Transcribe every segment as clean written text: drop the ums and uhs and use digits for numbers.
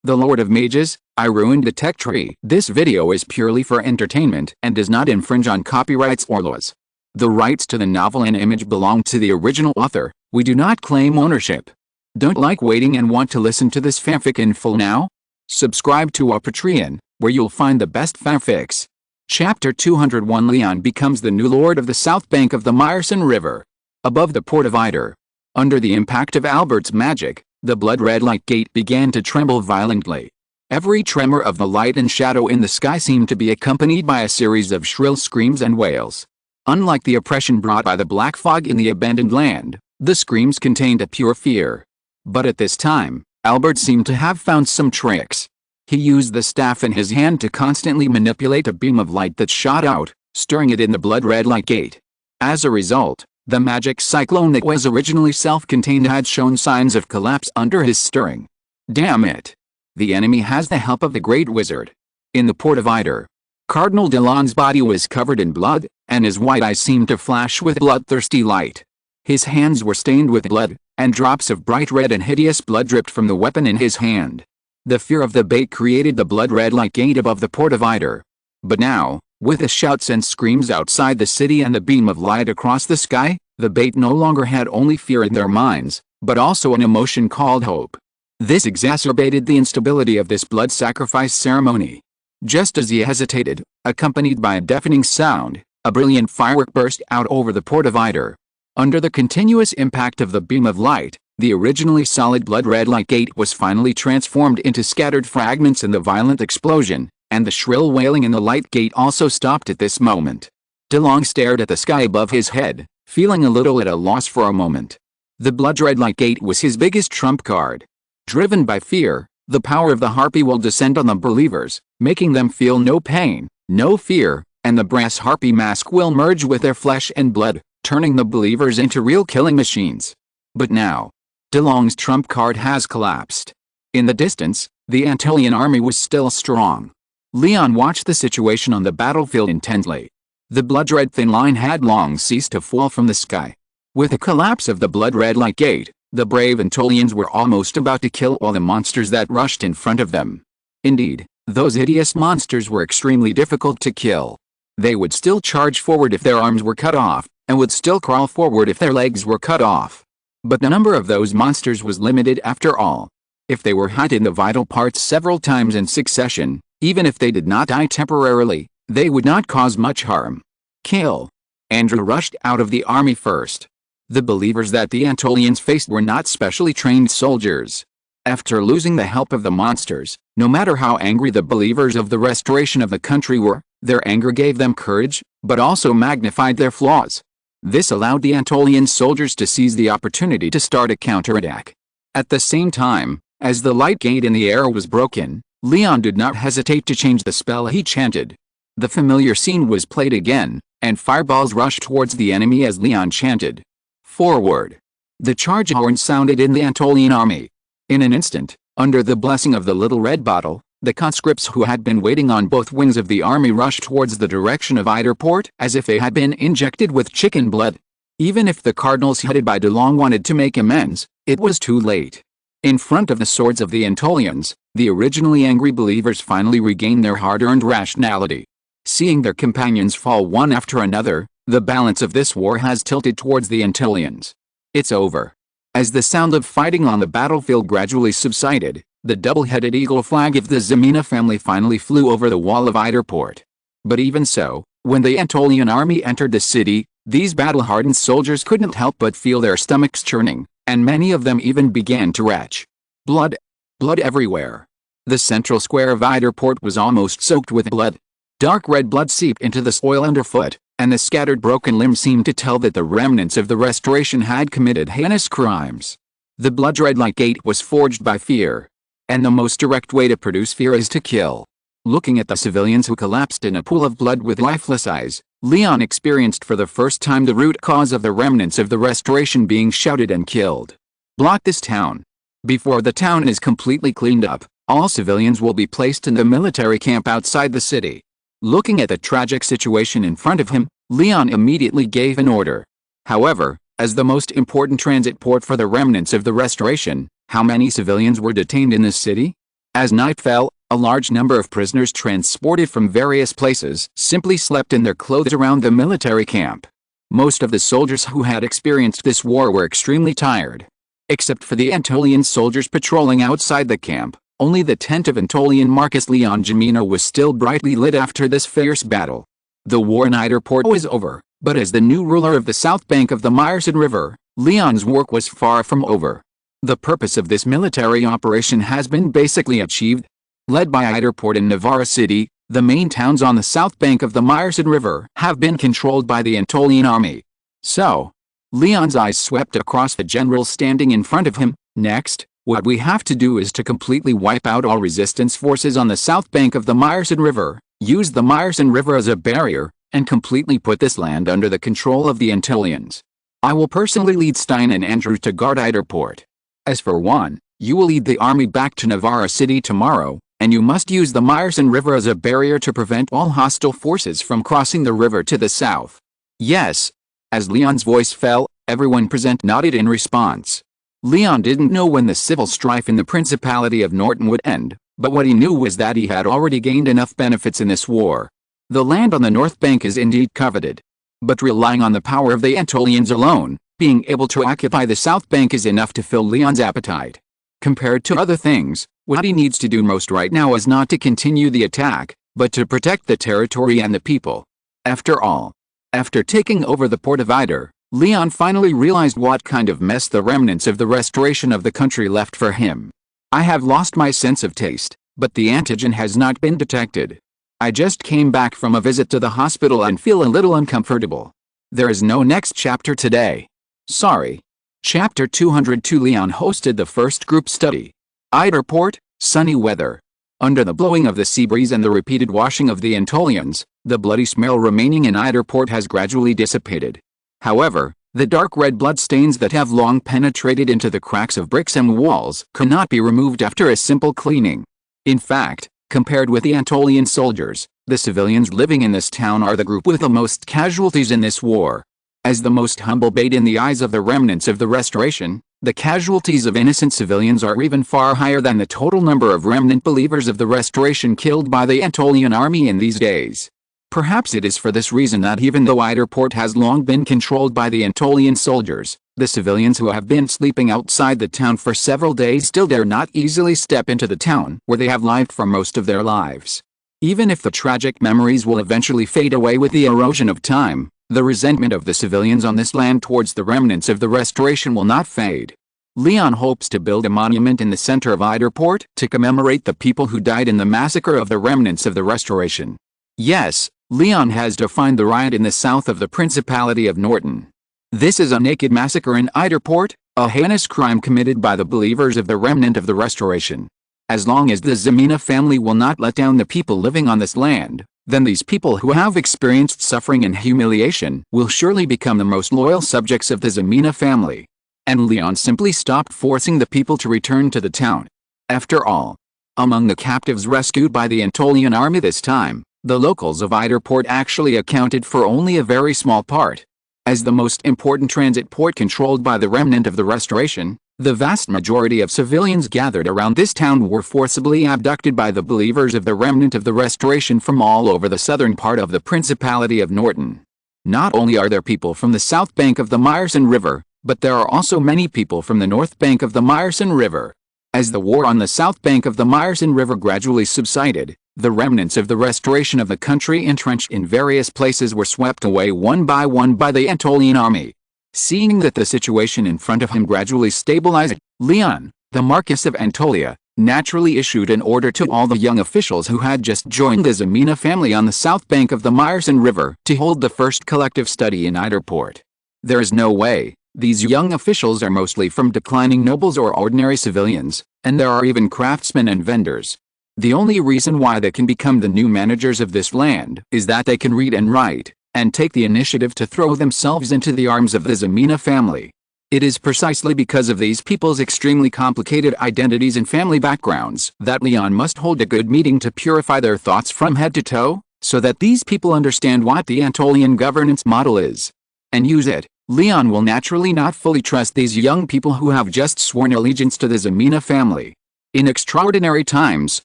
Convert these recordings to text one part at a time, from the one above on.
The Lord of Mages, I ruined the tech tree. This video is purely for entertainment and does not infringe on copyrights or laws. The rights to the novel and image belong to the original author. We do not claim ownership. Don't like waiting and want to listen to this fanfic in full now? Subscribe to our Patreon, where you'll find the best fanfics. Chapter 201 Leon becomes the new lord of the south bank of the Myrson River. Above the port of Eider. Under the impact of Albert's magic, the blood-red light gate began to tremble violently. Every tremor of the light and shadow in the sky seemed to be accompanied by a series of shrill screams and wails. Unlike the oppression brought by the black fog in the abandoned land, the screams contained a pure fear. But at this time, Albert seemed to have found some tricks. He used the staff in his hand to constantly manipulate a beam of light that shot out, stirring it in the blood-red light gate. As a result, the magic cyclone that was originally self-contained had shown signs of collapse under his stirring. Damn it! The enemy has the help of the Great Wizard. In the port of Eider, Cardinal Delon's body was covered in blood, and his white eyes seemed to flash with bloodthirsty light. His hands were stained with blood, and drops of bright red and hideous blood dripped from the weapon in his hand. The fear of the bait created the blood-red light gate above the port of Eider. But now, with the shouts and screams outside the city and the beam of light across the sky, the bait no longer had only fear in their minds, but also an emotion called hope. This exacerbated the instability of this blood sacrifice ceremony. Just as he hesitated, accompanied by a deafening sound, a brilliant firework burst out over the port of Eider. Under the continuous impact of the beam of light, the originally solid blood-red light gate was finally transformed into scattered fragments in the violent explosion, and the shrill wailing in the light gate also stopped at this moment. DeLong stared at the sky above his head, feeling a little at a loss for a moment. The blood-red light gate was his biggest trump card. Driven by fear, the power of the harpy will descend on the believers, making them feel no pain, no fear, and the brass harpy mask will merge with their flesh and blood, turning the believers into real killing machines. But now, DeLong's trump card has collapsed. In the distance, the Antolian army was still strong. Leon watched the situation on the battlefield intently. The blood-red thin line had long ceased to fall from the sky. With the collapse of the blood-red light gate, the brave Antolians were almost about to kill all the monsters that rushed in front of them. Indeed, those hideous monsters were extremely difficult to kill. They would still charge forward if their arms were cut off, and would still crawl forward if their legs were cut off. But the number of those monsters was limited after all. If they were hit in the vital parts several times in succession, even if they did not die temporarily, they would not cause much harm. Kill. Andrew rushed out of the army first. The believers that the Antolians faced were not specially trained soldiers. After losing the help of the monsters, no matter how angry the believers of the restoration of the country were, their anger gave them courage, but also magnified their flaws. This allowed the Antolian soldiers to seize the opportunity to start a counterattack. At the same time, as the light gate in the air was broken, Leon did not hesitate to change the spell he chanted. The familiar scene was played again, and fireballs rushed towards the enemy as Leon chanted. Forward! The charge horn sounded in the Antolian army. In an instant, under the blessing of the little red bottle, the conscripts who had been waiting on both wings of the army rushed towards the direction of Eider Port as if they had been injected with chicken blood. Even if the cardinals headed by DeLong wanted to make amends, it was too late. In front of the swords of the Antolians, the originally angry believers finally regained their hard-earned rationality. Seeing their companions fall one after another, the balance of this war has tilted towards the Antolians. It's over. As the sound of fighting on the battlefield gradually subsided, the double-headed eagle flag of the Ximena family finally flew over the wall of Eider Port. But even so, when the Antolian army entered the city, these battle-hardened soldiers couldn't help but feel their stomachs churning, and many of them even began to retch. Blood. Blood everywhere. The central square of Eider Port was almost soaked with blood. Dark red blood seeped into the soil underfoot, and the scattered broken limbs seemed to tell that the remnants of the restoration had committed heinous crimes. The blood-red light gate was forged by fear. And the most direct way to produce fear is to kill. Looking at the civilians who collapsed in a pool of blood with lifeless eyes, Leon experienced for the first time the root cause of the remnants of the restoration being shouted and killed. Block this town. Before the town is completely cleaned up, all civilians will be placed in the military camp outside the city. Looking at the tragic situation in front of him, Leon immediately gave an order. However, as the most important transit port for the remnants of the restoration, how many civilians were detained in this city? As night fell, a large number of prisoners transported from various places simply slept in their clothes around the military camp. Most of the soldiers who had experienced this war were extremely tired. Except for the Antolian soldiers patrolling outside the camp, only the tent of Antolian Marcus León Ximena was still brightly lit after this fierce battle. The war in Eiderport was over, but as the new ruler of the south bank of the Myrcid River, Leon's work was far from over. The purpose of this military operation has been basically achieved. Led by Eiderport and Navarra City, the main towns on the south bank of the Myrcid River have been controlled by the Antolian army. So, Leon's eyes swept across the generals standing in front of him. Next, what we have to do is to completely wipe out all resistance forces on the south bank of the Myrcid River, use the Myrcid River as a barrier, and completely put this land under the control of the Antolians. I will personally lead Stein and Andrew to guard Eiderport. As for Juan, you will lead the army back to Navarra City tomorrow, and you must use the Myrcid River as a barrier to prevent all hostile forces from crossing the river to the south. Yes. As Leon's voice fell, everyone present nodded in response. Leon didn't know when the civil strife in the Principality of Norton would end, but what he knew was that he had already gained enough benefits in this war. The land on the north bank is indeed coveted. But relying on the power of the Antolians alone, being able to occupy the south bank is enough to fill Leon's appetite. Compared to other things, what he needs to do most right now is not to continue the attack, but to protect the territory and the people. After all, after taking over the port of Eider, Leon finally realized what kind of mess the remnants of the restoration of the country left for him. I have lost my sense of taste, but the antigen has not been detected. I just came back from a visit to the hospital and feel a little uncomfortable. There is no next chapter today. Sorry. Chapter 202. Leon hosted the first group study. Eiderport, sunny weather. Under the blowing of the sea breeze and the repeated washing of the Antolians, the bloody smell remaining in Eiderport has gradually dissipated. However, the dark red blood stains that have long penetrated into the cracks of bricks and walls cannot be removed after a simple cleaning. In fact, compared with the Antolian soldiers, the civilians living in this town are the group with the most casualties in this war. As the most humble bait in the eyes of the remnants of the Restoration, the casualties of innocent civilians are even far higher than the total number of remnant believers of the Restoration killed by the Antolian army in these days. Perhaps it is for this reason that even though Eiderport has long been controlled by the Antolian soldiers, the civilians who have been sleeping outside the town for several days still dare not easily step into the town where they have lived for most of their lives. Even if the tragic memories will eventually fade away with the erosion of time, the resentment of the civilians on this land towards the remnants of the Restoration will not fade. Leon hopes to build a monument in the center of Eiderport to commemorate the people who died in the massacre of the remnants of the Restoration. Yes, Leon has defined the riot in the south of the Principality of Norton. This is a naked massacre in Eiderport, a heinous crime committed by the believers of the remnant of the Restoration. As long as the Ximena family will not let down the people living on this land, then these people who have experienced suffering and humiliation will surely become the most loyal subjects of the Ximena family. And Leon simply stopped forcing the people to return to the town. After all, among the captives rescued by the Antolian army this time, the locals of Eiderport actually accounted for only a very small part. As the most important transit port controlled by the remnant of the Restoration, the vast majority of civilians gathered around this town were forcibly abducted by the believers of the remnant of the Restoration from all over the southern part of the Principality of Norton. Not only are there people from the south bank of the Myrcid River, but there are also many people from the north bank of the Myrcid River. As the war on the south bank of the Myrcid River gradually subsided, the remnants of the restoration of the country entrenched in various places were swept away one by the Antolian army. Seeing that the situation in front of him gradually stabilized, Leon, the Marquis of Antolia, naturally issued an order to all the young officials who had just joined the Ximena family on the south bank of the Myrcid River to hold the first collective study in Eiderport. There is no way. These young officials are mostly from declining nobles or ordinary civilians, and there are even craftsmen and vendors. The only reason why they can become the new managers of this land is that they can read and write, and take the initiative to throw themselves into the arms of the Ximena family. It is precisely because of these people's extremely complicated identities and family backgrounds that Leon must hold a good meeting to purify their thoughts from head to toe, so that these people understand what the Antolian governance model is, and use it. Leon will naturally not fully trust these young people who have just sworn allegiance to the Ximena family. In extraordinary times,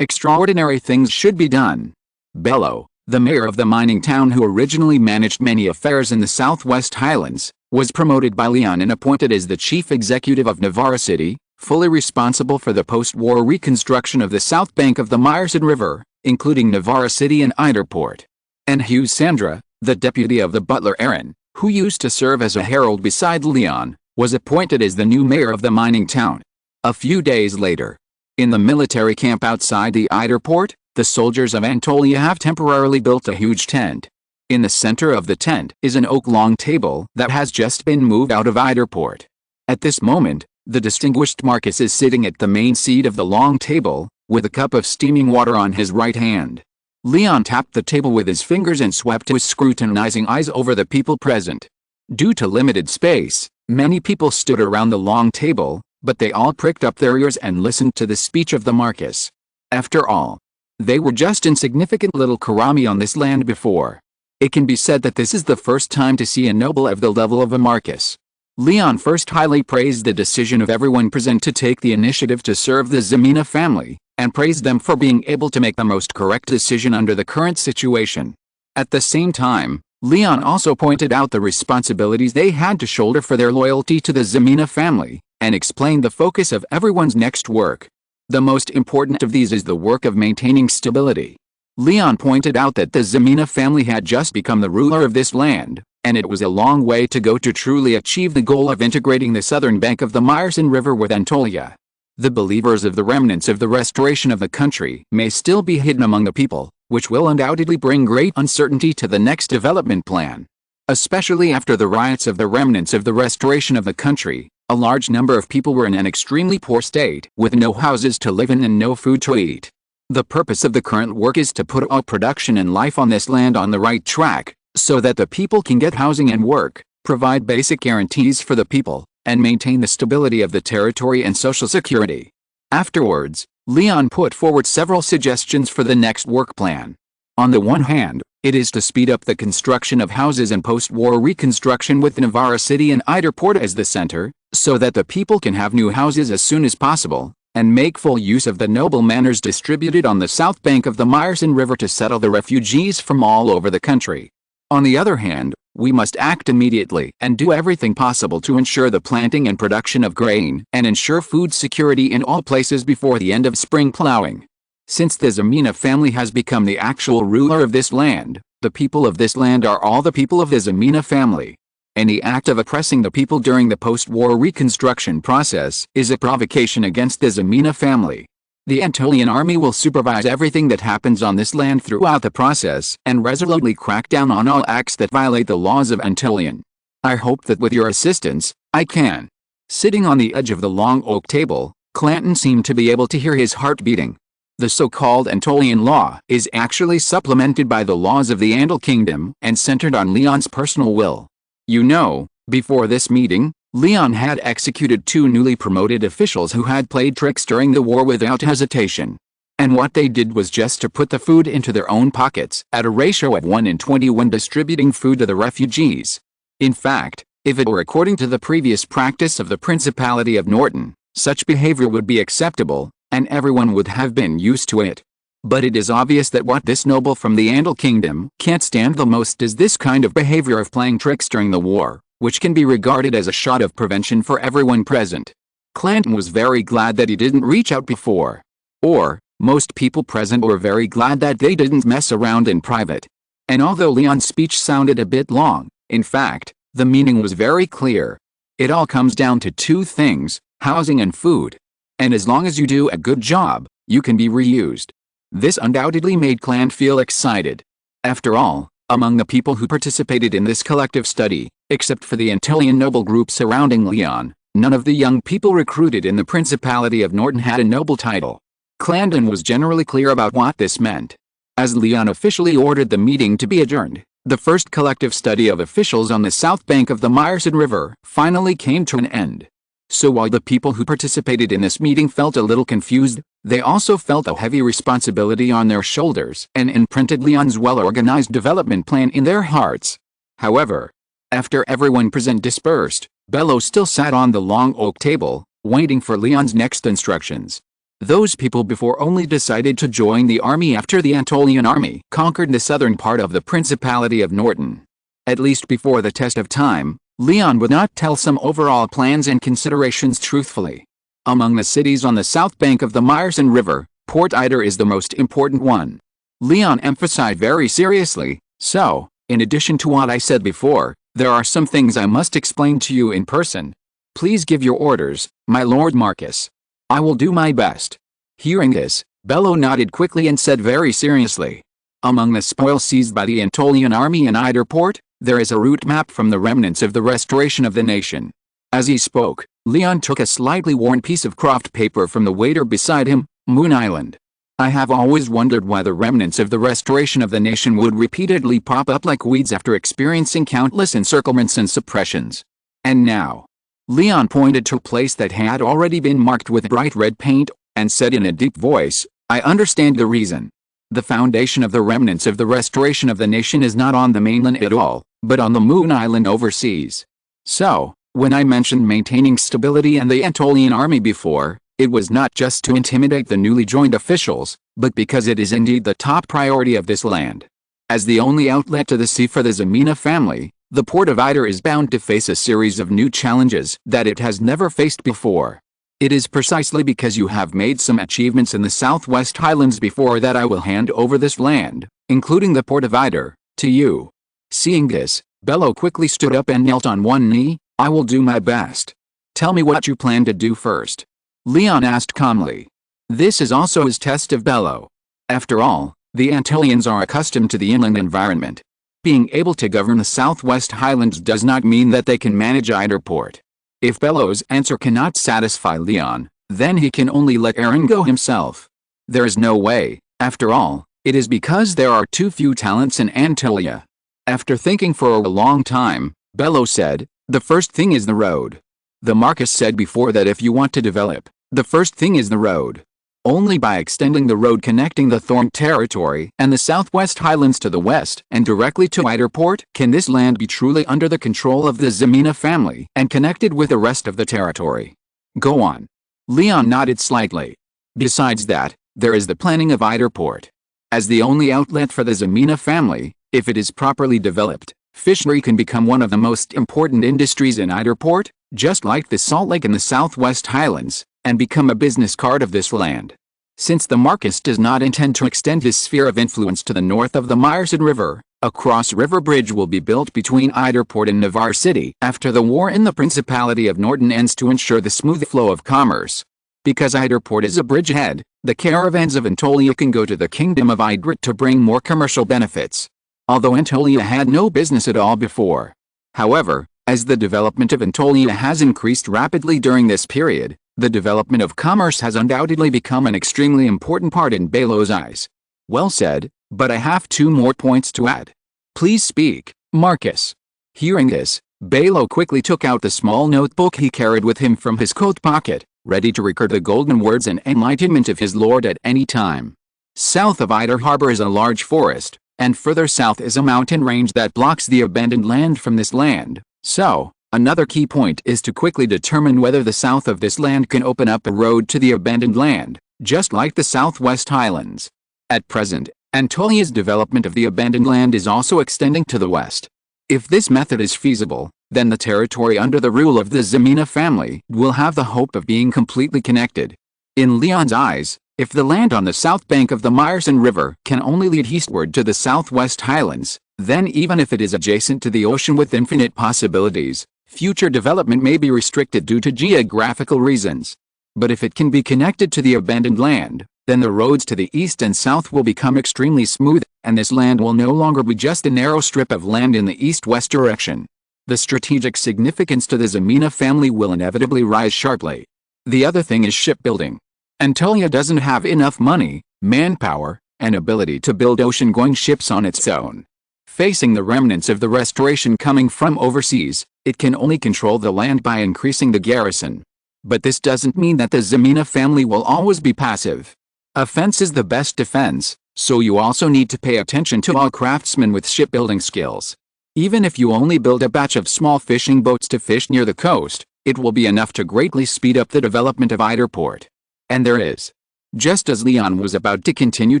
extraordinary things should be done. Bello, the mayor of the mining town who originally managed many affairs in the Southwest Highlands, was promoted by León and appointed as the chief executive of Navarra City, fully responsible for the post-war reconstruction of the south bank of the Meyerson River, including Navarra City and Eiderport. And Hugh Sandra, the deputy of the butler Aaron, who used to serve as a herald beside León, was appointed as the new mayor of the mining town. A few days later, in the military camp outside the Eiderport, the soldiers of Anatolia have temporarily built a huge tent. In the center of the tent is an oak-long table that has just been moved out of Eiderport. At this moment, the distinguished Marcus is sitting at the main seat of the long table, with a cup of steaming water on his right hand. León tapped the table with his fingers and swept his scrutinizing eyes over the people present. Due to limited space, many people stood around the long table, but they all pricked up their ears and listened to the speech of the Marcus. After all, they were just insignificant little Karami on this land before. It can be said that this is the first time to see a noble of the level of a Marcus. León first highly praised the decision of everyone present to take the initiative to serve the Ximena family, and praised them for being able to make the most correct decision under the current situation. At the same time, León also pointed out the responsibilities they had to shoulder for their loyalty to the Ximena family, and explained the focus of everyone's next work. The most important of these is the work of maintaining stability. León pointed out that the Ximena family had just become the ruler of this land, and it was a long way to go to truly achieve the goal of integrating the southern bank of the Meyerson River with Anatolia. The believers of the remnants of the restoration of the country may still be hidden among the people, which will undoubtedly bring great uncertainty to the next development plan. Especially after the riots of the remnants of the restoration of the country, a large number of people were in an extremely poor state, with no houses to live in and no food to eat. The purpose of the current work is to put all production and life on this land on the right track, so that the people can get housing and work, provide basic guarantees for the people, and maintain the stability of the territory and social security. Afterwards, León put forward several suggestions for the next work plan. On the one hand, it is to speed up the construction of houses and post-war reconstruction with Navarra City and Eiderport as the center, so that the people can have new houses as soon as possible, and make full use of the noble manors distributed on the south bank of the Meyerson River to settle the refugees from all over the country. On the other hand, we must act immediately and do everything possible to ensure the planting and production of grain and ensure food security in all places before the end of spring plowing. Since the Ximena family has become the actual ruler of this land, the people of this land are all the people of the Ximena family. Any act of oppressing the people during the post-war reconstruction process is a provocation against the Ximena family. The Antolian army will supervise everything that happens on this land throughout the process and resolutely crack down on all acts that violate the laws of Antolian. I hope that with your assistance, I can. Sitting on the edge of the long oak table, Clanton seemed to be able to hear his heart beating. The so-called Antolian law is actually supplemented by the laws of the Andal Kingdom and centered on León's personal will. You know, before this meeting, León had executed 2 newly promoted officials who had played tricks during the war without hesitation. And what they did was just to put the food into their own pockets at a ratio of 1:20 when distributing food to the refugees. In fact, if it were according to the previous practice of the Principality of Norton, such behavior would be acceptable, and everyone would have been used to it. But it is obvious that what this noble from the Andal Kingdom can't stand the most is this kind of behavior of playing tricks during the war, which can be regarded as a shot of prevention for everyone present. Clanton was very glad that he didn't reach out before. Or, most people present were very glad that they didn't mess around in private. And although León's speech sounded a bit long, in fact, the meaning was very clear. It all comes down to 2 things, housing and food. And as long as you do a good job, you can be reused. This undoubtedly made Clanton feel excited. After all, among the people who participated in this collective study, except for the Antolian noble group surrounding León, none of the young people recruited in the Principality of Norton had a noble title. Clanton was generally clear about what this meant. As León officially ordered the meeting to be adjourned, the first collective study of officials on the south bank of the Meyerson River finally came to an end. So while the people who participated in this meeting felt a little confused, they also felt a heavy responsibility on their shoulders and imprinted León's well-organized development plan in their hearts. However, after everyone present dispersed, Bello still sat on the long oak table, waiting for León's next instructions. Those people before only decided to join the army after the Anatolian army conquered the southern part of the Principality of Norton. At least before the test of time, Leon would not tell some overall plans and considerations truthfully. Among the cities on the south bank of the Meyerson River, Port Eider is the most important one. Leon emphasized very seriously, so, in addition to what I said before, there are some things I must explain to you in person. Please give your orders, my Lord Marcus. I will do my best. Hearing this, Bello nodded quickly and said very seriously, among the spoil seized by the Anatolian army in Eider Port, there is a route map from the remnants of the restoration of the nation. As he spoke, Leon took a slightly worn piece of croft paper from the waiter beside him. Moon Island. I have always wondered why the remnants of the restoration of the nation would repeatedly pop up like weeds after experiencing countless encirclements and suppressions. And now, Leon pointed to a place that had already been marked with bright red paint, and said in a deep voice, I understand the reason. The foundation of the remnants of the restoration of the nation is not on the mainland at all, but on the Moon Island overseas. So, when I mentioned maintaining stability and the Anatolian army before, it was not just to intimidate the newly joined officials, but because it is indeed the top priority of this land. As the only outlet to the sea for the Ximena family, the port of Eider is bound to face a series of new challenges that it has never faced before. It is precisely because you have made some achievements in the Southwest Highlands before that I will hand over this land, including the port of Eider, to you. Seeing this, Bello quickly stood up and knelt on one knee. I will do my best. Tell me what you plan to do first. Leon asked calmly. This is also his test of Bello. After all, the Antillians are accustomed to the inland environment. Being able to govern the Southwest Highlands does not mean that they can manage Eider Port. If Bello's answer cannot satisfy Leon, then he can only let Aaron go himself. There is no way, after all, it is because there are too few talents in Antillia. After thinking for a long time, Bello said, the first thing is the road. The Marcus said before that if you want to develop, the first thing is the road. Only by extending the road connecting the Thorn territory and the Southwest Highlands to the west and directly to Eider Port can this land be truly under the control of the Ximena family and connected with the rest of the territory. Go on. Leon nodded slightly. Besides that, there is the planning of Eider Port. As the only outlet for the Ximena family, if it is properly developed, fishery can become one of the most important industries in Eider Port, just like the Salt Lake in the Southwest Highlands, and become a business card of this land. Since the Marcus does not intend to extend his sphere of influence to the north of the Meyerson River, a cross-river bridge will be built between Eider Port and Navarre City after the war in the Principality of Norton ends to ensure the smooth flow of commerce. Because Eider Port is a bridgehead, the caravans of Anatolia can go to the Kingdom of Idrit to bring more commercial benefits. Although Anatolia had no business at all before. However, as the development of Anatolia has increased rapidly during this period, the development of commerce has undoubtedly become an extremely important part in Bello's eyes. Well said, but I have 2 more points to add. Please speak, Marcus. Hearing this, Bello quickly took out the small notebook he carried with him from his coat pocket, ready to record the golden words and enlightenment of his lord at any time. South of Eider Harbor is a large forest, and further south is a mountain range that blocks the abandoned land from this land. So, another key point is to quickly determine whether the south of this land can open up a road to the abandoned land, just like the Southwest Highlands. At present, Antolia's development of the abandoned land is also extending to the west. If this method is feasible, then the territory under the rule of the Ximena family will have the hope of being completely connected. In Leon's eyes, if the land on the south bank of the Meyerson River can only lead eastward to the Southwest Highlands, then even if it is adjacent to the ocean with infinite possibilities, future development may be restricted due to geographical reasons. But if it can be connected to the abandoned land, then the roads to the east and south will become extremely smooth, and this land will no longer be just a narrow strip of land in the east-west direction. The strategic significance to the Ximena family will inevitably rise sharply. The other thing is shipbuilding. Anatolia doesn't have enough money, manpower, and ability to build ocean-going ships on its own. Facing the remnants of the restoration coming from overseas, it can only control the land by increasing the garrison. But this doesn't mean that the Ximena family will always be passive. Offense is the best defense, so you also need to pay attention to all craftsmen with shipbuilding skills. Even if you only build a batch of small fishing boats to fish near the coast, it will be enough to greatly speed up the development of Eider Port. And there is Just as Leon was about to continue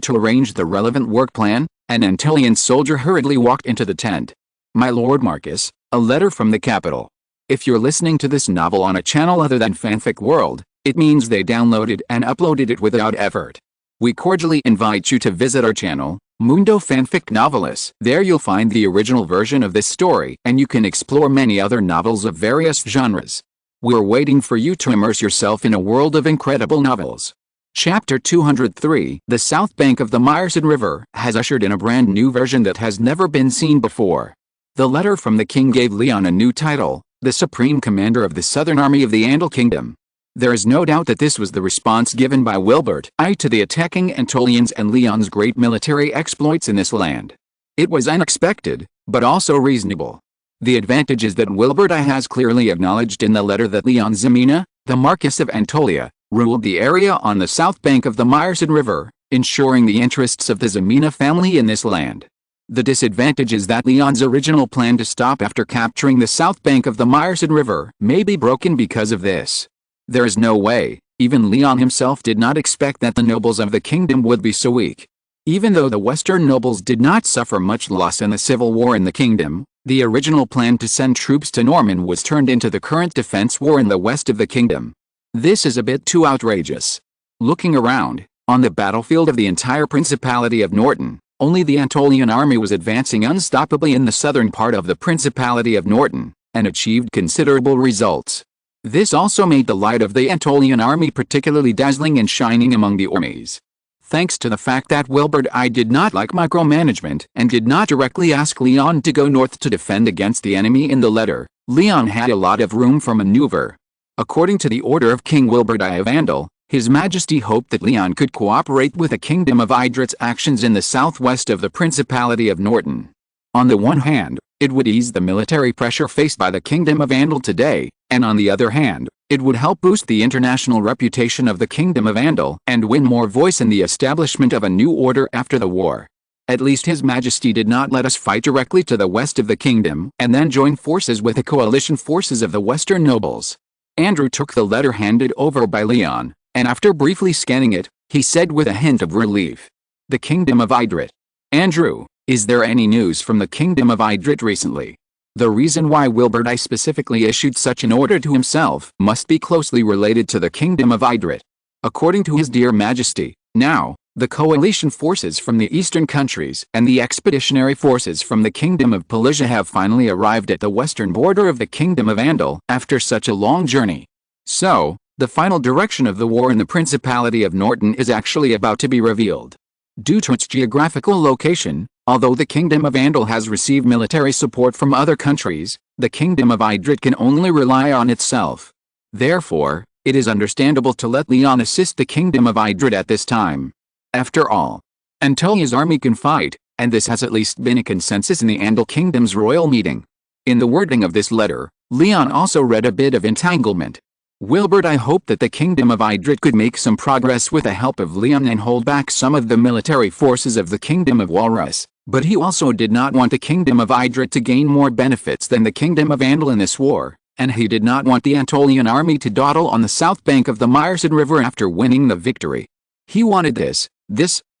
to arrange the relevant work plan, an Antonian soldier hurriedly walked into the tent. "My Lord Marcus, a letter from the capital." If you're listening to this novel on a channel other than Fanfic World, it means they downloaded and uploaded it without effort. We cordially invite you to visit our channel, Mundo Fanfic Novelis. There you'll find the original version of this story, and you can explore many other novels of various genres. We're waiting for you to immerse yourself in a world of incredible novels. Chapter 203. The south bank of the Myrcid River has ushered in a brand new version that has never been seen before. The letter from the king gave Leon a new title, the Supreme Commander of the Southern Army of the Andal Kingdom. There is no doubt that this was the response given by Wilbert I to the attacking Antolians and Leon's great military exploits in this land. It was unexpected, but also reasonable. The advantage is that Wilbert I has clearly acknowledged in the letter that León Ximena, the Marquis of Antolia, ruled the area on the south bank of the Myrcid River, ensuring the interests of the Ximena family in this land. The disadvantage is that Leon's original plan to stop after capturing the south bank of the Myrcid River may be broken because of this. There is no way, even Leon himself did not expect that the nobles of the kingdom would be so weak. Even though the western nobles did not suffer much loss in the civil war in the kingdom, the original plan to send troops to Norman was turned into the current defense war in the west of the kingdom. This is a bit too outrageous. Looking around, on the battlefield of the entire Principality of Norton, only the Antolian army was advancing unstoppably in the southern part of the Principality of Norton, and achieved considerable results. This also made the light of the Antolian army particularly dazzling and shining among the armies. Thanks to the fact that Wilbert I did not like micromanagement and did not directly ask Leon to go north to defend against the enemy in the letter, Leon had a lot of room for maneuver. According to the order of King Wilbert I of Andal, His Majesty hoped that Leon could cooperate with the Kingdom of Idrit's actions in the southwest of the Principality of Norton. On the one hand, it would ease the military pressure faced by the Kingdom of Andal today, and on the other hand, it would help boost the international reputation of the Kingdom of Andal and win more voice in the establishment of a new order after the war. At least His Majesty did not let us fight directly to the west of the kingdom and then join forces with the coalition forces of the western nobles. Andrew took the letter handed over by Leon, and after briefly scanning it, he said with a hint of relief, "The Kingdom of Idrit. Andrew, is there any news from the Kingdom of Idrit recently?" The reason why Wilbert I specifically issued such an order to himself must be closely related to the Kingdom of Idrit. According to His dear Majesty, now, the coalition forces from the eastern countries and the expeditionary forces from the Kingdom of Pelissia have finally arrived at the western border of the Kingdom of Andal after such a long journey. So, the final direction of the war in the Principality of Norton is actually about to be revealed. Due to its geographical location, although the Kingdom of Andal has received military support from other countries, the Kingdom of Idrit can only rely on itself. Therefore, it is understandable to let Leon assist the Kingdom of Idrit at this time. After all, Antonia's army can fight, and this has at least been a consensus in the Andal Kingdom's royal meeting. In the wording of this letter, Leon also read a bit of entanglement. Wilbert I hoped that the Kingdom of Idrit could make some progress with the help of Leon and hold back some of the military forces of the Kingdom of Walrus, but he also did not want the Kingdom of Idrit to gain more benefits than the Kingdom of Andal in this war, and he did not want the Antolian army to dawdle on the south bank of the Myrcid River after winning the victory. He wanted this,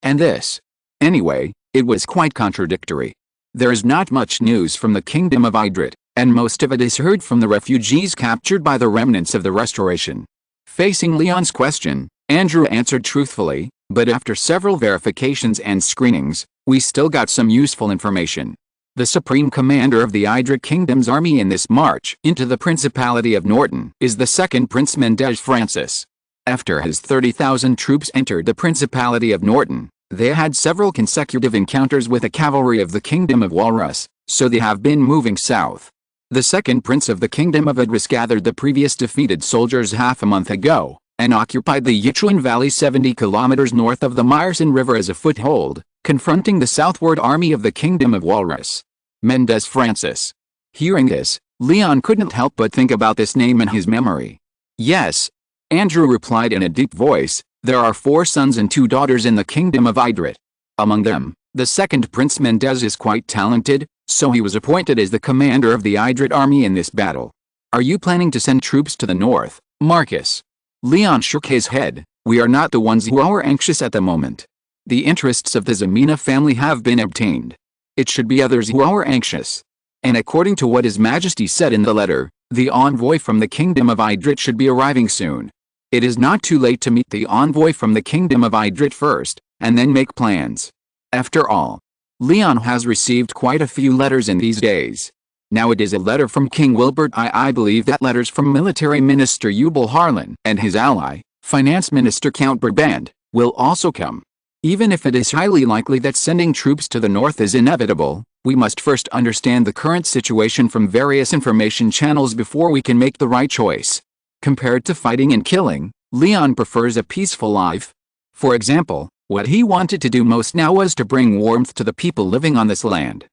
and this. Anyway, it was quite contradictory. There is not much news from the Kingdom of Idrit, and most of it is heard from the refugees captured by the remnants of the Restoration. Facing Leon's question, Andrew answered truthfully, but after several verifications and screenings, we still got some useful information. The Supreme Commander of the Idrit Kingdom's army in this march into the Principality of Norton is the second Prince Mendez Francis. After his 30,000 troops entered the Principality of Norton, they had several consecutive encounters with the cavalry of the Kingdom of Walrus, so they have been moving south. The second prince of the Kingdom of Idris gathered the previous defeated soldiers half a month ago, and occupied the Yichuan Valley 70 kilometers north of the Myrcid River as a foothold, confronting the southward army of the Kingdom of Walrus. Mendez Francis. Hearing this, Leon couldn't help but think about this name in his memory. Yes, Andrew replied in a deep voice, there are 4 sons and 2 daughters in the Kingdom of Idrit. Among them, the second Prince Mendez is quite talented, so he was appointed as the commander of the Idrit army in this battle. Are you planning to send troops to the north, Marcus? Leon shook his head, We are not the ones who are anxious at the moment. The interests of the Ximena family have been obtained. It should be others who are anxious. And according to what His Majesty said in the letter, the envoy from the Kingdom of Idrit should be arriving soon. It is not too late to meet the envoy from the Kingdom of Idrit first, and then make plans. After all, Leon has received quite a few letters in these days. Now it is a letter from King Wilbert. I believe that letters from Military Minister Eubal Harlan and his ally, Finance Minister Count Brabant, will also come. Even if it is highly likely that sending troops to the north is inevitable, we must first understand the current situation from various information channels before we can make the right choice. Compared to fighting and killing, Leon prefers a peaceful life. For example, what he wanted to do most now was to bring warmth to the people living on this land.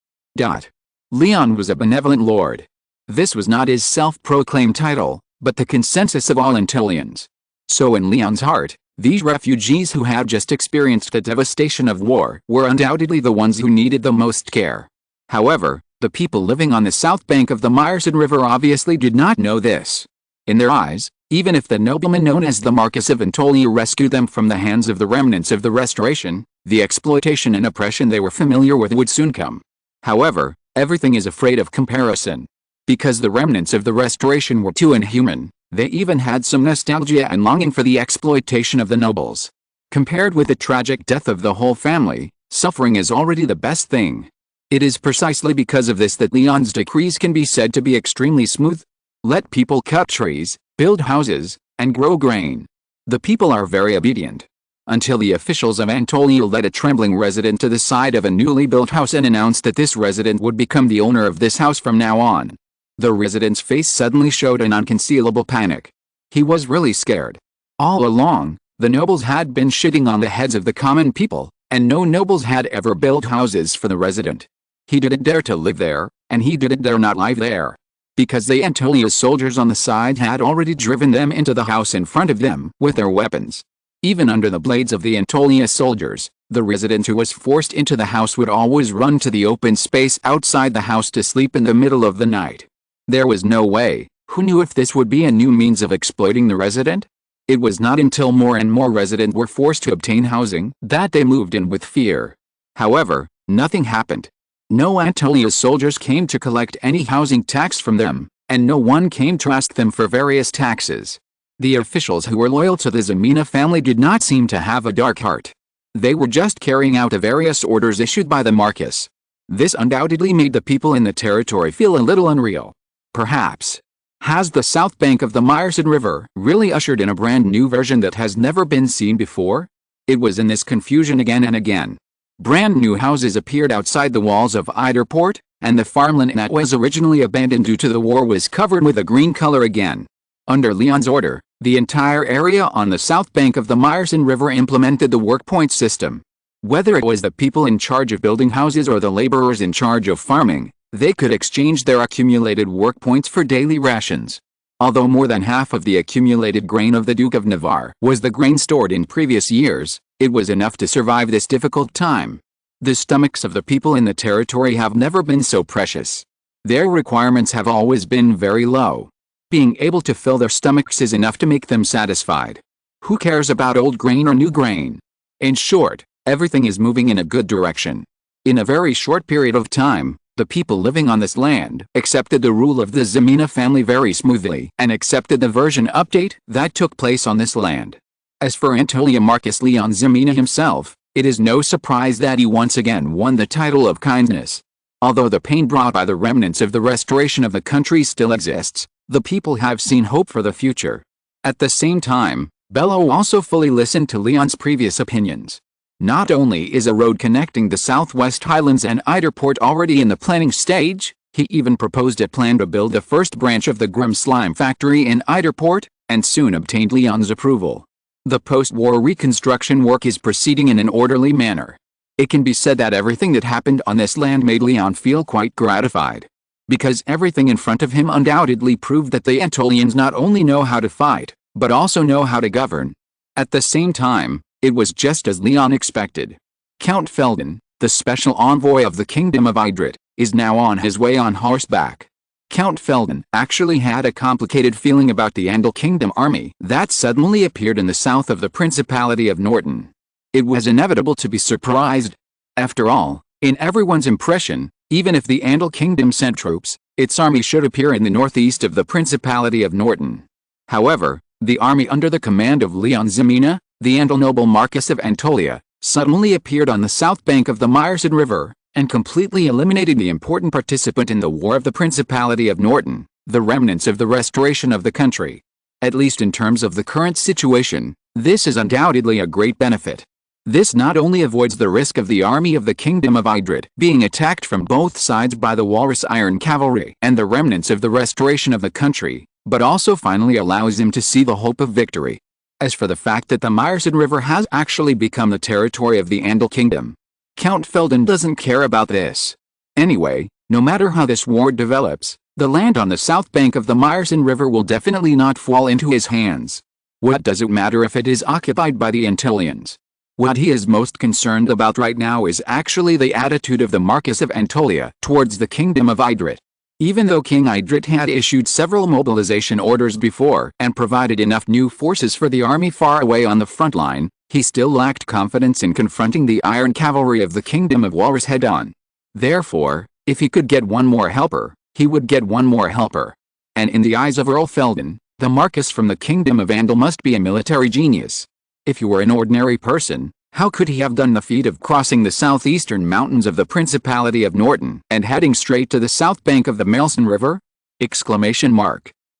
Leon was a benevolent lord. This was not his self-proclaimed title, but the consensus of all Antolians. So in Leon's heart, these refugees who had just experienced the devastation of war were undoubtedly the ones who needed the most care. However, the people living on the south bank of the Myrcid River obviously did not know this. In their eyes, even if the nobleman known as the Marquis of Antolia rescued them from the hands of the remnants of the Restoration, the exploitation and oppression they were familiar with would soon come. However, everything is afraid of comparison. Because the remnants of the Restoration were too inhuman, they even had some nostalgia and longing for the exploitation of the nobles. Compared with the tragic death of the whole family, suffering is already the best thing. It is precisely because of this that Leon's decrees can be said to be extremely smooth. Let people cut trees, build houses, and grow grain. The people are very obedient. Until the officials of Antolia led a trembling resident to the side of a newly built house and announced that this resident would become the owner of this house from now on. The resident's face suddenly showed an unconcealable panic. He was really scared. All along, the nobles had been shitting on the heads of the common people, and no nobles had ever built houses for the resident. He didn't dare to live there, and he didn't dare not live there. Because the Antolia's soldiers on the side had already driven them into the house in front of them with their weapons. Even under the blades of the Antolia soldiers, the resident who was forced into the house would always run to the open space outside the house to sleep in the middle of the night. There was no way. Who knew if this would be a new means of exploiting the resident? It was not until more and more residents were forced to obtain housing that they moved in with fear. However, nothing happened. No Antolia's soldiers came to collect any housing tax from them, and no one came to ask them for various taxes. The officials who were loyal to the Ximena family did not seem to have a dark heart. They were just carrying out the various orders issued by the Marquis. This undoubtedly made the people in the territory feel a little unreal. Perhaps. Has the south bank of the Myrcid River really ushered in a brand new version that has never been seen before? It was in this confusion again and again. Brand new houses appeared outside the walls of Iderport, and the farmland that was originally abandoned due to the war was covered with a green color again. Under Leon's order, the entire area on the south bank of the Myrcid River implemented the work point system. Whether it was the people in charge of building houses or the laborers in charge of farming, they could exchange their accumulated work points for daily rations. Although more than half of the accumulated grain of the Duke of Navarre was the grain stored in previous years, it was enough to survive this difficult time. The stomachs of the people in the territory have never been so precious. Their requirements have always been very low. Being able to fill their stomachs is enough to make them satisfied. Who cares about old grain or new grain? In short, everything is moving in a good direction. In a very short period of time, the people living on this land accepted the rule of the Ximena family very smoothly and accepted the version update that took place on this land. As for Antolia Marquis León Ximena himself, it is no surprise that he once again won the title of kindness. Although the pain brought by the remnants of the restoration of the country still exists, the people have seen hope for the future. At the same time, Bello also fully listened to Leon's previous opinions. Not only is a road connecting the Southwest Highlands and Iderport already in the planning stage, he even proposed a plan to build the first branch of the Grim Slime factory in Iderport, and soon obtained Leon's approval. The post-war reconstruction work is proceeding in an orderly manner. It can be said that everything that happened on this land made Leon feel quite gratified. Because everything in front of him undoubtedly proved that the Antolians not only know how to fight, but also know how to govern. At the same time, it was just as Leon expected. Count Felden, the special envoy of the Kingdom of Idrit, is now on his way on horseback. Count Felden actually had a complicated feeling about the Andal Kingdom army that suddenly appeared in the south of the Principality of Norton. It was inevitable to be surprised. After all, in everyone's impression, even if the Andal Kingdom sent troops, its army should appear in the northeast of the Principality of Norton. However, the army under the command of León Ximena, the Andal noble Marquis of Antolia, suddenly appeared on the south bank of the Myrcid River, and completely eliminated the important participant in the War of the Principality of Norton, the remnants of the restoration of the country. At least in terms of the current situation, this is undoubtedly a great benefit. This not only avoids the risk of the army of the Kingdom of Idrid being attacked from both sides by the Walrus Iron Cavalry and the remnants of the restoration of the country, but also finally allows him to see the hope of victory. As for the fact that the Myrcid River has actually become the territory of the Andal Kingdom, Count Felden doesn't care about this. Anyway, no matter how this war develops, the land on the south bank of the Myrcid River will definitely not fall into his hands. What does it matter if it is occupied by the Antolians? What he is most concerned about right now is actually the attitude of the Marquis of Antolia towards the Kingdom of Idrid. Even though King Idrid had issued several mobilization orders before and provided enough new forces for the army far away on the front line, he still lacked confidence in confronting the Iron Cavalry of the Kingdom of Walrus head-on. Therefore, if he could get one more helper, he would get one more helper. And in the eyes of Earl Felden, the Marquis from the Kingdom of Andal must be a military genius. If he were an ordinary person, how could he have done the feat of crossing the southeastern mountains of the Principality of Norton and heading straight to the south bank of the Myrcid River?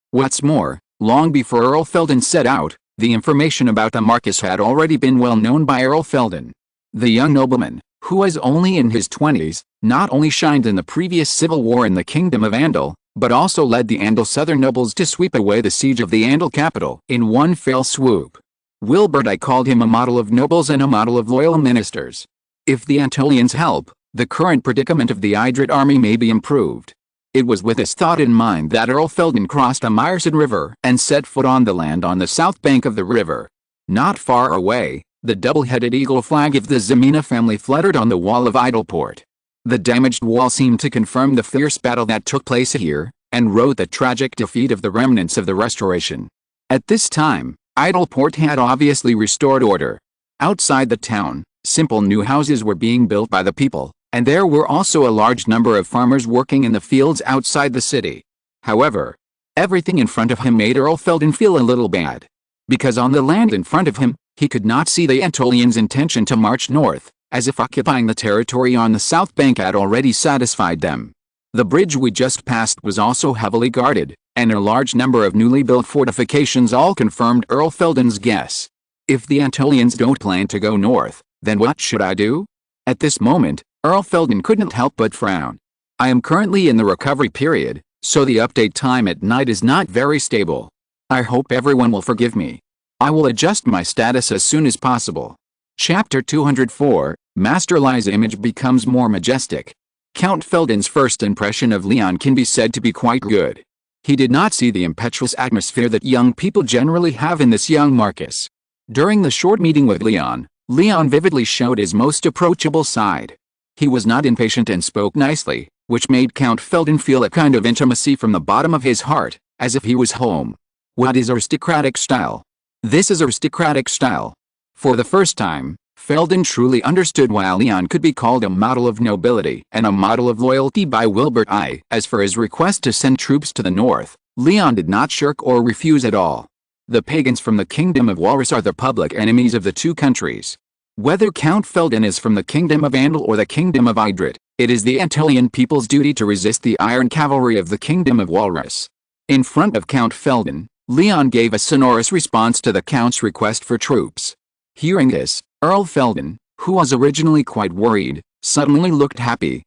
What's more, long before Earl Felden set out, the information about the Marquis had already been well known by Earl Felden. The young nobleman, who was only in his 20s, not only shined in the previous civil war in the Kingdom of Andal, but also led the Andal southern nobles to sweep away the siege of the Andal capital in one fell swoop. Wilbert I called him a model of nobles and a model of loyal ministers. If the Antolians help, the current predicament of the Idrid army may be improved. It was with this thought in mind that Earl Felden crossed the Myrcid River and set foot on the land on the south bank of the river. Not far away, the double-headed eagle flag of the Ximena family fluttered on the wall of Idleport. The damaged wall seemed to confirm the fierce battle that took place here, and wrote the tragic defeat of the remnants of the restoration. At this time, Idleport had obviously restored order. Outside the town, simple new houses were being built by the people, and there were also a large number of farmers working in the fields outside the city. However, everything in front of him made Earl Felden feel a little bad. Because on the land in front of him, he could not see the Antolians' intention to march north, as if occupying the territory on the south bank had already satisfied them. The bridge we just passed was also heavily guarded, and a large number of newly built fortifications all confirmed Earl Felden's guess. If the Antolians don't plan to go north, then what should I do? At this moment, Earl Felden couldn't help but frown. I am currently in the recovery period, so the update time at night is not very stable. I hope everyone will forgive me. I will adjust my status as soon as possible. Chapter 204, Master Lie's image becomes more majestic. Count Felden's first impression of León can be said to be quite good. He did not see the impetuous atmosphere that young people generally have in this young Marquis. During the short meeting with León vividly showed his most approachable side. He was not impatient and spoke nicely, which made Count Felden feel a kind of intimacy from the bottom of his heart, as if he was home. What is aristocratic style? This is aristocratic style. For the first time, Felden truly understood why León could be called a model of nobility and a model of loyalty by Wilbert I. As for his request to send troops to the north, León did not shirk or refuse at all. The pagans from the Kingdom of Walrus are the public enemies of the two countries. Whether Count Felden is from the Kingdom of Andal or the Kingdom of Idrid, it is the Antolian people's duty to resist the Iron Cavalry of the Kingdom of Walrus. In front of Count Felden, León gave a sonorous response to the Count's request for troops. Hearing this, Earl Felden, who was originally quite worried, suddenly looked happy.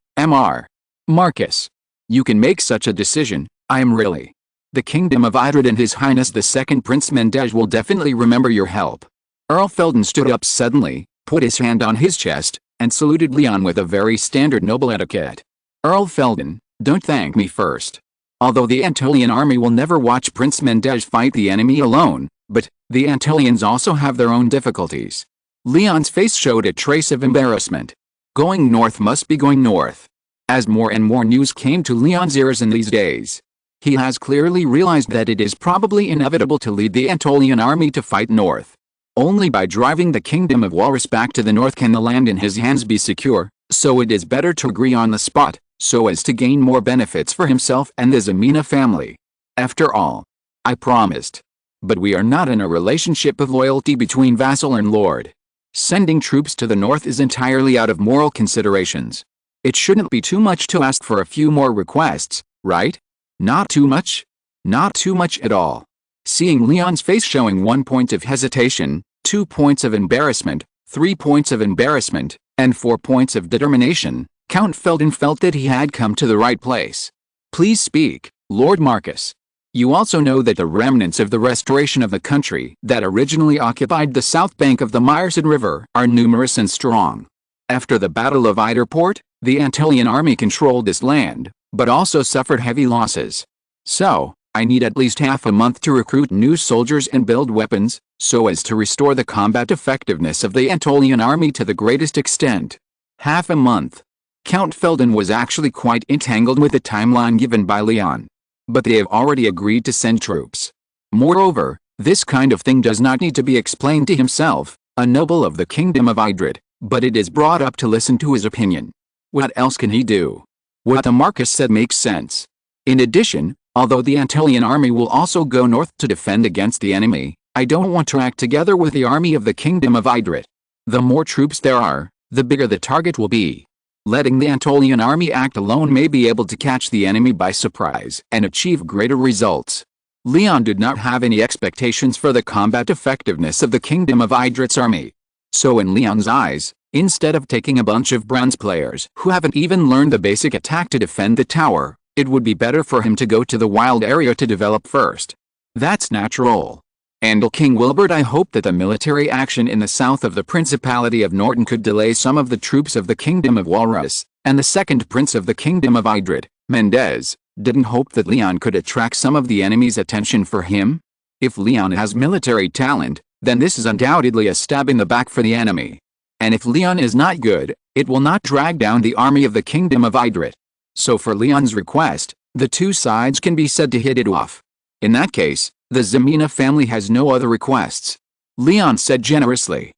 Marquis, you can make such a decision. I am really. The Kingdom of Idrid and His Highness the Second Prince Mendej will definitely remember your help. Earl Felden stood up suddenly, put his hand on his chest, and saluted León with a very standard noble etiquette. Earl Felden, don't thank me first. Although the Antolian army will never watch Prince Mendej fight the enemy alone, but the Antolians also have their own difficulties. León's face showed a trace of embarrassment. Going north must be going north. As more and more news came to León's ears in these days, He has clearly realized that it is probably inevitable to lead the Anatolian army to fight north. Only by driving the kingdom of Walrus back to the north can the land in his hands be secure, so it is better to agree on the spot, so as to gain more benefits for himself and the Ximena family. After all, I promised. But we are not in a relationship of loyalty between vassal and lord. Sending troops to the north is entirely out of moral considerations. It shouldn't be too much to ask for a few more requests, right? Not too much? Not too much at all. Seeing Leon's face showing 1 point of hesitation, 2 points of embarrassment, 3 points of embarrassment, and 4 points of determination, Count Felden felt that he had come to the right place. Please speak, Lord Marcus. You also know that the remnants of the restoration of the country that originally occupied the south bank of the Myrson River are numerous and strong. After the Battle of Eiderport, the Anatolian army controlled this land, but also suffered heavy losses. So, I need at least half a month to recruit new soldiers and build weapons, so as to restore the combat effectiveness of the Anatolian army to the greatest extent. Half a month. Count Felden was actually quite entangled with the timeline given by Leon. But they have already agreed to send troops. Moreover, this kind of thing does not need to be explained to himself, a noble of the kingdom of Idrid, but it is brought up to listen to his opinion. What else can he do? What the Marcus said makes sense. In addition, although the Anatolian army will also go north to defend against the enemy, I don't want to act together with the army of the kingdom of Idrid. The more troops there are, the bigger the target will be. Letting the Anatolian army act alone may be able to catch the enemy by surprise and achieve greater results. Leon did not have any expectations for the combat effectiveness of the kingdom of Idrit's army. So in Leon's eyes, instead of taking a bunch of bronze players who haven't even learned the basic attack to defend the tower, it would be better for him to go to the wild area to develop first. That's natural. And King Wilbert, I hope that the military action in the south of the Principality of Norton could delay some of the troops of the Kingdom of Walrus, and the second prince of the Kingdom of Idrid, Mendez, didn't hope that Leon could attract some of the enemy's attention for him? If Leon has military talent, then this is undoubtedly a stab in the back for the enemy. And if Leon is not good, it will not drag down the army of the Kingdom of Idrid. So for Leon's request, the two sides can be said to hit it off. In that case, the Ximena family has no other requests. Leon said generously.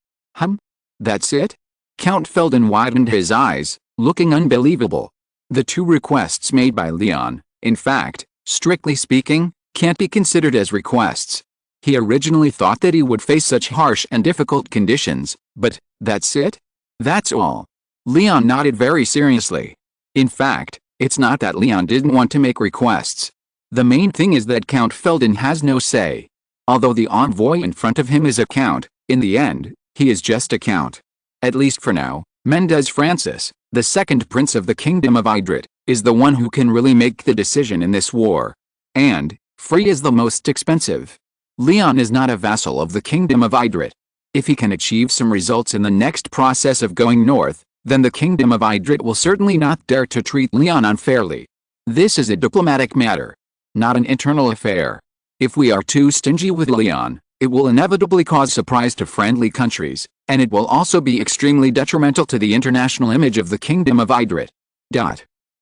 That's it? Count Felden widened his eyes, looking unbelievable. The two requests made by Leon, in fact, strictly speaking, can't be considered as requests. He originally thought that he would face such harsh and difficult conditions, but, that's it? That's all. Leon nodded very seriously. In fact, it's not that Leon didn't want to make requests. The main thing is that Count Felden has no say. Although the envoy in front of him is a count, in the end, he is just a count. At least for now, Mendez Francis, the second prince of the Kingdom of Idrid, is the one who can really make the decision in this war. And, free is the most expensive. Leon is not a vassal of the Kingdom of Idrid. If he can achieve some results in the next process of going north, then the Kingdom of Idrid will certainly not dare to treat Leon unfairly. This is a diplomatic matter, not an internal affair. If we are too stingy with Leon, it will inevitably cause surprise to friendly countries, and it will also be extremely detrimental to the international image of the Kingdom of Idrid.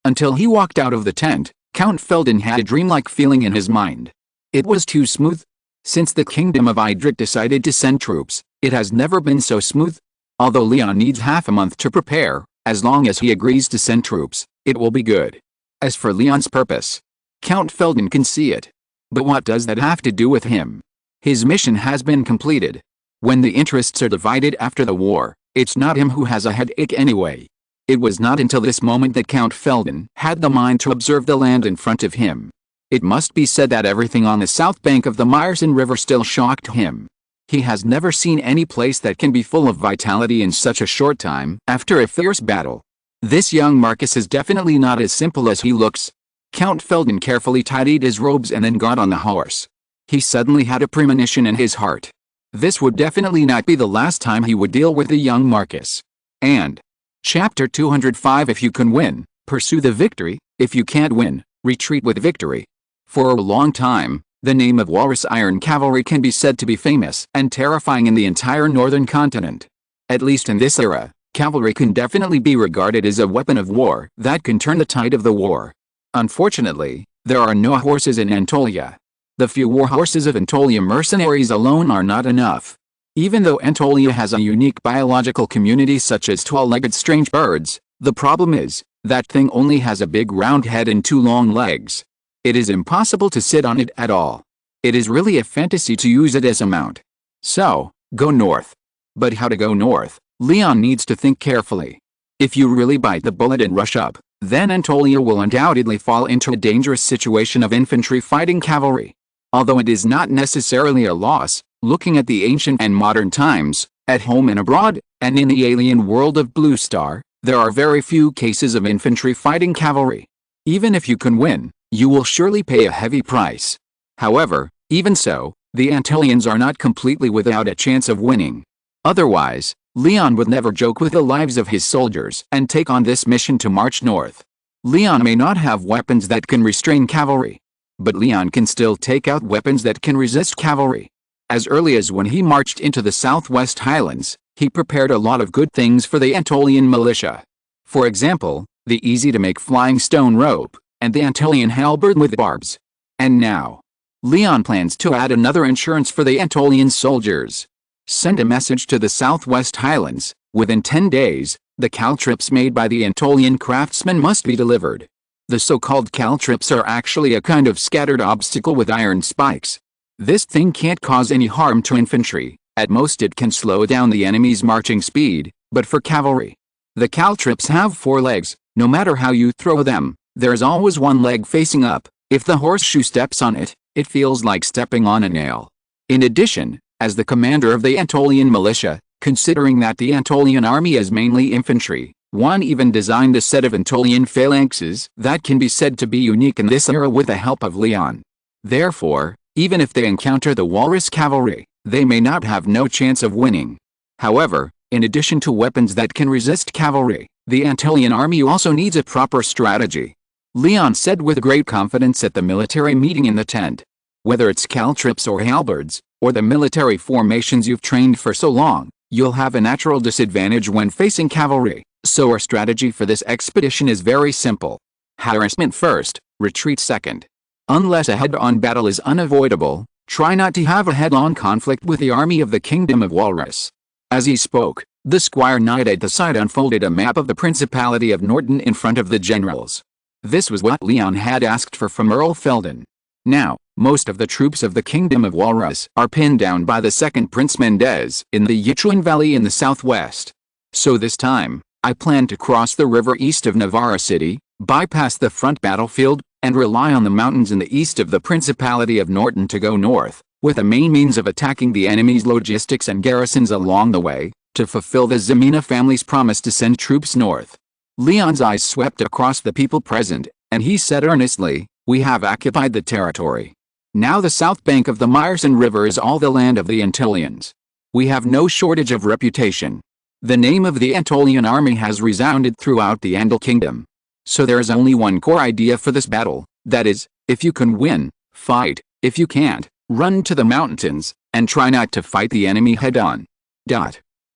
Until he walked out of the tent, Count Felden had a dreamlike feeling in his mind. It was too smooth. Since the Kingdom of Idrid decided to send troops, it has never been so smooth. Although Leon needs half a month to prepare, as long as he agrees to send troops, it will be good. As for Leon's purpose, Count Felden can see it. But what does that have to do with him? His mission has been completed. When the interests are divided after the war, it's not him who has a headache anyway. It was not until this moment that Count Felden had the mind to observe the land in front of him. It must be said that everything on the south bank of the Myrson River still shocked him. He has never seen any place that can be full of vitality in such a short time after a fierce battle. This young Marcus is definitely not as simple as he looks. Count Felden carefully tidied his robes and then got on the horse. He suddenly had a premonition in his heart. This would definitely not be the last time he would deal with the young Marcus. And Chapter 205. If you can win, pursue the victory. If you can't win, retreat with victory. For a long time, the name of Walrus Iron Cavalry can be said to be famous and terrifying in the entire northern continent. At least in this era, cavalry can definitely be regarded as a weapon of war that can turn the tide of the war. Unfortunately, There are no horses in Anatolia. The few war horses of Anatolia mercenaries alone are not enough. Even though Anatolia has a unique biological community such as 12-legged strange birds, the problem is, that thing only has a big round head and 2 long legs. It is impossible to sit on it at all. It is really a fantasy to use it as a mount. So, go north. But how to go north? Leon needs to think carefully. If you really bite the bullet and rush up, then Anatolia will undoubtedly fall into a dangerous situation of infantry fighting cavalry. Although it is not necessarily a loss, looking at the ancient and modern times, at home and abroad, and in the alien world of Blue Star, there are very few cases of infantry fighting cavalry. Even if you can win, you will surely pay a heavy price. However, even so, the Anatolians are not completely without a chance of winning. Otherwise, Leon would never joke with the lives of his soldiers and take on this mission to march north. Leon may not have weapons that can restrain cavalry, but Leon can still take out weapons that can resist cavalry. As early as when he marched into the Southwest Highlands, he prepared a lot of good things for the Anatolian militia. For example, the easy-to-make flying stone rope, and the Anatolian halberd with barbs. And now, Leon plans to add another insurance for the Anatolian soldiers. Send a message to the Southwest Highlands. Within 10 days, the caltrips made by the Anatolian craftsmen must be delivered. The so-called caltrips are actually a kind of scattered obstacle with iron spikes. This thing can't cause any harm to infantry. At most it can slow down the enemy's marching speed, but for cavalry, the caltrips have 4 legs. No matter how you throw them, there is always one leg facing up. If the horseshoe steps on it, it feels like stepping on a nail. In addition, as the commander of the Anatolian militia, considering that the Anatolian army is mainly infantry, one even designed a set of Anatolian phalanxes that can be said to be unique in this era with the help of Leon. Therefore, even if they encounter the walrus cavalry, they may not have no chance of winning. However, in addition to weapons that can resist cavalry, the Anatolian army also needs a proper strategy. Leon said with great confidence at the military meeting in the tent. Whether it's caltrips or halberds, or the military formations you've trained for so long, you'll have a natural disadvantage when facing cavalry, so our strategy for this expedition is very simple. Harassment first, retreat second. Unless a head-on battle is unavoidable, try not to have a head-on conflict with the army of the Kingdom of Walrus. As he spoke, the squire knight at the side unfolded a map of the Principality of Norton in front of the generals. This was what Leon had asked for from Earl Felden. Now, most of the troops of the Kingdom of Walrus are pinned down by the second Prince Mendez in the Yichuan Valley in the southwest. So this time, I plan to cross the river east of Navarra City, bypass the front battlefield, and rely on the mountains in the east of the Principality of Norton to go north, with a main means of attacking the enemy's logistics and garrisons along the way, to fulfill the Ximena family's promise to send troops north. Leon's eyes swept across the people present, and he said earnestly, "We have occupied the territory. Now the south bank of the Meyerson River is all the land of the Anatolians. We have no shortage of reputation. The name of the Anatolian army has resounded throughout the Andal Kingdom. So there is only one core idea for this battle, that is, if you can win, fight. If you can't, run to the mountains, and try not to fight the enemy head-on."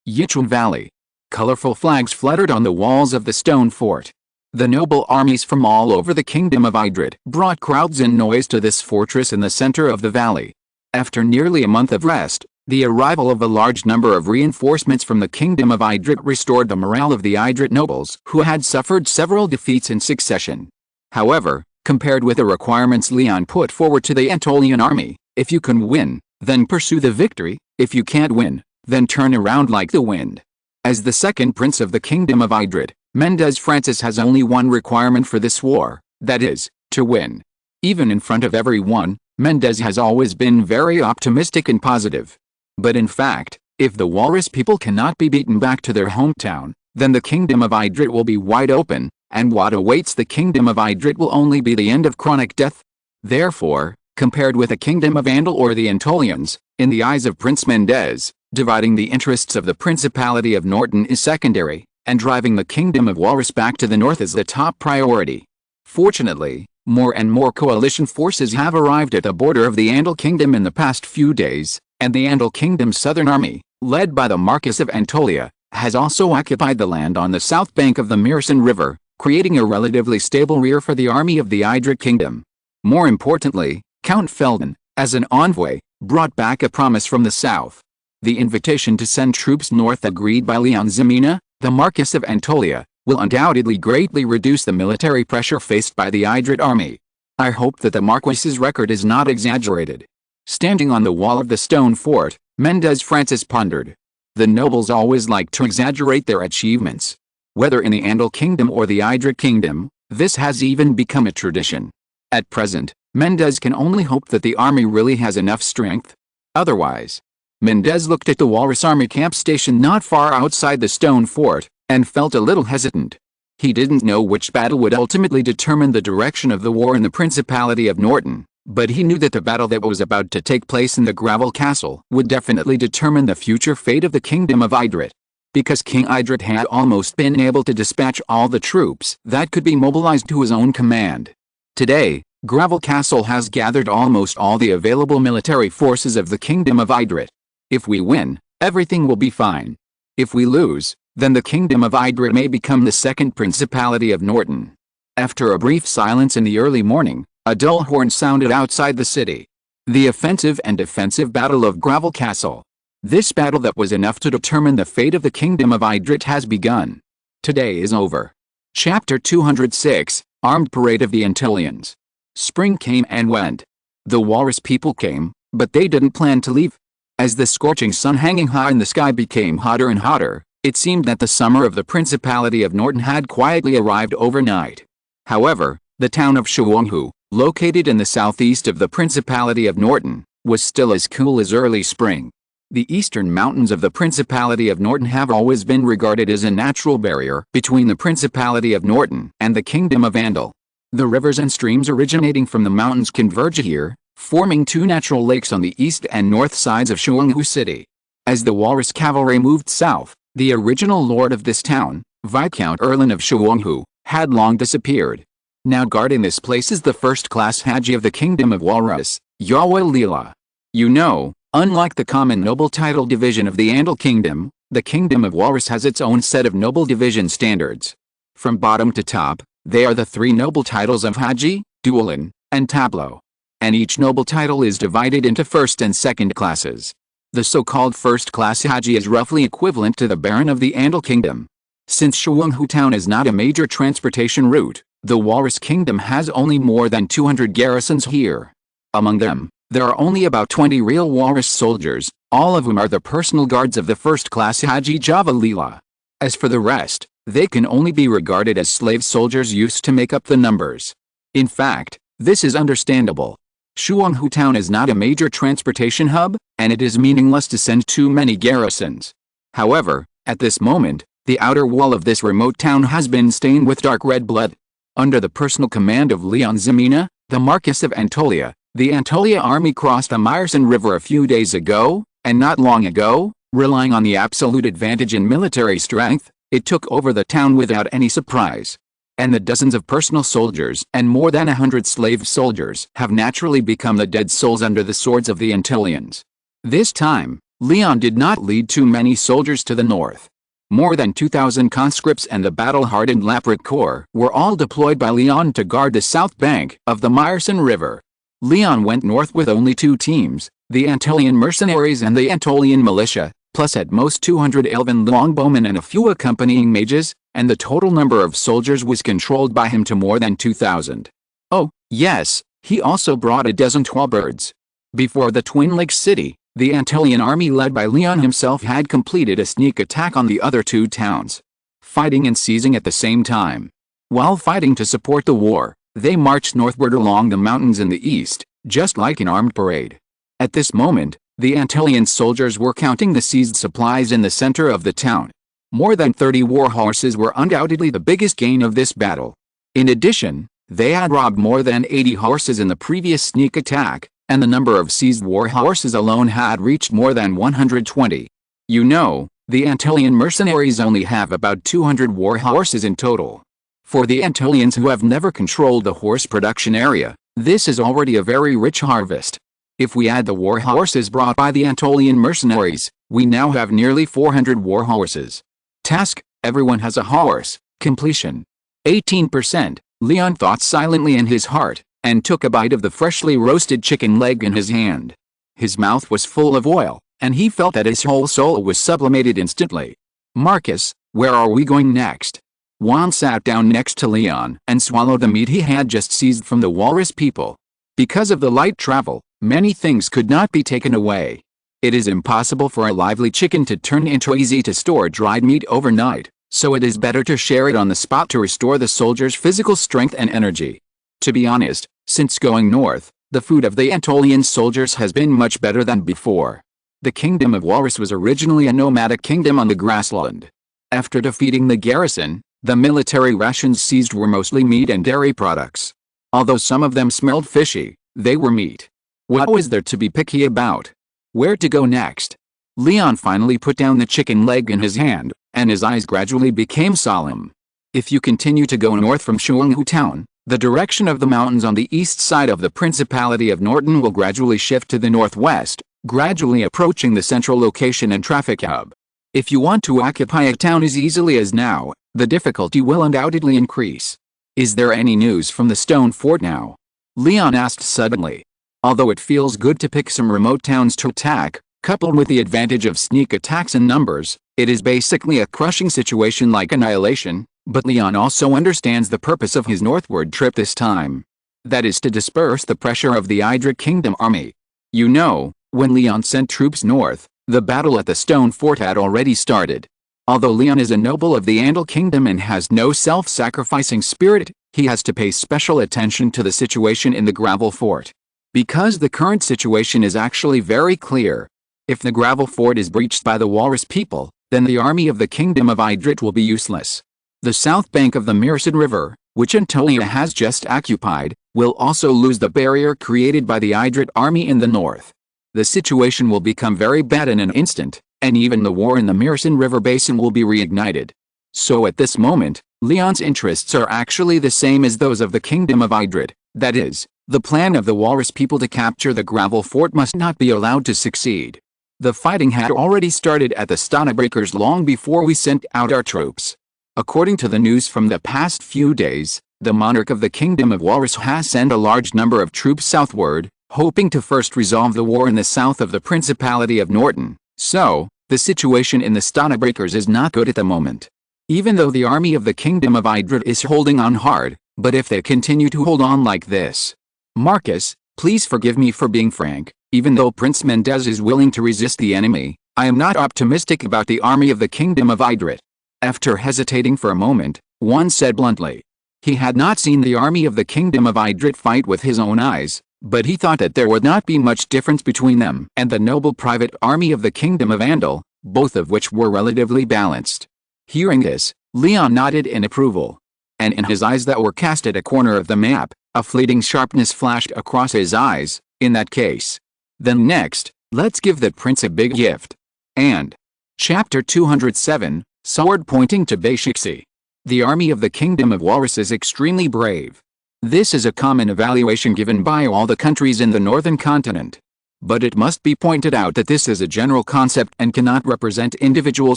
Yichuan Valley. Colorful flags fluttered on the walls of the stone fort. The noble armies from all over the Kingdom of Idrid brought crowds and noise to this fortress in the center of the valley. After nearly a month of rest, the arrival of a large number of reinforcements from the Kingdom of Idrid restored the morale of the Idrid nobles who had suffered several defeats in succession. However, compared with the requirements Leon put forward to the Anatolian army, if you can win, then pursue the victory. If you can't win, then turn around like the wind. As the second prince of the Kingdom of Idrid, Mendez Francis has only one requirement for this war, that is, to win. Even in front of everyone, Mendez has always been very optimistic and positive. But in fact, if the Walrus people cannot be beaten back to their hometown, then the Kingdom of Idrid will be wide open, and what awaits the Kingdom of Idrid will only be the end of chronic death. Therefore, compared with the Kingdom of Andal or the Anatolians, in the eyes of Prince Mendez, dividing the interests of the Principality of Norton is secondary, and driving the Kingdom of Walrus back to the north is the top priority. Fortunately, more and more coalition forces have arrived at the border of the Andal Kingdom in the past few days, and the Andal Kingdom's southern army, led by the Marquis of Anatolia, has also occupied the land on the south bank of the Meyerson River, creating a relatively stable rear for the army of the Idrid Kingdom. More importantly, Count Felden, as an envoy, brought back a promise from the south. The invitation to send troops north agreed by León Ximena, the Marquis of Antolia, will undoubtedly greatly reduce the military pressure faced by the Hydrite army. I hope that the Marquis's record is not exaggerated. Standing on the wall of the stone fort, Mendez Francis pondered. The nobles always like to exaggerate their achievements. Whether in the Andal Kingdom or the Hydrite Kingdom, this has even become a tradition. At present, Mendez can only hope that the army really has enough strength. Otherwise, Mendez looked at the Walrus army camp station not far outside the stone fort, and felt a little hesitant. He didn't know which battle would ultimately determine the direction of the war in the Principality of Norton, but he knew that the battle that was about to take place in the Gravel Castle would definitely determine the future fate of the Kingdom of Hydrite. Because King Hydrite had almost been able to dispatch all the troops that could be mobilized to his own command. Today, Gravel Castle has gathered almost all the available military forces of the Kingdom of Hydrite. If we win, everything will be fine. If we lose, then the Kingdom of Hydrite may become the second Principality of Norton. After a brief silence in the early morning, a dull horn sounded outside the city. The offensive and defensive Battle of Gravel Castle. This battle that was enough to determine the fate of the Kingdom of Hydrite has begun. Today is over. Chapter 206, Armed Parade of the Antillians. Spring came and went. The Walrus people came, but they didn't plan to leave. As the scorching sun hanging high in the sky became hotter and hotter, it seemed that the summer of the Principality of Norton had quietly arrived overnight. However, the town of Shuanghu, located in the southeast of the Principality of Norton, was still as cool as early spring. The eastern mountains of the Principality of Norton have always been regarded as a natural barrier between the Principality of Norton and the Kingdom of Andal. The rivers and streams originating from the mountains converge here, forming two natural lakes on the east and north sides of Shuanghu City. As the Walrus cavalry moved south, the original lord of this town, Viscount Erlin of Shuanghu, had long disappeared. Now guarding this place is the first-class Haji of the Kingdom of Walrus, Yahweh Lila. You know, unlike the common noble title division of the Andal Kingdom, the Kingdom of Walrus has its own set of noble division standards. From bottom to top, they are the three noble titles of Haji, Duolin, and Tableau. And each noble title is divided into first and second classes. The so-called first-class Haji is roughly equivalent to the Baron of the Andal Kingdom. Since Shuanghu town is not a major transportation route, the Walrus Kingdom has only more than 200 garrisons here. Among them, there are only about 20 real Walrus soldiers, all of whom are the personal guards of the first-class Haji Java Lila. As for the rest, they can only be regarded as slave soldiers used to make up the numbers. In fact, this is understandable. Shuanghu town is not a major transportation hub, and it is meaningless to send too many garrisons. However, at this moment, the outer wall of this remote town has been stained with dark red blood. Under the personal command of León Ximena, the Marquis of Antolia, the Antolia army crossed the Myrson River a few days ago, and not long ago, relying on the absolute advantage in military strength, it took over the town without any surprise. And the dozens of personal soldiers and more than 100 slave soldiers have naturally become the dead souls under the swords of the Antillians. This time, León did not lead too many soldiers to the north. More than 2,000 conscripts and the battle-hardened Laprit Corps were all deployed by León to guard the south bank of the Myrson River. León went north with only two teams, the Antillian mercenaries and the Antolian militia, plus at most 200 elven longbowmen and a few accompanying mages, and the total number of soldiers was controlled by him to more than 2,000. Oh, yes, he also brought a dozen twelbirds. Before the Twin Lakes City, the Antolian army led by León himself had completed a sneak attack on the other two towns, fighting and seizing at the same time. While fighting to support the war, they marched northward along the mountains in the east, just like an armed parade. At this moment, the Antolian soldiers were counting the seized supplies in the center of the town. More than 30 war horses were undoubtedly the biggest gain of this battle. In addition, they had robbed more than 80 horses in the previous sneak attack, and the number of seized war horses alone had reached more than 120. You know, the Antolian mercenaries only have about 200 war horses in total. For the Antolians who have never controlled the horse production area, this is already a very rich harvest. If we add the war horses brought by the Antolian mercenaries, we now have nearly 400 war horses. Task: everyone has a horse. Completion: 18%. León thought silently in his heart, and took a bite of the freshly roasted chicken leg in his hand. His mouth was full of oil, and he felt that his whole soul was sublimated instantly. "Marcus, where are we going next?" Juan sat down next to Leon and swallowed the meat he had just seized from the walrus people. Because of the light travel, many things could not be taken away. It is impossible for a lively chicken to turn into easy-to-store dried meat overnight, so it is better to share it on the spot to restore the soldier's physical strength and energy. To be honest, since going north, the food of the Anatolian soldiers has been much better than before. The Kingdom of Walrus was originally a nomadic kingdom on the grassland. After defeating the garrison, the military rations seized were mostly meat and dairy products. Although some of them smelled fishy, they were meat. What was there to be picky about? Where to go next? Leon finally put down the chicken leg in his hand, and his eyes gradually became solemn. If you continue to go north from Shuanghu town, the direction of the mountains on the east side of the Principality of Norton will gradually shift to the northwest, gradually approaching the central location and traffic hub. If you want to occupy a town as easily as now, the difficulty will undoubtedly increase. Is there any news from the stone fort now? Leon asked suddenly. Although it feels good to pick some remote towns to attack, coupled with the advantage of sneak attacks in numbers, it is basically a crushing situation like annihilation, but Leon also understands the purpose of his northward trip this time. That is to disperse the pressure of the Idric Kingdom army. You know, when Leon sent troops north, the battle at the stone fort had already started. Although Leon is a noble of the Andal Kingdom and has no self-sacrificing spirit, he has to pay special attention to the situation in the gravel fort. Because the current situation is actually very clear. If the gravel fort is breached by the walrus people, then the army of the Kingdom of Idrit will be useless. The south bank of the Myrcid River, which Anatolia has just occupied, will also lose the barrier created by the Idrit army in the north. The situation will become very bad in an instant, and even the war in the Myrcid River basin will be reignited. So at this moment, Leon's interests are actually the same as those of the Kingdom of Idrit, that is, the plan of the walrus people to capture the gravel fort must not be allowed to succeed. The fighting had already started at the Stonebreakers long before we sent out our troops. According to the news from the past few days, the monarch of the Kingdom of Walrus has sent a large number of troops southward, hoping to first resolve the war in the south of the Principality of Norton. So, the situation in the Stonebreakers is not good at the moment. Even though the army of the Kingdom of Idrit is holding on hard, but if they continue to hold on like this. Marcus, please forgive me for being frank, even though Prince Mendez is willing to resist the enemy, I am not optimistic about the army of the Kingdom of Idrit. After hesitating for a moment, one said bluntly. He had not seen the army of the Kingdom of Idrit fight with his own eyes, but he thought that there would not be much difference between them and the noble private army of the Kingdom of Andal, both of which were relatively balanced. Hearing this, Leon nodded in approval. And in his eyes that were cast at a corner of the map, a fleeting sharpness flashed across his eyes. In that case. Then next, let's give that prince a big gift. And. Chapter 207, Sword Pointing to Bashiksi. The army of the Kingdom of Walrus is extremely brave. This is a common evaluation given by all the countries in the northern continent. But it must be pointed out that this is a general concept and cannot represent individual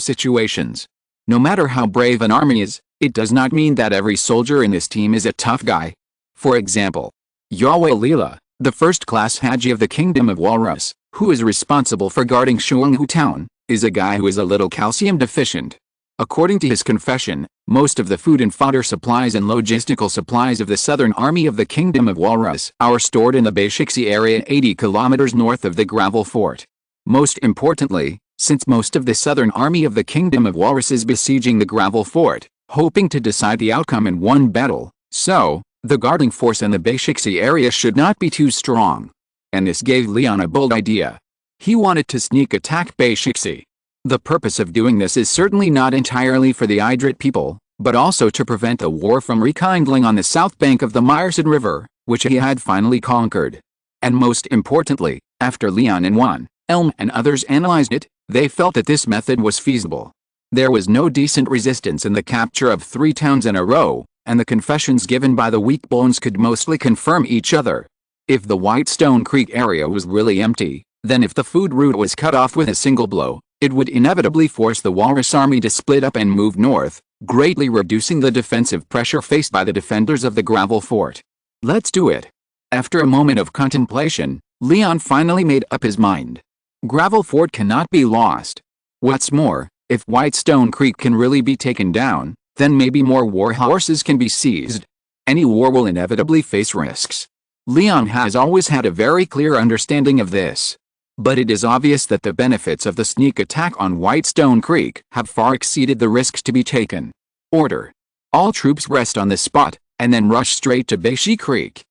situations. No matter how brave an army is, it does not mean that every soldier in this team is a tough guy. For example, Yahweh Leela, the first-class Haji of the Kingdom of Walrus, who is responsible for guarding Shuanghu town, is a guy who is a little calcium deficient. According to his confession, most of the food and fodder supplies and logistical supplies of the southern army of the Kingdom of Walrus are stored in the Bashiksi area 80 kilometers north of the gravel fort. Most importantly, since most of the southern army of the Kingdom of Walrus is besieging the gravel fort, hoping to decide the outcome in one battle, so, the guarding force in the Bashiksi area should not be too strong. And this gave Leon a bold idea. He wanted to sneak attack Bashiksi. The purpose of doing this is certainly not entirely for the Idrit people, but also to prevent the war from rekindling on the south bank of the Myrcid River, which he had finally conquered. And most importantly, after Leon and Juan, Elm and others analyzed it, they felt that this method was feasible. There was no decent resistance in the capture of 3 towns in a row, and the confessions given by the weak bones could mostly confirm each other. If the Whitestone Creek area was really empty, then if the food route was cut off with a single blow, it would inevitably force the Walrus army to split up and move north, greatly reducing the defensive pressure faced by the defenders of the gravel fort. Let's do it. After a moment of contemplation, Leon finally made up his mind. Gravel Fort cannot be lost. What's more, if Whitestone Creek can really be taken down, then maybe more war horses can be seized. Any war will inevitably face risks. Leon has always had a very clear understanding of this. But it is obvious that the benefits of the sneak attack on Whitestone Creek have far exceeded the risks to be taken. Order. All troops rest on this spot, and then rush straight to Beishi Creek.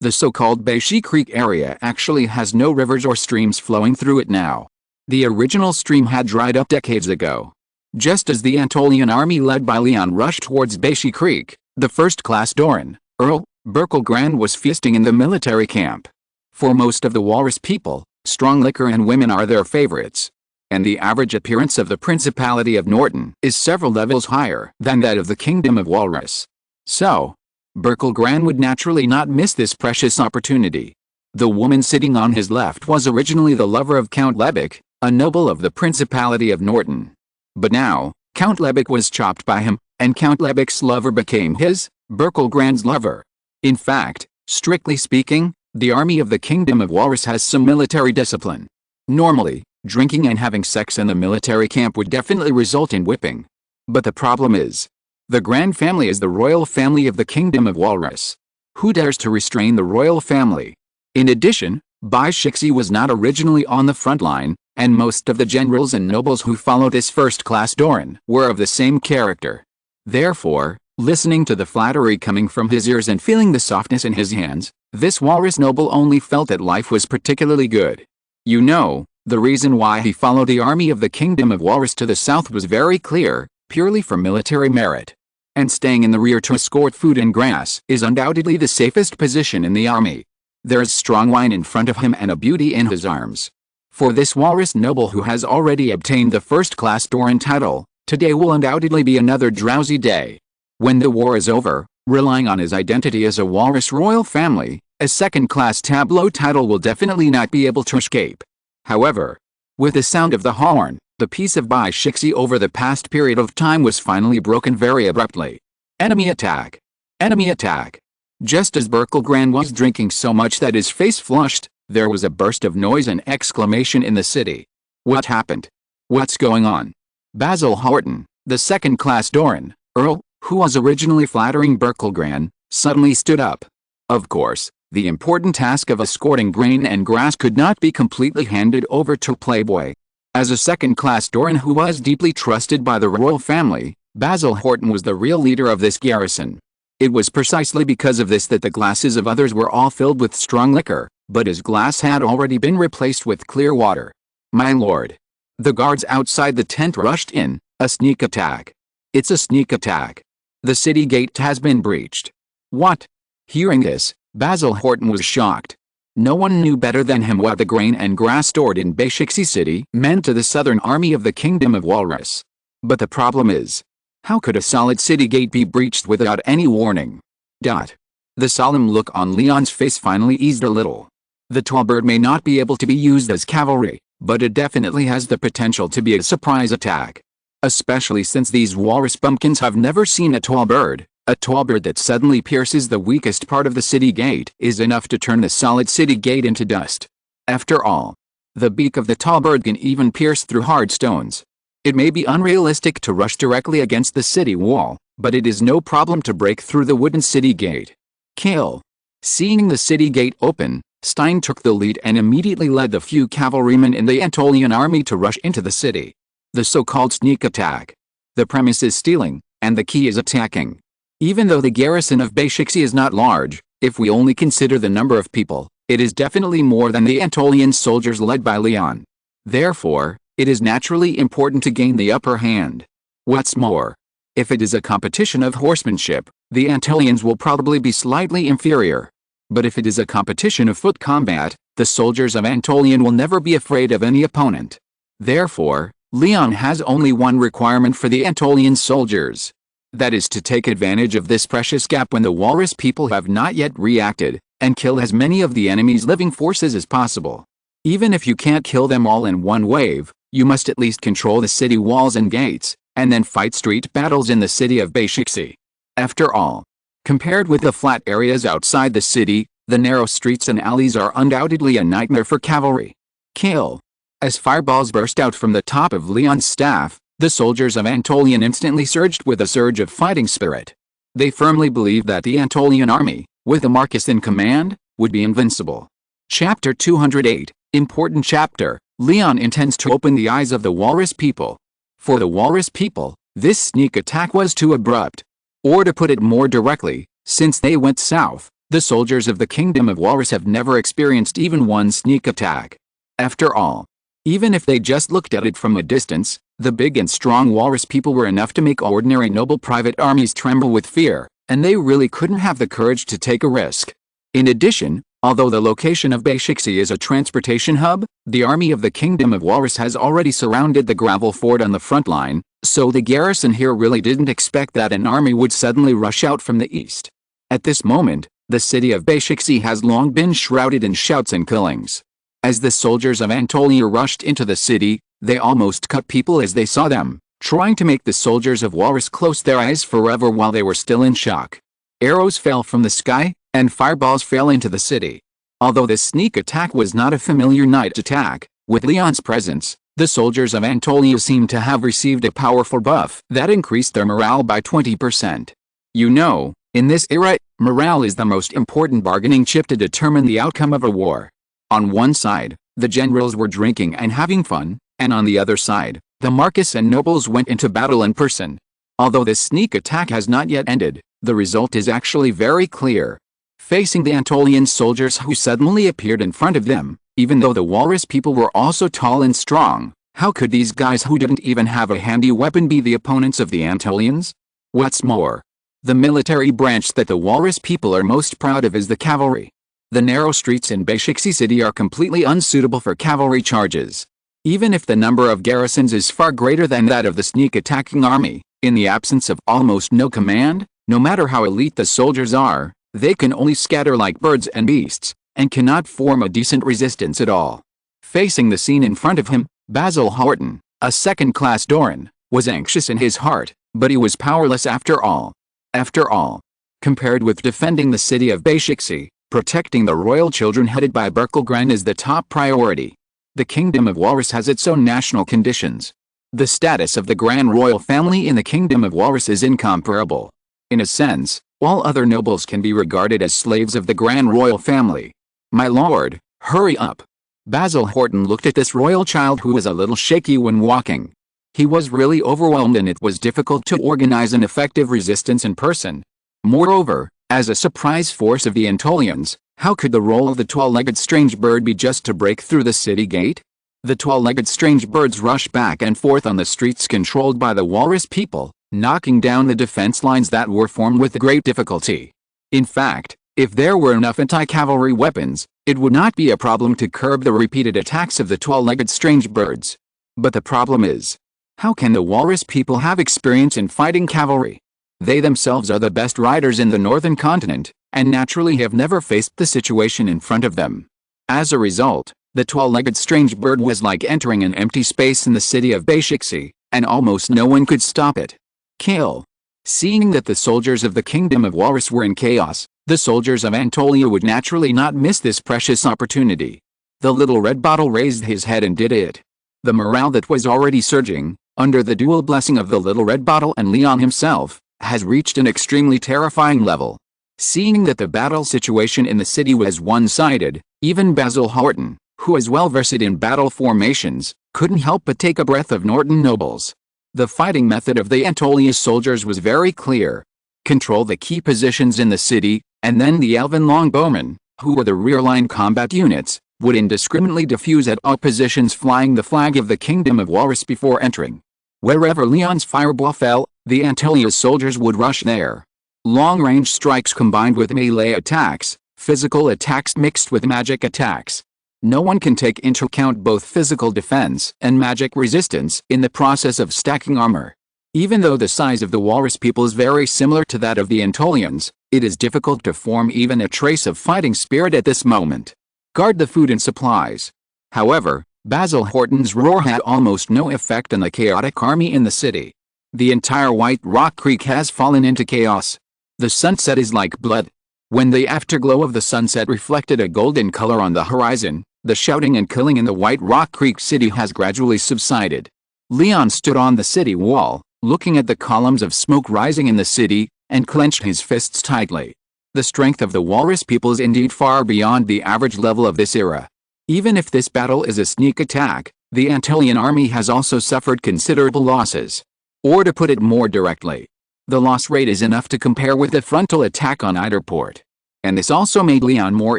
The so-called Beishi Creek area actually has no rivers or streams flowing through it now. The original stream had dried up decades ago. Just as the Antolian army led by Leon rushed towards Beishi Creek, the first-class Doran, Earl, Berkelgrand was feasting in the military camp. For most of the Walrus people, strong liquor and women are their favorites. And the average appearance of the Principality of Norton is several levels higher than that of the Kingdom of Walrus. So, Berkelgrand would naturally not miss this precious opportunity. The woman sitting on his left was originally the lover of Count Lebic, a noble of the Principality of Norton. But now, Count Lebic was chopped by him, and Count Lebic's lover became his, Berkelgrand's lover. In fact, strictly speaking, the army of the Kingdom of Walrus has some military discipline. Normally, drinking and having sex in the military camp would definitely result in whipping. But the problem is, the Grand Family is the royal family of the Kingdom of Walrus. Who dares to restrain the royal family? In addition, Baishixi was not originally on the front line, and most of the generals and nobles who follow this first-class Doran were of the same character. Therefore, listening to the flattery coming from his ears and feeling the softness in his hands, this Walrus noble only felt that life was particularly good. You know, the reason why he followed the army of the Kingdom of Walrus to the south was very clear, purely for military merit. And staying in the rear to escort food and grass is undoubtedly the safest position in the army. There is strong wine in front of him and a beauty in his arms. For this Walrus noble who has already obtained the first-class Doran title, today will undoubtedly be another drowsy day. When the war is over, relying on his identity as a Walrus royal family, a second-class tableau title will definitely not be able to escape. However, with the sound of the horn, the peace of Baishixi over the past period of time was finally broken very abruptly. Enemy attack! Enemy attack! Just as Berkelgrand was drinking so much that his face flushed, there was a burst of noise and exclamation in the city. What happened? What's going on? Basil Horton, the second-class Doran, Earl, who was originally flattering Berkelgrand, suddenly stood up. Of course, the important task of escorting grain and grass could not be completely handed over to Playboy. As a second-class Doran who was deeply trusted by the royal family, Basil Horton was the real leader of this garrison. It was precisely because of this that the glasses of others were all filled with strong liquor, but his glass had already been replaced with clear water. My lord. The guards outside the tent rushed in. A sneak attack. It's a sneak attack. The city gate has been breached. What? Hearing this, Basil Horton was shocked. No one knew better than him what the grain and grass stored in Baishixi City meant to the southern army of the Kingdom of Walrus. But the problem is, how could a solid city gate be breached without any warning? The solemn look on Leon's face finally eased a little. The tall bird may not be able to be used as cavalry, but it definitely has the potential to be a surprise attack. Especially since these walrus bumpkins have never seen a tall bird. A tall bird that suddenly pierces the weakest part of the city gate is enough to turn the solid city gate into dust. After all, the beak of the tall bird can even pierce through hard stones. It may be unrealistic to rush directly against the city wall, but it is no problem to break through the wooden city gate. Kill. Seeing the city gate open, Stein took the lead and immediately led the few cavalrymen in the Antolian army to rush into the city. The so-called sneak attack. The premise is stealing, and the key is attacking. Even though the garrison of Baishixi is not large, if we only consider the number of people, it is definitely more than the Antolian soldiers led by Leon. Therefore, it is naturally important to gain the upper hand. What's more, if it is a competition of horsemanship, the Antolians will probably be slightly inferior. But if it is a competition of foot combat, the soldiers of Antolian will never be afraid of any opponent. Therefore, Leon has only one requirement for the Antolian soldiers. That is to take advantage of this precious gap when the walrus people have not yet reacted, and kill as many of the enemy's living forces as possible. Even if you can't kill them all in one wave, you must at least control the city walls and gates, and then fight street battles in the city of Baishixi. After all, compared with the flat areas outside the city, The narrow streets and alleys are undoubtedly a nightmare for cavalry. Kill. As fireballs burst out from the top of Leon's staff, the soldiers of Antolian instantly surged with a surge of fighting spirit. They firmly believed that the Antolian army, with a Marcus in command, would be invincible. Chapter 208, Important Chapter. Leon intends to open the eyes of the Walrus people. For the Walrus people, this sneak attack was too abrupt. Or to put it more directly, since they went south, the soldiers of the Kingdom of Walrus have never experienced even one sneak attack. After all, even if they just looked at it from a distance, the big and strong Walrus people were enough to make ordinary noble private armies tremble with fear, and they really couldn't have the courage to take a risk. In addition, although the location of Bashixi is a transportation hub, the army of the Kingdom of Walrus has already surrounded the gravel fort on the front line, so the garrison here really didn't expect that an army would suddenly rush out from the east. At this moment, the city of Bashixi has long been shrouded in shouts and killings. As the soldiers of Antolia rushed into the city, they almost cut people as they saw them, trying to make the soldiers of Walrus close their eyes forever while they were still in shock. Arrows fell from the sky, and fireballs fell into the city. Although this sneak attack was not a familiar night attack, with Leon's presence, the soldiers of Antolia seemed to have received a powerful buff that increased their morale by 20%. You know, in this era, morale is the most important bargaining chip to determine the outcome of a war. On one side, the generals were drinking and having fun, and on the other side, the Marcus and nobles went into battle in person. Although this sneak attack has not yet ended, the result is actually very clear. Facing the Antolian soldiers who suddenly appeared in front of them, even though the Walrus people were also tall and strong, how could these guys who didn't even have a handy weapon be the opponents of the Antolians? What's more, the military branch that the Walrus people are most proud of is the cavalry. The narrow streets in Bashixi City are completely unsuitable for cavalry charges. Even if the number of garrisons is far greater than that of the sneak-attacking army, in the absence of almost no command, no matter how elite the soldiers are, they can only scatter like birds and beasts, and cannot form a decent resistance at all. Facing the scene in front of him, Basil Horton, a second-class Doran, was anxious in his heart, but he was powerless after all. After all, compared with defending the city of Bashixi, protecting the royal children headed by Berkelgren is the top priority. The Kingdom of Walrus has its own national conditions. The status of the Grand Royal family in the Kingdom of Walrus is incomparable. In a sense, all other nobles can be regarded as slaves of the Grand Royal family. My lord, hurry up. Basil Horton looked at this royal child who was a little shaky when walking. He was really overwhelmed and it was difficult to organize an effective resistance in person. Moreover, as a surprise force of the Antolians, how could the role of the tall-legged strange bird be just to break through the city gate? The tall-legged strange birds rushed back and forth on the streets controlled by the Walrus people, knocking down the defense lines that were formed with great difficulty. In fact, if there were enough anti-cavalry weapons, it would not be a problem to curb the repeated attacks of the tall-legged strange birds. But the problem is, how can the Walrus people have experience in fighting cavalry? They themselves are the best riders in the northern continent, and naturally have never faced the situation in front of them. As a result, the tall-legged strange bird was like entering an empty space in the city of Bashixi, and almost no one could stop it. Kill. Seeing that the soldiers of the Kingdom of Walrus were in chaos, the soldiers of Antolia would naturally not miss this precious opportunity. The little red bottle raised his head and did it. The morale that was already surging, under the dual blessing of the little red bottle and Leon himself, has reached an extremely terrifying level. Seeing that the battle situation in the city was one-sided, even Basil Horton, who is well versed in battle formations, couldn't help but take a breath of Norton nobles. The fighting method of the Antolia soldiers was very clear. Control the key positions in the city, and then the elven longbowmen, who were the rear-line combat units, would indiscriminately defuse at all positions flying the flag of the Kingdom of Walrus before entering. Wherever Leon's fireball fell, the Antolia soldiers would rush there. Long-range strikes combined with melee attacks, physical attacks mixed with magic attacks. No one can take into account both physical defense and magic resistance in the process of stacking armor. Even though the size of the Walrus people is very similar to that of the Antolians, it is difficult to form even a trace of fighting spirit at this moment. Guard the food and supplies. However, Basil Horton's roar had almost no effect on the chaotic army in the city. The entire White Rock Creek has fallen into chaos. The sunset is like blood. When the afterglow of the sunset reflected a golden color on the horizon, the shouting and killing in the White Rock Creek city has gradually subsided. León stood on the city wall, looking at the columns of smoke rising in the city, and clenched his fists tightly. The strength of the walrus people is indeed far beyond the average level of this era. Even if this battle is a sneak attack, the Antillean army has also suffered considerable losses. Or to put it more directly, the loss rate is enough to compare with the frontal attack on Eiderport. And this also made León more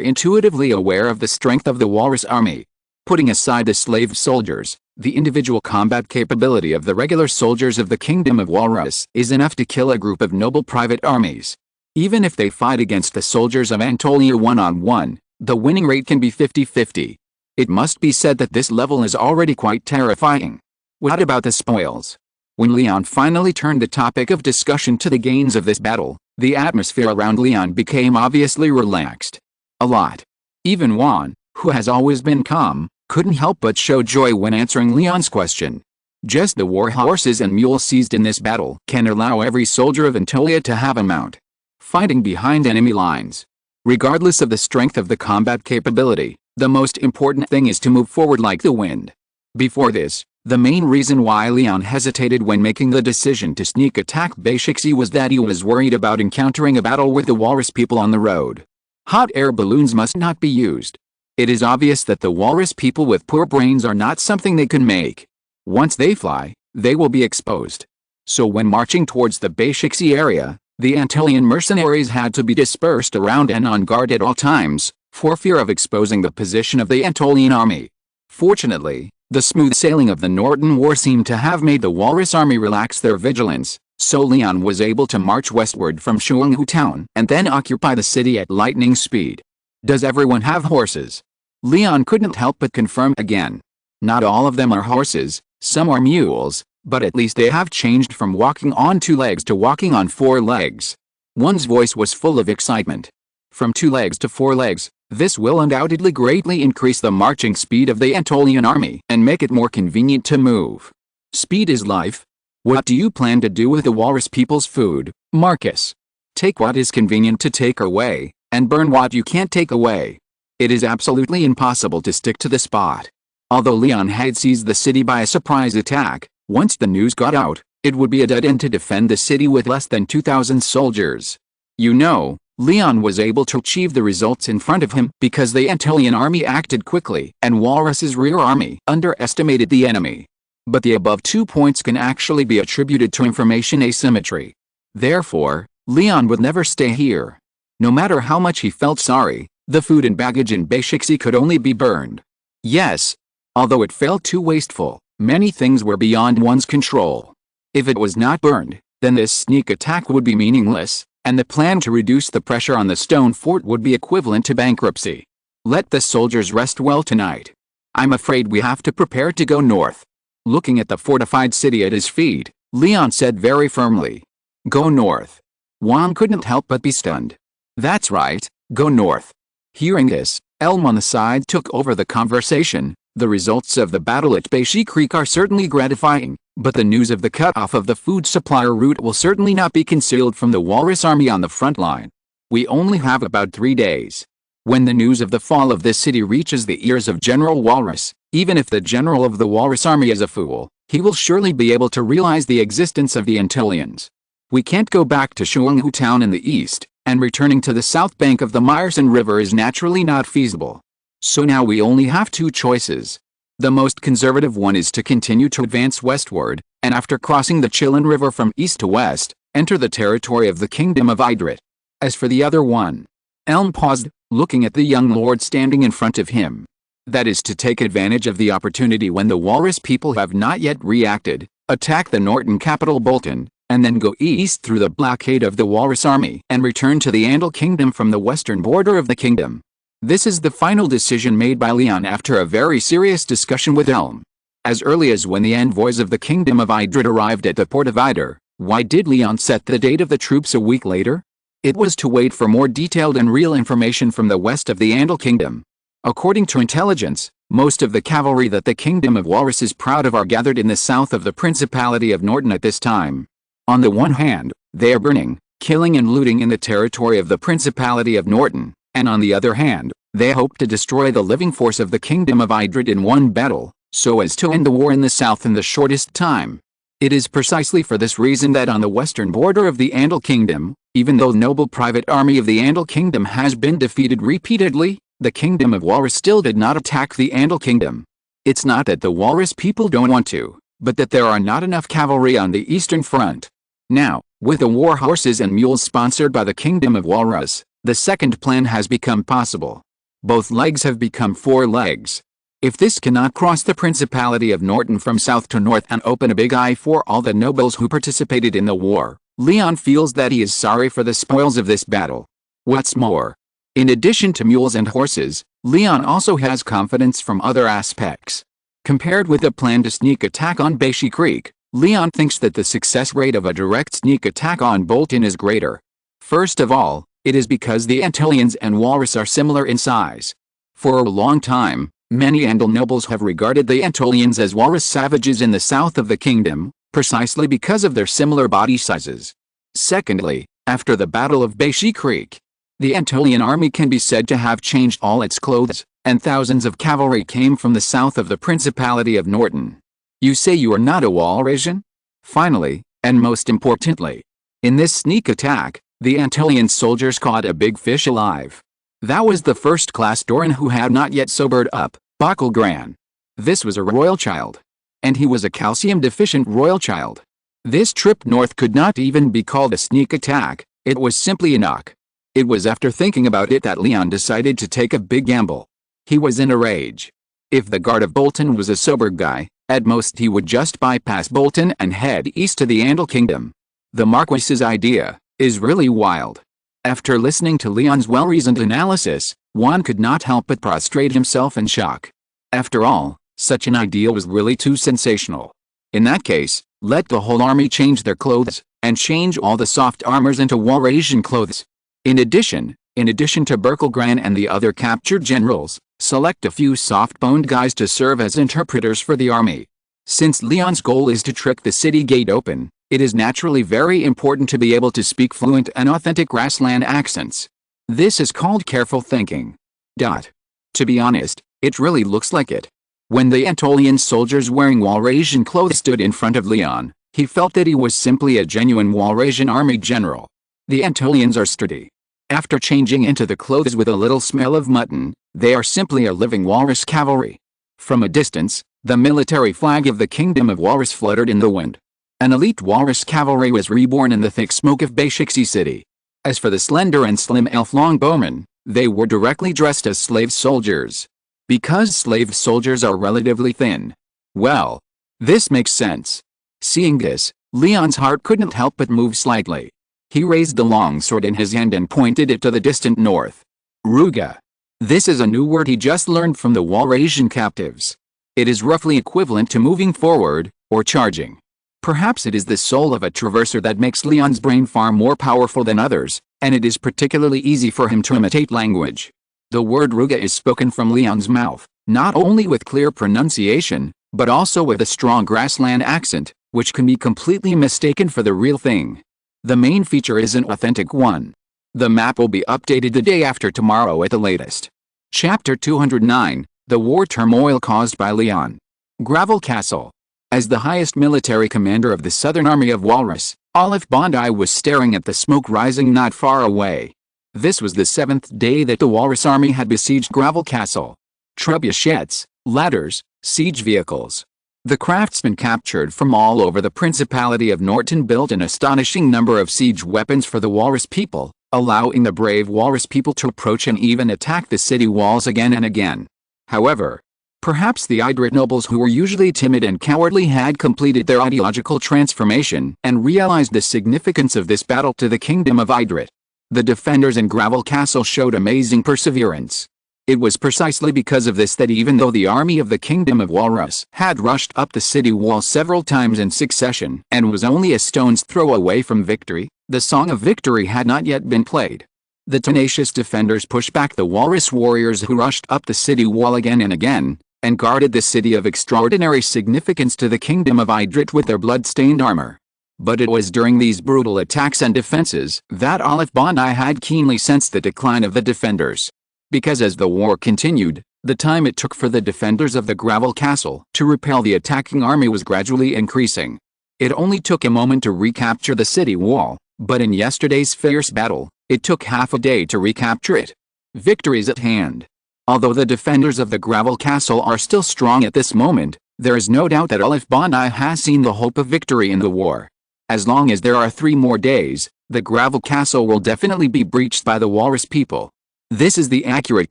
intuitively aware of the strength of the walrus army. Putting aside the slave soldiers, the individual combat capability of the regular soldiers of the Kingdom of Walrus is enough to kill a group of noble private armies. Even if they fight against the soldiers of Anatolia one-on-one, the winning rate can be 50-50. It must be said that this level is already quite terrifying. What about the spoils? When León finally turned the topic of discussion to the gains of this battle, the atmosphere around León became obviously relaxed. A lot. Even Juan, who has always been calm, couldn't help but show joy when answering León's question. Just the war horses and mules seized in this battle can allow every soldier of Anatolia to have a mount. Fighting behind enemy lines. Regardless of the strength of the combat capability, the most important thing is to move forward like the wind. Before this, the main reason why León hesitated when making the decision to sneak attack Bashiksi was that he was worried about encountering a battle with the walrus people on the road. Hot air balloons must not be used. It is obvious that the walrus people with poor brains are not something they can make. Once they fly, they will be exposed. So when marching towards the Bashiksi area, the Antillean mercenaries had to be dispersed around and on guard at all times, for fear of exposing the position of the Antillean army. Fortunately, the smooth sailing of the Norton War seemed to have made the walrus army relax their vigilance, so León was able to march westward from Shuanghu town and then occupy the city at lightning speed. Does everyone have horses? León couldn't help but confirm again. Not all of them are horses, some are mules, but at least they have changed from walking on 2 legs to walking on 4 legs. One's voice was full of excitement. From 2 legs to 4 legs, this will undoubtedly greatly increase the marching speed of the Antillean army and make it more convenient to move. Speed is life. What do you plan to do with the walrus people's food, Marcus? Take what is convenient to take away, and burn what you can't take away. It is absolutely impossible to stick to the spot. Although León had seized the city by a surprise attack, once the news got out, it would be a dead end to defend the city with less than 2,000 soldiers. You know, León was able to achieve the results in front of him because the Antillean army acted quickly and Walrus's rear army underestimated the enemy. But the above 2 points can actually be attributed to information asymmetry. Therefore, León would never stay here. No matter how much he felt sorry, the food and baggage in Bashiksi could only be burned. Yes, although it felt too wasteful, many things were beyond one's control. If it was not burned, then this sneak attack would be meaningless, and the plan to reduce the pressure on the stone fort would be equivalent to bankruptcy. Let the soldiers rest well tonight. I'm afraid we have to prepare to go north. Looking at the fortified city at his feet, León said very firmly. Go north. Juan couldn't help but be stunned. That's right, go north. Hearing this, Elm on the side took over the conversation. The results of the battle at Bashi Creek are certainly gratifying, but the news of the cut-off of the food supplier route will certainly not be concealed from the Walrus army on the front line. We only have about 3 days. When the news of the fall of this city reaches the ears of General Walrus, even if the general of the Walrus army is a fool, he will surely be able to realize the existence of the Antillians. We can't go back to Shuanghu town in the east, and returning to the south bank of the Meyerson River is naturally not feasible. So now we only have 2 choices. The most conservative one is to continue to advance westward, and after crossing the Chilin River from east to west, enter the territory of the Kingdom of Idrit. As for the other one, Elm paused, looking at the young lord standing in front of him. That is to take advantage of the opportunity when the Walrus people have not yet reacted, attack the Norton capital Bolton, and then go east through the blockade of the Walrus army and return to the Andal Kingdom from the western border of the kingdom. This is the final decision made by León after a very serious discussion with Elm. As early as when the envoys of the Kingdom of Idrit arrived at the port of Idar, why did León set the date of the troops a week later? It was to wait for more detailed and real information from the west of the Andal Kingdom. According to intelligence, most of the cavalry that the Kingdom of Walrus is proud of are gathered in the south of the Principality of Norton at this time. On the one hand, they are burning, killing and looting in the territory of the Principality of Norton, and on the other hand, they hoped to destroy the living force of the Kingdom of Idrit in one battle, so as to end the war in the south in the shortest time. It is precisely for this reason that on the western border of the Andal Kingdom, even though the noble private army of the Andal Kingdom has been defeated repeatedly, the Kingdom of Walrus still did not attack the Andal Kingdom. It's not that the Walrus people don't want to, but that there are not enough cavalry on the eastern front. Now, with the war horses and mules sponsored by the Kingdom of Walrus, the second plan has become possible. Both legs have become 4 legs. If this cannot cross the Principality of Norton from south to north and open a big eye for all the nobles who participated in the war, Leon feels that he is sorry for the spoils of this battle. What's more, in addition to mules and horses, Leon also has confidence from other aspects. Compared with the plan to sneak attack on Beishi Creek, Leon thinks that the success rate of a direct sneak attack on Bolton is greater. First of all, it is because the Antilians and Walrus are similar in size. For a long time, many Andal nobles have regarded the Antilians as Walrus savages in the south of the kingdom, precisely because of their similar body sizes. Secondly, after the Battle of Beishi Creek, the Antilian army can be said to have changed all its clothes, and thousands of cavalry came from the south of the Principality of Norton. You say you are not a Walrasian? Finally, and most importantly, in this sneak attack, the Antilian soldiers caught a big fish alive. That was the first-class Doran who had not yet sobered up, Bacalgran. This was a royal child. And he was a calcium-deficient royal child. This trip north could not even be called a sneak attack, it was simply a knock. It was after thinking about it that Leon decided to take a big gamble. He was in a rage. If the guard of Bolton was a sober guy, at most he would just bypass Bolton and head east to the Andal Kingdom. The Marquis's idea is really wild. After listening to Leon's well-reasoned analysis, one could not help but prostrate himself in shock. After all, such an idea was really too sensational. In that case, let the whole army change their clothes, and change all the soft armors into Walrasian clothes. In addition to Bacalgran and the other captured generals, select a few soft-boned guys to serve as interpreters for the army. Since Leon's goal is to trick the city gate open, it is naturally very important to be able to speak fluent and authentic grassland accents. This is called careful thinking. To be honest, it really looks like it. When the Antolian soldiers wearing Walrasian clothes stood in front of Leon, he felt that he was simply a genuine Walrasian army general. The Antolians are sturdy. After changing into the clothes with a little smell of mutton, they are simply a living walrus cavalry. From a distance, the military flag of the Kingdom of Walrus fluttered in the wind. An elite walrus cavalry was reborn in the thick smoke of Beishixi City. As for the slender and slim elf longbowmen, they were directly dressed as slave soldiers. Because slave soldiers are relatively thin. Well, this makes sense. Seeing this, Leon's heart couldn't help but move slightly. He raised the long sword in his hand and pointed it to the distant north. Ruga. This is a new word he just learned from the Walrasian captives. It is roughly equivalent to moving forward, or charging. Perhaps it is the soul of a traverser that makes Leon's brain far more powerful than others, and it is particularly easy for him to imitate language. The word Ruga is spoken from Leon's mouth, not only with clear pronunciation, but also with a strong grassland accent, which can be completely mistaken for the real thing. The main feature is an authentic one. The map will be updated the day after tomorrow at the latest. Chapter 209, The War Turmoil Caused by Leon. Gravel Castle. As the highest military commander of the Southern Army of Walrus, Olive Bondi was staring at the smoke rising not far away. This was the 7th day that the Walrus army had besieged Gravel Castle. Trebuchets, ladders, siege vehicles. The craftsmen captured from all over the Principality of Norton built an astonishing number of siege weapons for the Walrus people, allowing the brave Walrus people to approach and even attack the city walls again and again. However, perhaps the Idrit nobles who were usually timid and cowardly had completed their ideological transformation and realized the significance of this battle to the Kingdom of Idrit. The defenders in Gravel Castle showed amazing perseverance. It was precisely because of this that even though the army of the Kingdom of Walrus had rushed up the city wall several times in succession and was only a stone's throw away from victory, the song of victory had not yet been played. The tenacious defenders pushed back the Walrus warriors who rushed up the city wall again and again, and guarded the city of extraordinary significance to the Kingdom of Idrit with their blood-stained armor. But it was during these brutal attacks and defenses that Olive Bondi had keenly sensed the decline of the defenders. Because as the war continued, the time it took for the defenders of the Gravel Castle to repel the attacking army was gradually increasing. It only took a moment to recapture the city wall, but in yesterday's fierce battle, it took half a day to recapture it. Victory's at hand. Although the defenders of the Gravel Castle are still strong at this moment, there is no doubt that Olive Bondi has seen the hope of victory in the war. As long as there are 3 more days, the Gravel Castle will definitely be breached by the Walrus people. This is the accurate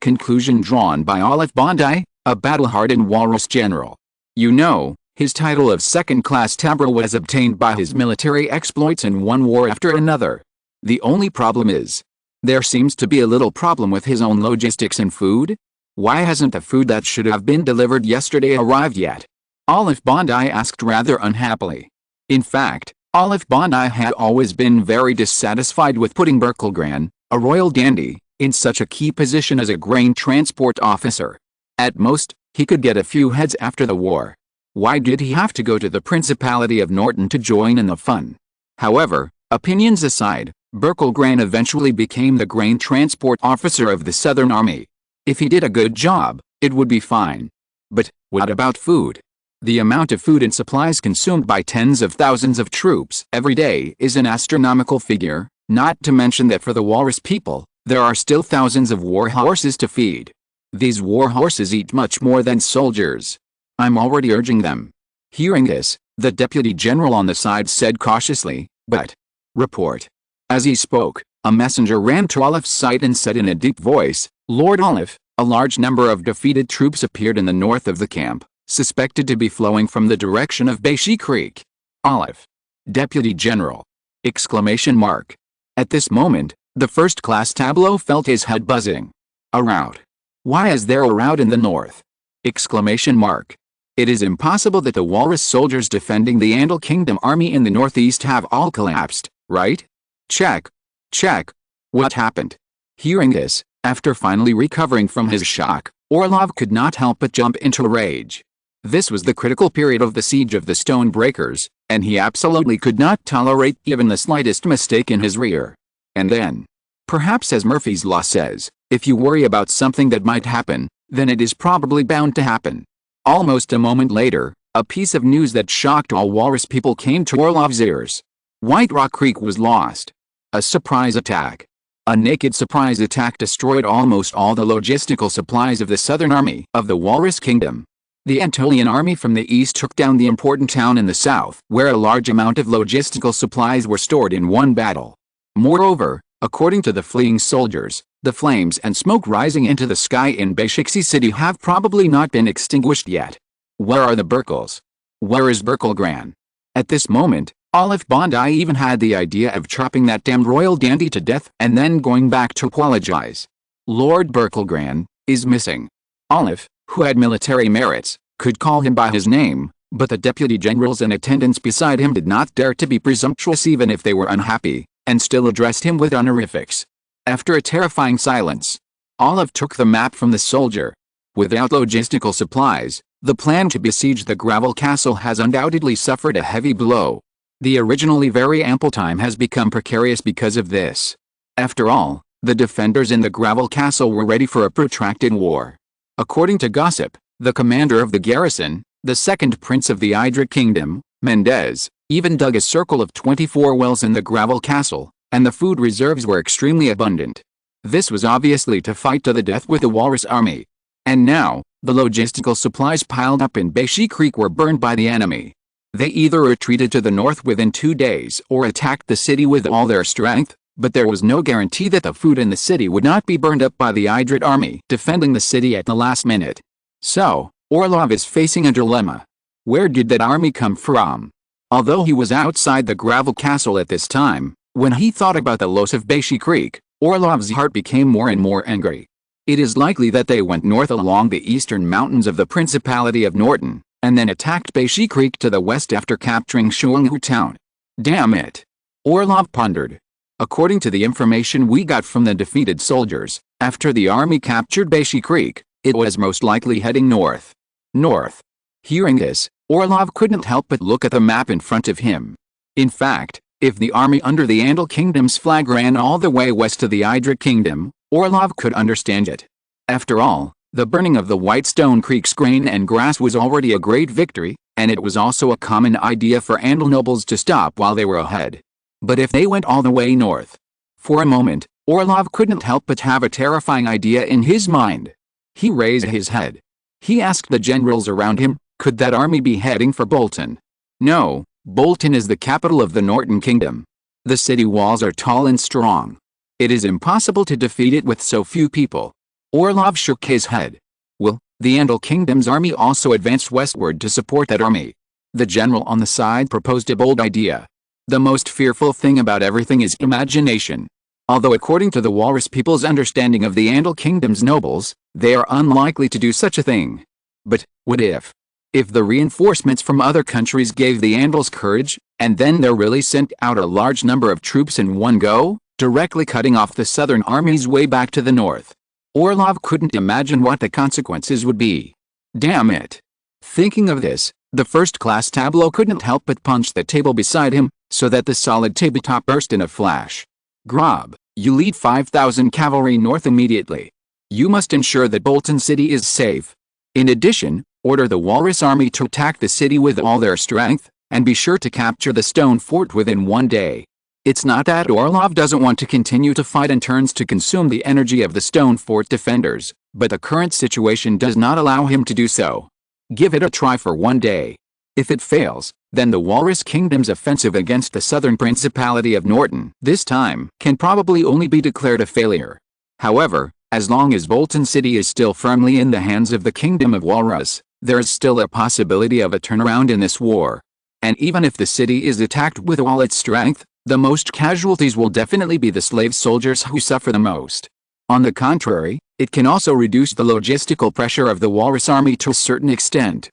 conclusion drawn by Olive Bondi, a battle-hardened Walrus general. You know, his title of second-class tabra was obtained by his military exploits in one war after another. The only problem is, there seems to be a little problem with his own logistics and food. Why hasn't the food that should have been delivered yesterday arrived yet? Olive Bondi asked rather unhappily. In fact, Olive Bondi had always been very dissatisfied with putting Berkelgran, a royal dandy, in such a key position as a grain transport officer. At most, he could get a few heads after the war. Why did he have to go to the Principality of Norton to join in the fun? However, opinions aside, Berkelgran eventually became the grain transport officer of the Southern Army. If he did a good job, it would be fine. But what about food? The amount of food and supplies consumed by tens of thousands of troops every day is an astronomical figure, not to mention that for the Walrus people, there are still thousands of war horses to feed. These war horses eat much more than soldiers. I'm already urging them. Hearing this, the deputy general on the side said cautiously, but report. As he spoke, a messenger ran to Olive's side and said in a deep voice, Lord Olive, a large number of defeated troops appeared in the north of the camp, suspected to be flowing from the direction of Beishi Creek. Olive. Deputy General. Exclamation mark. At this moment, the first-class tableau felt his head buzzing. A rout. Why is there a rout in the north? Exclamation mark. It is impossible that the Walrus soldiers defending the Andal Kingdom army in the northeast have all collapsed, right? Check. Check. What happened? Hearing this, after finally recovering from his shock, Orlov could not help but jump into a rage. This was the critical period of the siege of the Stone Breakers, and he absolutely could not tolerate even the slightest mistake in his rear. And then, perhaps as Murphy's Law says, if you worry about something that might happen, then it is probably bound to happen. Almost a moment later, a piece of news that shocked all Walrus people came to Orlov's ears. White Rock Creek was lost. A surprise attack. A naked surprise attack destroyed almost all the logistical supplies of the Southern Army of the Walrus Kingdom. The Antolian army from the east took down the important town in the south, where a large amount of logistical supplies were stored in one battle. Moreover, according to the fleeing soldiers, the flames and smoke rising into the sky in Beishixi City have probably not been extinguished yet. Where are the Berkels? Where is Berkelgran? At this moment, Olive Bondi even had the idea of chopping that damned royal dandy to death and then going back to apologize. Lord Berkelgran is missing. Olive, who had military merits, could call him by his name, but the deputy generals in attendance beside him did not dare to be presumptuous even if they were unhappy, and still addressed him with honorifics. After a terrifying silence, Olive took the map from the soldier. Without logistical supplies, the plan to besiege the Gravel Castle has undoubtedly suffered a heavy blow. The originally very ample time has become precarious because of this. After all, the defenders in the Gravel Castle were ready for a protracted war. According to gossip, the commander of the garrison, the second prince of the Idric Kingdom, Mendez, even dug a circle of 24 wells in the Gravel Castle, and the food reserves were extremely abundant. This was obviously to fight to the death with the Walrus army. And now, the logistical supplies piled up in Beishi Creek were burned by the enemy. They either retreated to the north within 2 days or attacked the city with all their strength, but there was no guarantee that the food in the city would not be burned up by the Idrid army defending the city at the last minute. So, Orlov is facing a dilemma. Where did that army come from? Although he was outside the Gravel Castle at this time, when he thought about the loss of Beishi Creek, Orlov's heart became more and more angry. It is likely that they went north along the eastern mountains of the Principality of Norton, and then attacked Beishi Creek to the west after capturing Shuanghu town. Damn it! Orlov pondered. According to the information we got from the defeated soldiers, after the army captured Beishi Creek, it was most likely heading north. North. Hearing this, Orlov couldn't help but look at the map in front of him. In fact, if the army under the Andal Kingdom's flag ran all the way west to the Idric Kingdom, Orlov could understand it. After all, the burning of the Whitestone Creek's grain and grass was already a great victory, and it was also a common idea for Andal nobles to stop while they were ahead. But if they went all the way north? For a moment, Orlov couldn't help but have a terrifying idea in his mind. He raised his head. He asked the generals around him, could that army be heading for Bolton? No, Bolton is the capital of the Norton Kingdom. The city walls are tall and strong. It is impossible to defeat it with so few people. Orlov shook his head. Well, the Andal Kingdom's army also advanced westward to support that army. The general on the side proposed a bold idea. The most fearful thing about everything is imagination. Although according to the Walrus people's understanding of the Andal Kingdom's nobles, they are unlikely to do such a thing. But, what if? If the reinforcements from other countries gave the Andals courage, and then they really sent out a large number of troops in one go, directly cutting off the southern army's way back to the north? Orlov couldn't imagine what the consequences would be. Damn it. Thinking of this, the first-class tableau couldn't help but punch the table beside him, so that the solid tabletop burst in a flash. Grob, you lead 5,000 cavalry north immediately. You must ensure that Bolton City is safe. In addition, order the Walrus army to attack the city with all their strength, and be sure to capture the stone fort within 1 day. It's not that Orlov doesn't want to continue to fight and turns to consume the energy of the stone fort defenders, but the current situation does not allow him to do so. Give it a try for 1 day. If it fails, then the Walrus Kingdom's offensive against the southern principality of Norton this time can probably only be declared a failure. However, as long as Bolton City is still firmly in the hands of the Kingdom of Walrus, there is still a possibility of a turnaround in this war. And even if the city is attacked with all its strength, the most casualties will definitely be the slave soldiers who suffer the most. On the contrary, it can also reduce the logistical pressure of the Walrus army to a certain extent.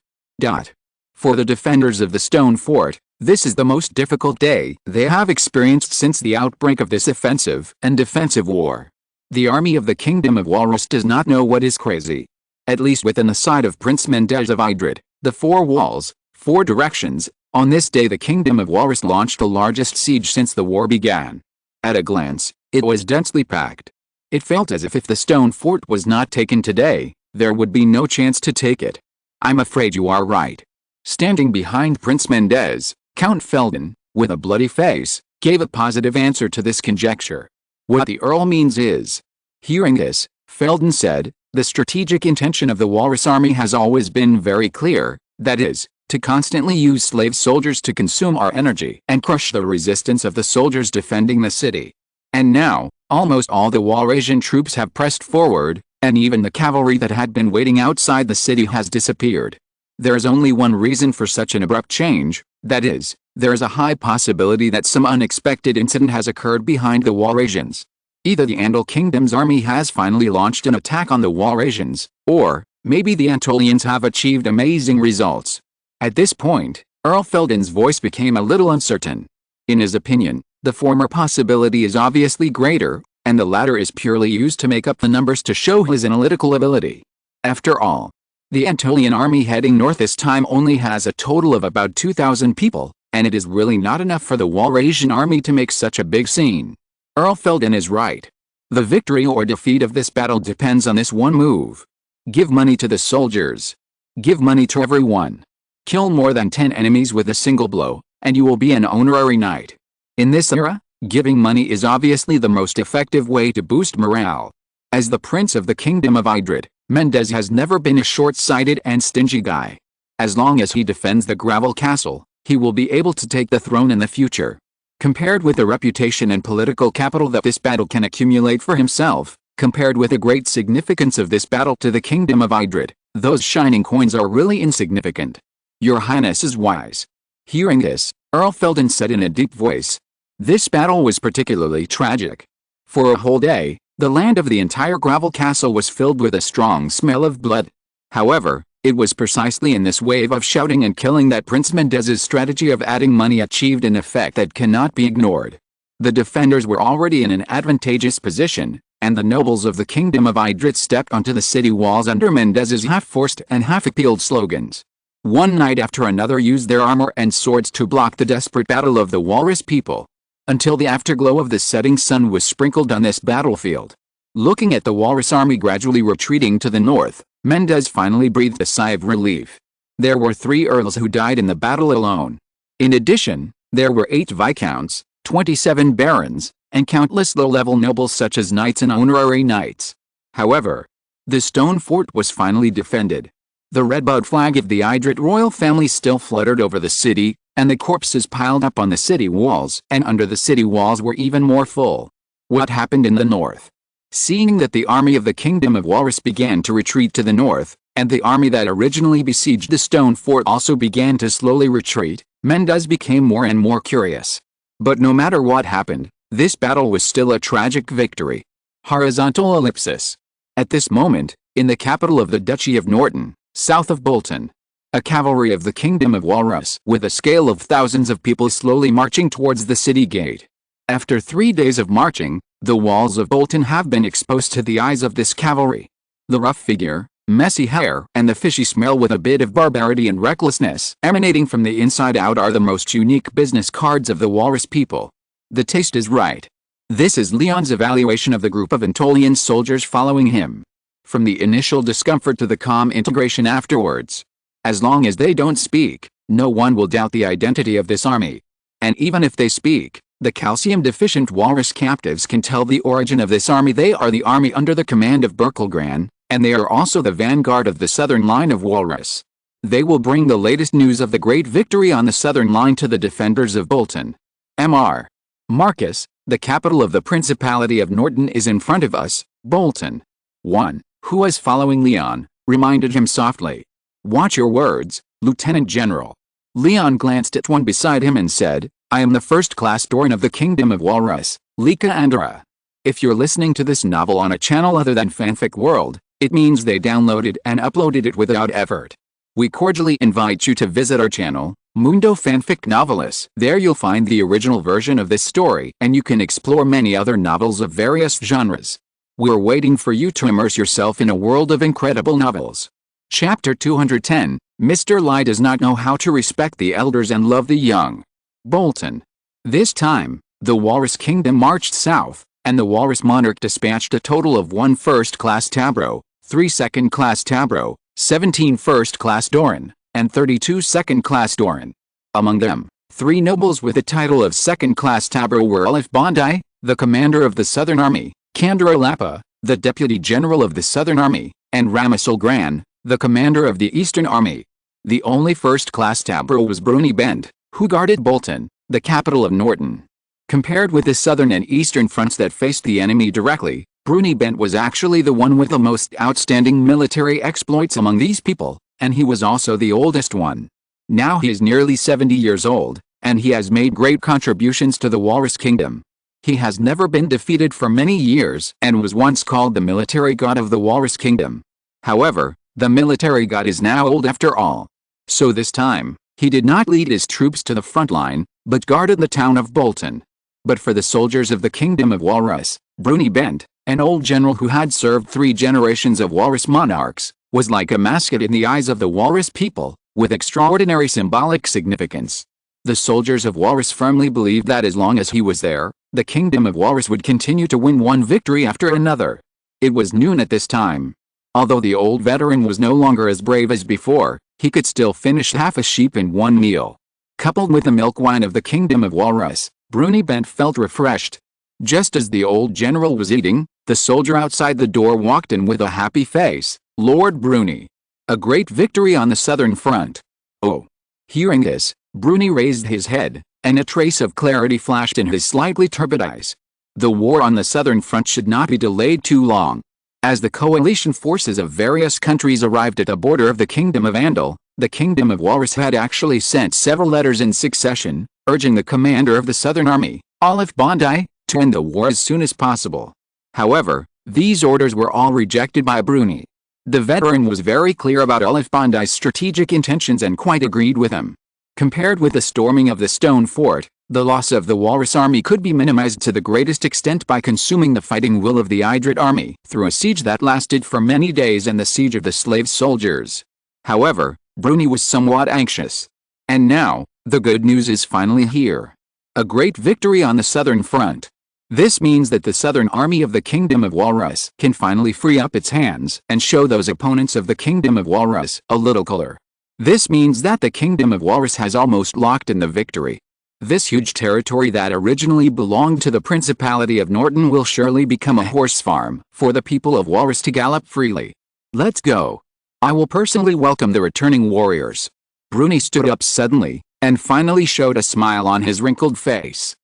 For the defenders of the stone fort, this is the most difficult day they have experienced since the outbreak of this offensive and defensive war. The army of the Kingdom of Walrus does not know what is crazy. At least within the sight of Prince Mendez of Idrid, the 4 walls, 4 directions. On this day the Kingdom of Walrus launched the largest siege since the war began. At a glance, it was densely packed. It felt as if the stone fort was not taken today, there would be no chance to take it. I'm afraid you are right. Standing behind Prince Mendez, Count Felden, with a bloody face, gave a positive answer to this conjecture. What the Earl means is. Hearing this, Felden said, the strategic intention of the Walrus army has always been very clear, that is, to constantly use slave soldiers to consume our energy and crush the resistance of the soldiers defending the city. And now, almost all the Walrasian troops have pressed forward, and even the cavalry that had been waiting outside the city has disappeared. There is only one reason for such an abrupt change, that is, there is a high possibility that some unexpected incident has occurred behind the Walrasians. Either the Andal Kingdom's army has finally launched an attack on the Walrasians, or maybe the Antolians have achieved amazing results. At this point, Earl Felden's voice became a little uncertain. In his opinion, the former possibility is obviously greater, and the latter is purely used to make up the numbers to show his analytical ability. After all, the Antolian army heading north this time only has a total of about 2,000 people, and it is really not enough for the Walrasian army to make such a big scene. Earl Felden is right. The victory or defeat of this battle depends on this one move. Give money to the soldiers. Give money to everyone. Kill more than 10 enemies with a single blow, and you will be an honorary knight. In this era, giving money is obviously the most effective way to boost morale. As the Prince of the Kingdom of Idrid, Mendez has never been a short-sighted and stingy guy. As long as he defends the Gravel Castle, he will be able to take the throne in the future. Compared with the reputation and political capital that this battle can accumulate for himself, compared with the great significance of this battle to the Kingdom of Idrid, those shining coins are really insignificant. Your Highness is wise. Hearing this, Earl Felden said in a deep voice. This battle was particularly tragic. For a whole day, the land of the entire Gravel Castle was filled with a strong smell of blood. However, it was precisely in this wave of shouting and killing that Prince Mendez's strategy of adding money achieved an effect that cannot be ignored. The defenders were already in an advantageous position, and the nobles of the Kingdom of Idrid stepped onto the city walls under Mendez's half-forced and half-appealed slogans. One knight after another used their armor and swords to block the desperate battle of the walrus people, until the afterglow of the setting sun was sprinkled on this battlefield. Looking at the walrus army gradually retreating to the north, Mendez finally breathed a sigh of relief. There were 3 earls who died in the battle alone. In addition, there were 8 viscounts, 27 barons, and countless low-level nobles such as knights and honorary knights. However, the stone fort was finally defended. The redbud flag of the Idrit royal family still fluttered over the city, and the corpses piled up on the city walls and under the city walls were even more full. What happened in the north? Seeing that the army of the Kingdom of Walrus began to retreat to the north, and the army that originally besieged the stone fort also began to slowly retreat, Mendez became more and more curious. But no matter what happened, this battle was still a tragic victory. Horizontal ellipsis. At this moment, in the capital of the Duchy of Norton, south of Bolton, a cavalry of the Kingdom of Walrus with a scale of thousands of people slowly marching towards the city gate. After 3 days of marching, the walls of Bolton have been exposed to the eyes of this cavalry. The rough figure, messy hair, and the fishy smell with a bit of barbarity and recklessness emanating from the inside out are the most unique business cards of the walrus people. The taste is right. This is Leon's evaluation of the group of Antolian soldiers following him. From the initial discomfort to the calm integration afterwards. As long as they don't speak, no one will doubt the identity of this army. And even if they speak, the calcium-deficient walrus captives can tell the origin of this army. They are the army under the command of Berkelgran, and they are also the vanguard of the southern line of walrus. They will bring the latest news of the great victory on the southern line to the defenders of Bolton. Mr. Marcus, the capital of the Principality of Norton is in front of us, Bolton. One, who was following Leon, reminded him softly. Watch your words, Lieutenant General. Leon glanced at one beside him and said, I am the first-class Doran of the Kingdom of Walrus, Lika Andra. If you're listening to this novel on a channel other than Fanfic World, it means they downloaded and uploaded it without effort. We cordially invite you to visit our channel, Mundo Fanfic Novelis. There you'll find the original version of this story and you can explore many other novels of various genres. We're waiting for you to immerse yourself in a world of incredible novels. Chapter 210, Mr. Lie does not know how to respect the elders and love the young. Bolton. This time, the Walrus Kingdom marched south, and the Walrus Monarch dispatched a total of 1 first-class Tabro, 3 second-class Tabro, 17 first-class Doran, and 32 second-class Doran. Among them, 3 nobles with the title of second-class Tabro were Olaf Bondi, the commander of the Southern Army, Kandra Lapa, the Deputy General of the Southern Army, and Ramisol Gran, the commander of the Eastern Army. The only first-class Tabro was Bruni Bend, who guarded Bolton, the capital of Norton. Compared with the southern and eastern fronts that faced the enemy directly, Bruni Bent was actually the one with the most outstanding military exploits among these people, and he was also the oldest one. Now he is nearly 70 years old, and he has made great contributions to the Walrus Kingdom. He has never been defeated for many years and was once called the military god of the Walrus Kingdom. However, the military god is now old after all. So this time, he did not lead his troops to the front line, but guarded the town of Bolton. But for the soldiers of the Kingdom of Walrus, Bruni Bent, an old general who had served 3 generations of walrus monarchs, was like a mascot in the eyes of the walrus people, with extraordinary symbolic significance. The soldiers of Walrus firmly believed that as long as he was there, the Kingdom of Walrus would continue to win one victory after another. It was noon at this time. Although the old veteran was no longer as brave as before, he could still finish half a sheep in one meal. Coupled with the milk wine of the Kingdom of Walrus, Bruni Bent felt refreshed. Just as the old general was eating, the soldier outside the door walked in with a happy face. Lord Bruni. A great victory on the southern front. Oh. Hearing this, Bruni raised his head, and a trace of clarity flashed in his slightly turbid eyes. The war on the southern front should not be delayed too long. As the coalition forces of various countries arrived at the border of the Kingdom of Andal, the Kingdom of Walrus had actually sent several letters in succession, urging the commander of the Southern Army, Olaf Bondi, to end the war as soon as possible. However, these orders were all rejected by Bruni. The veteran was very clear about Olaf Bondi's strategic intentions and quite agreed with him. Compared with the storming of the stone fort, the loss of the Walrus army could be minimized to the greatest extent by consuming the fighting will of the Idrit army through a siege that lasted for many days and the siege of the slave soldiers. However, Bruni was somewhat anxious. And now, the good news is finally here. A great victory on the southern front. This means that the southern army of the Kingdom of Walrus can finally free up its hands and show those opponents of the Kingdom of Walrus a little color. This means that the Kingdom of Walrus has almost locked in the victory. This huge territory that originally belonged to the Principality of Norton will surely become a horse farm for the people of Walrus to gallop freely. Let's go. I will personally welcome the returning warriors. Bruni stood up suddenly and finally showed a smile on his wrinkled face.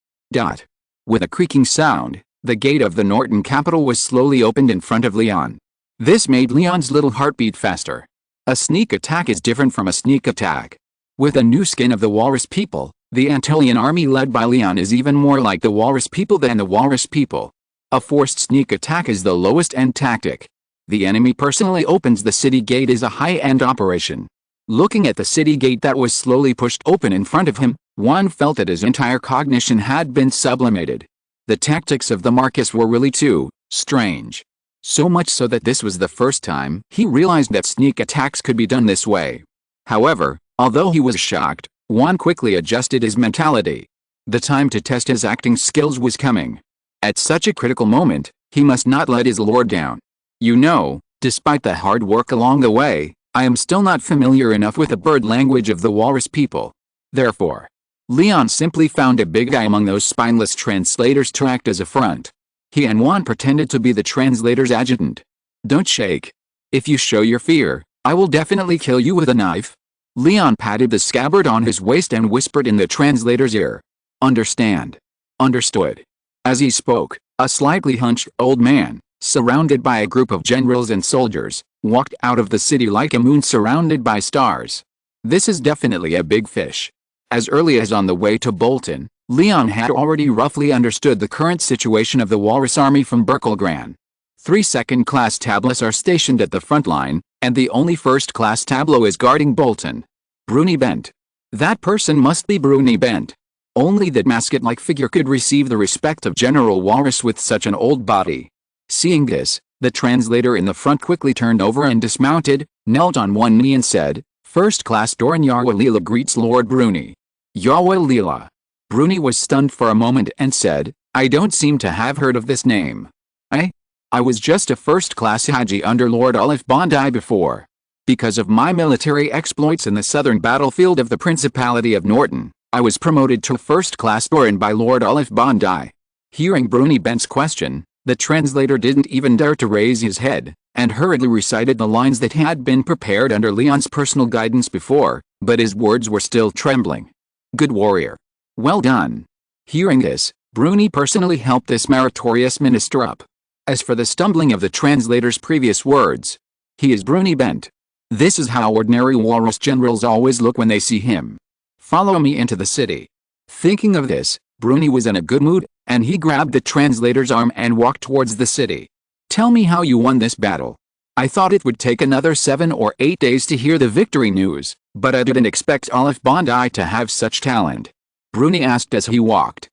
With a creaking sound, the gate of the Norton capital was slowly opened in front of León. This made Leon's little heart beat faster. A sneak attack is different from a sneak attack. With a new skin of the Walrus people, the Antillean army led by León is even more like the Walrus people than the Walrus people. A forced sneak attack is the lowest end tactic. The enemy personally opens the city gate is a high-end operation. Looking at the city gate that was slowly pushed open in front of him, one felt that his entire cognition had been sublimated. The tactics of the Marquis were really too strange. So much so that this was the first time he realized that sneak attacks could be done this way. However, although he was shocked, Juan quickly adjusted his mentality. The time to test his acting skills was coming. At such a critical moment, he must not let his lord down. You know, despite the hard work along the way, I am still not familiar enough with the bird language of the Walrus people. Therefore, León simply found a big guy among those spineless translators to act as a front. He and Juan pretended to be the translator's adjutant. Don't shake. If you show your fear, I will definitely kill you with a knife. León patted the scabbard on his waist and whispered in the translator's ear. Understand. Understood. As he spoke, a slightly hunched old man, surrounded by a group of generals and soldiers, walked out of the city like a moon surrounded by stars. This is definitely a big fish. As early as on the way to Bolton, León had already roughly understood the current situation of the Walrus army from Berkelgran. 3 second-class tableaus are stationed at the front line, and the only first-class tableau is guarding Bolton. Bruni bent. That person must be Bruni bent. Only that mascot-like figure could receive the respect of General Walrus with such an old body. Seeing this, the translator in the front quickly turned over and dismounted, knelt on one knee and said, First Class Doran Yarwa Lila greets Lord Bruni. Yarwa Lila. Bruni was stunned for a moment and said, I don't seem to have heard of this name. I was just a first-class Haji under Lord Olaf Bondi before. Because of my military exploits in the southern battlefield of the Principality of Norton, I was promoted to first-class Doran by Lord Olaf Bondi. Hearing Bruni Bent's question, the translator didn't even dare to raise his head, and hurriedly recited the lines that had been prepared under Leon's personal guidance before, but his words were still trembling. Good warrior. Well done. Hearing this, Bruni personally helped this meritorious minister up. As for the stumbling of the translator's previous words, he is Bruni Bent. This is how ordinary Walrus generals always look when they see him. Follow me into the city. Thinking of this, Bruni was in a good mood, and he grabbed the translator's arm and walked towards the city. Tell me how you won this battle. I thought it would take another 7 or 8 days to hear the victory news, but I didn't expect Olaf Bondi to have such talent. Bruni asked as he walked.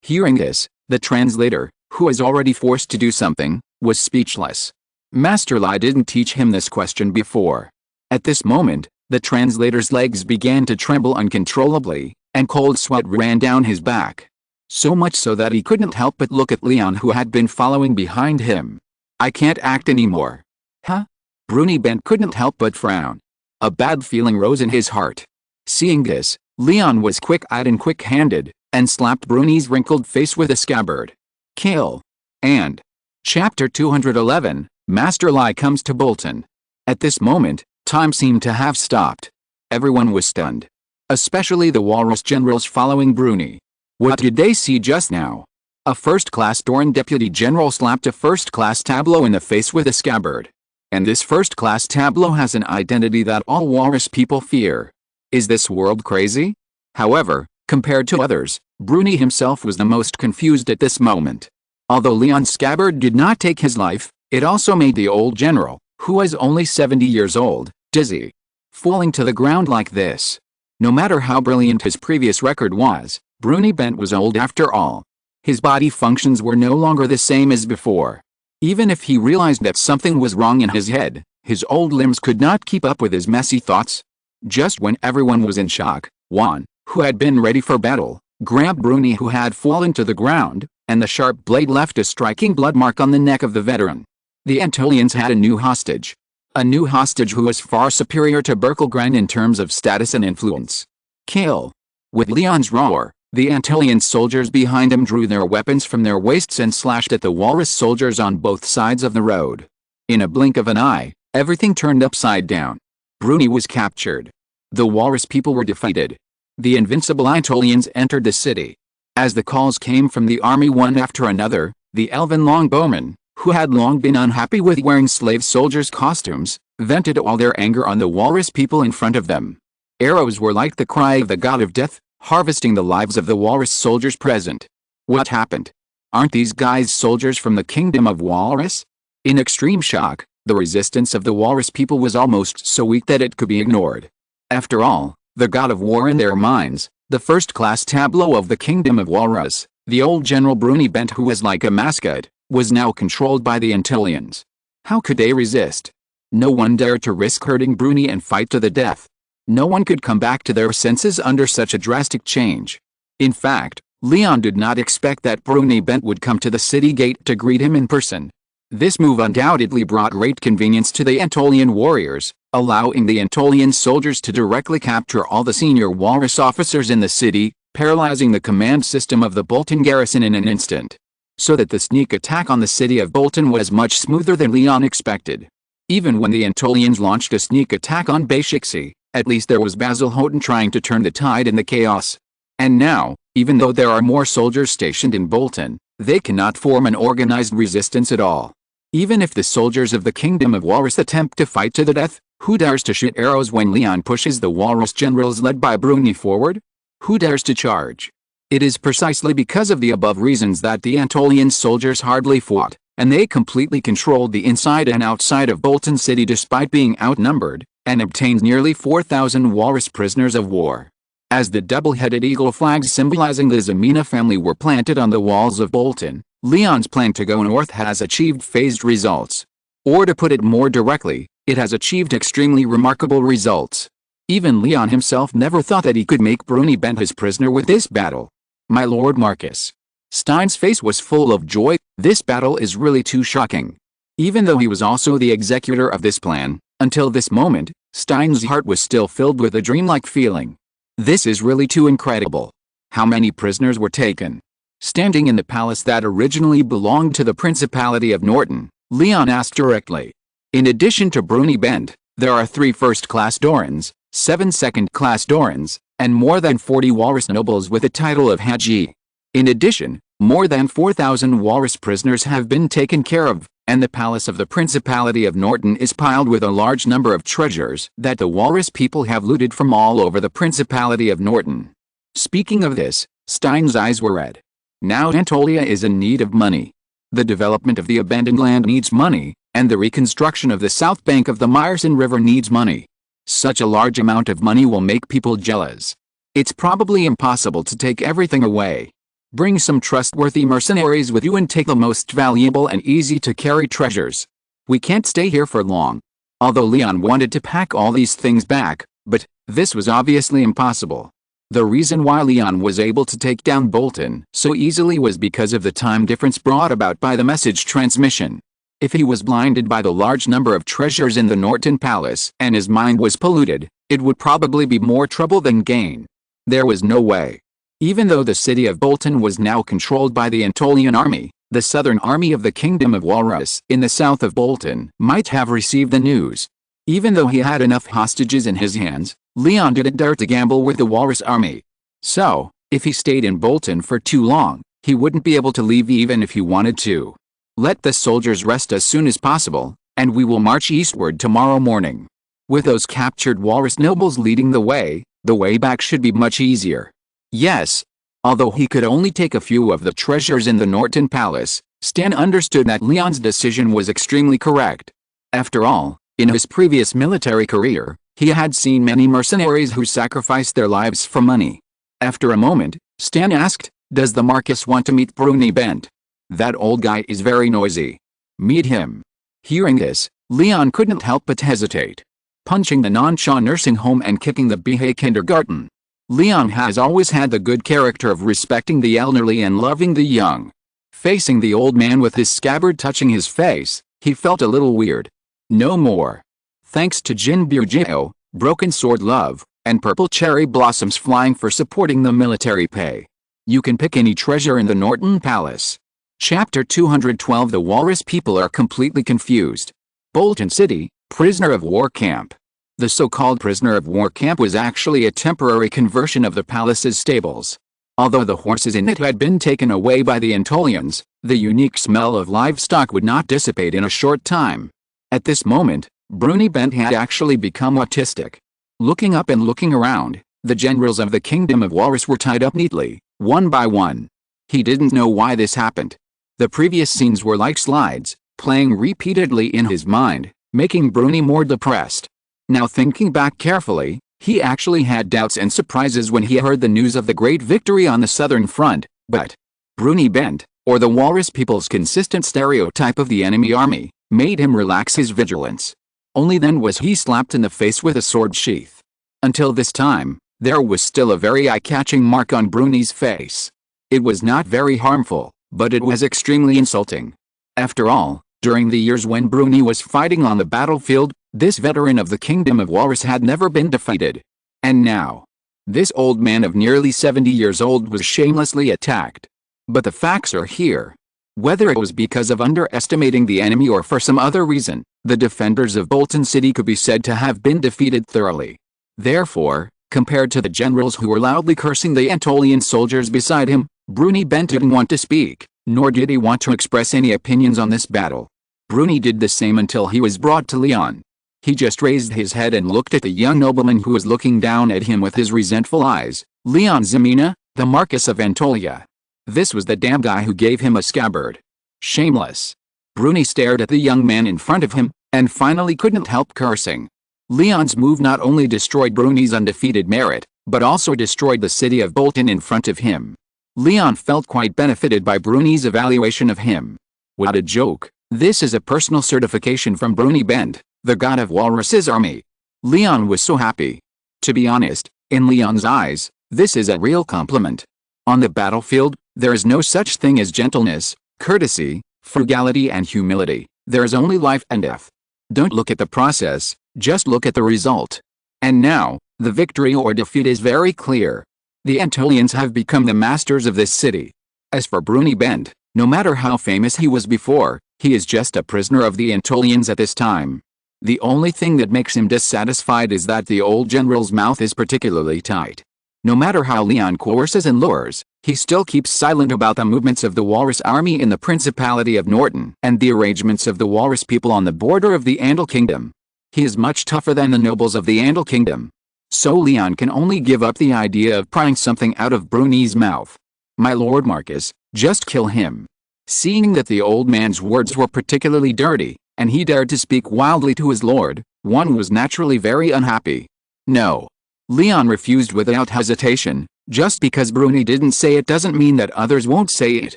Hearing this, the translator, who was already forced to do something, was speechless. Master Lai didn't teach him this question before. At this moment, the translator's legs began to tremble uncontrollably, and cold sweat ran down his back. So much so that he couldn't help but look at León, who had been following behind him. I can't act anymore. Huh? Bruni Bent couldn't help but frown. A bad feeling rose in his heart. Seeing this, León was quick-eyed and quick-handed, and slapped Bruni's wrinkled face with a scabbard. Kill. And. Chapter 211, Master Lai comes to Bolton. At this moment, time seemed to have stopped. Everyone was stunned. Especially the Walrus generals following Bruni. What did they see just now? A first-class Doran deputy general slapped a first-class tableau in the face with a scabbard. And this first-class tableau has an identity that all Walrus people fear. Is this world crazy? However, compared to others, Bruni himself was the most confused at this moment. Although Leon's scabbard did not take his life, it also made the old general, who was only 70 years old, dizzy. Falling to the ground like this. No matter how brilliant his previous record was, Bruni Bent was old after all. His body functions were no longer the same as before. Even if he realized that something was wrong in his head, His old limbs could not keep up with his messy thoughts. Just when everyone was in shock, Juan, who had been ready for battle, grabbed Bruni, who had fallen to the ground, and the sharp blade left a striking blood mark on the neck of the veteran. The Antolians had a new hostage. A new hostage who was far superior to Berkelgren in terms of status and influence. Kill! With Leon's roar, the Antolian soldiers behind him drew their weapons from their waists and slashed at the walrus soldiers on both sides of the road. In a blink of an eye, everything turned upside down. Bruni was captured. The walrus people were defeated. The invincible Antolians entered the city. As the calls came from the army one after another, the elven longbowmen, who had long been unhappy with wearing slave soldiers' costumes, vented all their anger on the walrus people in front of them. Arrows were like the cry of the god of death, harvesting the lives of the walrus soldiers present. What happened? Aren't these guys soldiers from the kingdom of Walrus? In extreme shock, the resistance of the walrus people was almost so weak that it could be ignored. After all, the god of war in their minds, the first-class tableau of the kingdom of Walrus, the old General Bruni Bent, who was like a mascot, was now controlled by the Antolians. How could they resist? No one dared to risk hurting Bruni and fight to the death. No one could come back to their senses under such a drastic change. In fact, Leon did not expect that Bruni Bent would come to the city gate to greet him in person. This move undoubtedly brought great convenience to the Antolian warriors, allowing the Antolian soldiers to directly capture all the senior walrus officers in the city, paralyzing the command system of the Bolton garrison in an instant. So that the sneak attack on the city of Bolton was much smoother than Leon expected. Even when the Antolians launched a sneak attack on Bashixi, at least there was Basil Houghton trying to turn the tide in the chaos. And now, even though there are more soldiers stationed in Bolton, they cannot form an organized resistance at all. Even if the soldiers of the Kingdom of Walrus attempt to fight to the death, who dares to shoot arrows when Leon pushes the Walrus generals led by Bruni forward? Who dares to charge? It is precisely because of the above reasons that the Antolian soldiers hardly fought, and they completely controlled the inside and outside of Bolton City despite being outnumbered, and obtained nearly 4,000 walrus prisoners of war. As the double-headed eagle flags symbolizing the Ximena family were planted on the walls of Bolton, Leon's plan to go north has achieved phased results. Or to put it more directly, it has achieved extremely remarkable results. Even Leon himself never thought that he could make Bruni Bent his prisoner with this battle. My Lord Marcus. Stein's face was full of joy. This battle is really too shocking. Even though he was also the executor of this plan, until this moment, Stein's heart was still filled with a dreamlike feeling. This is really too incredible. How many prisoners were taken? Standing in the palace that originally belonged to the Principality of Norton, Leon asked directly. In addition to Bruni Bent, there are 3 first-class Dorans, 7 second-class Dorans, and more than 40 walrus nobles with the title of Haji. In addition, more than 4,000 walrus prisoners have been taken care of, and the palace of the Principality of Norton is piled with a large number of treasures that the walrus people have looted from all over the Principality of Norton. Speaking of this, Stein's eyes were red. Now Anatolia is in need of money. The development of the abandoned land needs money, and the reconstruction of the south bank of the Meyerson River needs money. Such a large amount of money will make people jealous. It's probably impossible to take everything away. Bring some trustworthy mercenaries with you and take the most valuable and easy to carry treasures. We can't stay here for long. Although Leon wanted to pack all these things back, but this was obviously impossible. The reason why Leon was able to take down Bolton so easily was because of the time difference brought about by the message transmission. If he was blinded by the large number of treasures in the Norton Palace and his mind was polluted, it would probably be more trouble than gain. There was no way. Even though the city of Bolton was now controlled by the Antolian army, the southern army of the Kingdom of Walrus in the south of Bolton might have received the news. Even though he had enough hostages in his hands, Leon didn't dare to gamble with the walrus army. So, if he stayed in Bolton for too long, he wouldn't be able to leave even if he wanted to. Let the soldiers rest as soon as possible, and we will march eastward tomorrow morning. With those captured walrus nobles leading the way back should be much easier. Yes. Although he could only take a few of the treasures in the Norton Palace, Stan understood that Leon's decision was extremely correct. After all, in his previous military career, he had seen many mercenaries who sacrificed their lives for money. After a moment, Stan asked, "Does the Marquis want to meet Bruni Bent? That old guy is very noisy. Meet him." Hearing this, Leon couldn't help but hesitate. Punching the Nansha nursing home and kicking the Bihe kindergarten. Leon has always had the good character of respecting the elderly and loving the young. Facing the old man with his scabbard touching his face, he felt a little weird. No more. Thanks to Jin Burgio, Broken Sword Love, and Purple Cherry Blossoms flying for supporting the military pay. You can pick any treasure in the Norton Palace. Chapter 212. The Walrus people are completely confused. Bolton City, prisoner of war camp. The so-called prisoner of war camp was actually a temporary conversion of the palace's stables. Although the horses in it had been taken away by the Antolians, the unique smell of livestock would not dissipate in a short time. At this moment, Bruni Bent had actually become autistic. Looking up and looking around, the generals of the Kingdom of Walrus were tied up neatly, one by one. He didn't know why this happened. The previous scenes were like slides, playing repeatedly in his mind, making Bruni more depressed. Now thinking back carefully, he actually had doubts and surprises when he heard the news of the great victory on the southern front, but Bruni Bent, or the Walrus people's consistent stereotype of the enemy army, made him relax his vigilance. Only then was he slapped in the face with a sword sheath. Until this time, there was still a very eye-catching mark on Bruni's face. It was not very harmful, but it was extremely insulting. After all, during the years when Bruni was fighting on the battlefield, this veteran of the Kingdom of Walrus had never been defeated. And now, this old man of nearly 70 years old was shamelessly attacked. But the facts are here. Whether it was because of underestimating the enemy or for some other reason, the defenders of Bolton City could be said to have been defeated thoroughly. Therefore, compared to the generals who were loudly cursing the Antolian soldiers beside him, Bruni Bent didn't want to speak, nor did he want to express any opinions on this battle. Bruni did the same until he was brought to Leon. He just raised his head and looked at the young nobleman who was looking down at him with his resentful eyes. León Ximena, the Marquis of Antolia. This was the damn guy who gave him a scabbard. Shameless. Bruni stared at the young man in front of him, and finally couldn't help cursing. Leon's move not only destroyed Bruni's undefeated merit, but also destroyed the city of Bolton in front of him. Leon felt quite benefited by Bruni's evaluation of him. What a joke. This is a personal certification from Bruni Bent, the god of Walrus's army. Leon was so happy. To be honest, in Leon's eyes, this is a real compliment. On the battlefield, there is no such thing as gentleness, courtesy, frugality and humility. There is only life and death. Don't look at the process, just look at the result. And now, the victory or defeat is very clear. The Antolians have become the masters of this city. As for Bruni Bent, no matter how famous he was before, he is just a prisoner of the Antolians at this time. The only thing that makes him dissatisfied is that the old general's mouth is particularly tight. No matter how Leon coerces and lures, he still keeps silent about the movements of the Walrus army in the Principality of Norton and the arrangements of the Walrus people on the border of the Andal Kingdom. He is much tougher than the nobles of the Andal Kingdom. So Leon can only give up the idea of prying something out of Bruni's mouth. My lord Marcus, just kill him. Seeing that the old man's words were particularly dirty, and he dared to speak wildly to his lord, one was naturally very unhappy. No. Leon refused without hesitation. Just because Bruni didn't say it doesn't mean that others won't say it.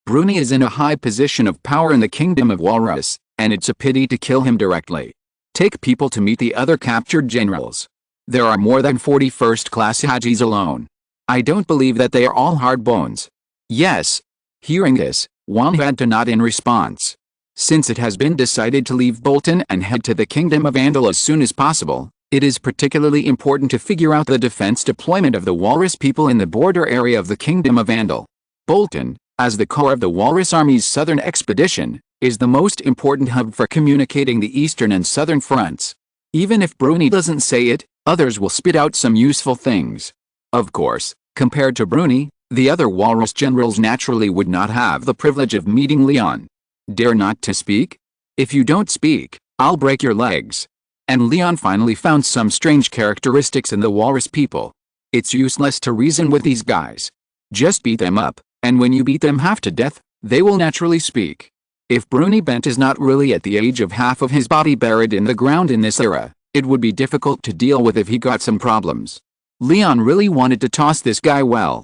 Bruni is in a high position of power in the Kingdom of Walrus, and it's a pity to kill him directly. Take people to meet the other captured generals. There are more than 40 first-class Hajis alone. I don't believe that they are all hard bones. Yes. Hearing this, one had to nod in response. Since it has been decided to leave Bolton and head to the Kingdom of Andal as soon as possible, it is particularly important to figure out the defense deployment of the Walrus people in the border area of the Kingdom of Andal. Bolton, as the core of the Walrus Army's southern expedition, is the most important hub for communicating the eastern and southern fronts. Even if Bruni doesn't say it, others will spit out some useful things. Of course, compared to Bruni, the other Walrus generals naturally would not have the privilege of meeting Leon. Dare not to speak? If you don't speak, I'll break your legs. And Leon finally found some strange characteristics in the Walrus people. It's useless to reason with these guys. Just beat them up, and when you beat them half to death, they will naturally speak. If Bruni Bent is not really at the age of half of his body buried in the ground in this era, it would be difficult to deal with if he got some problems. Leon really wanted to toss this guy well.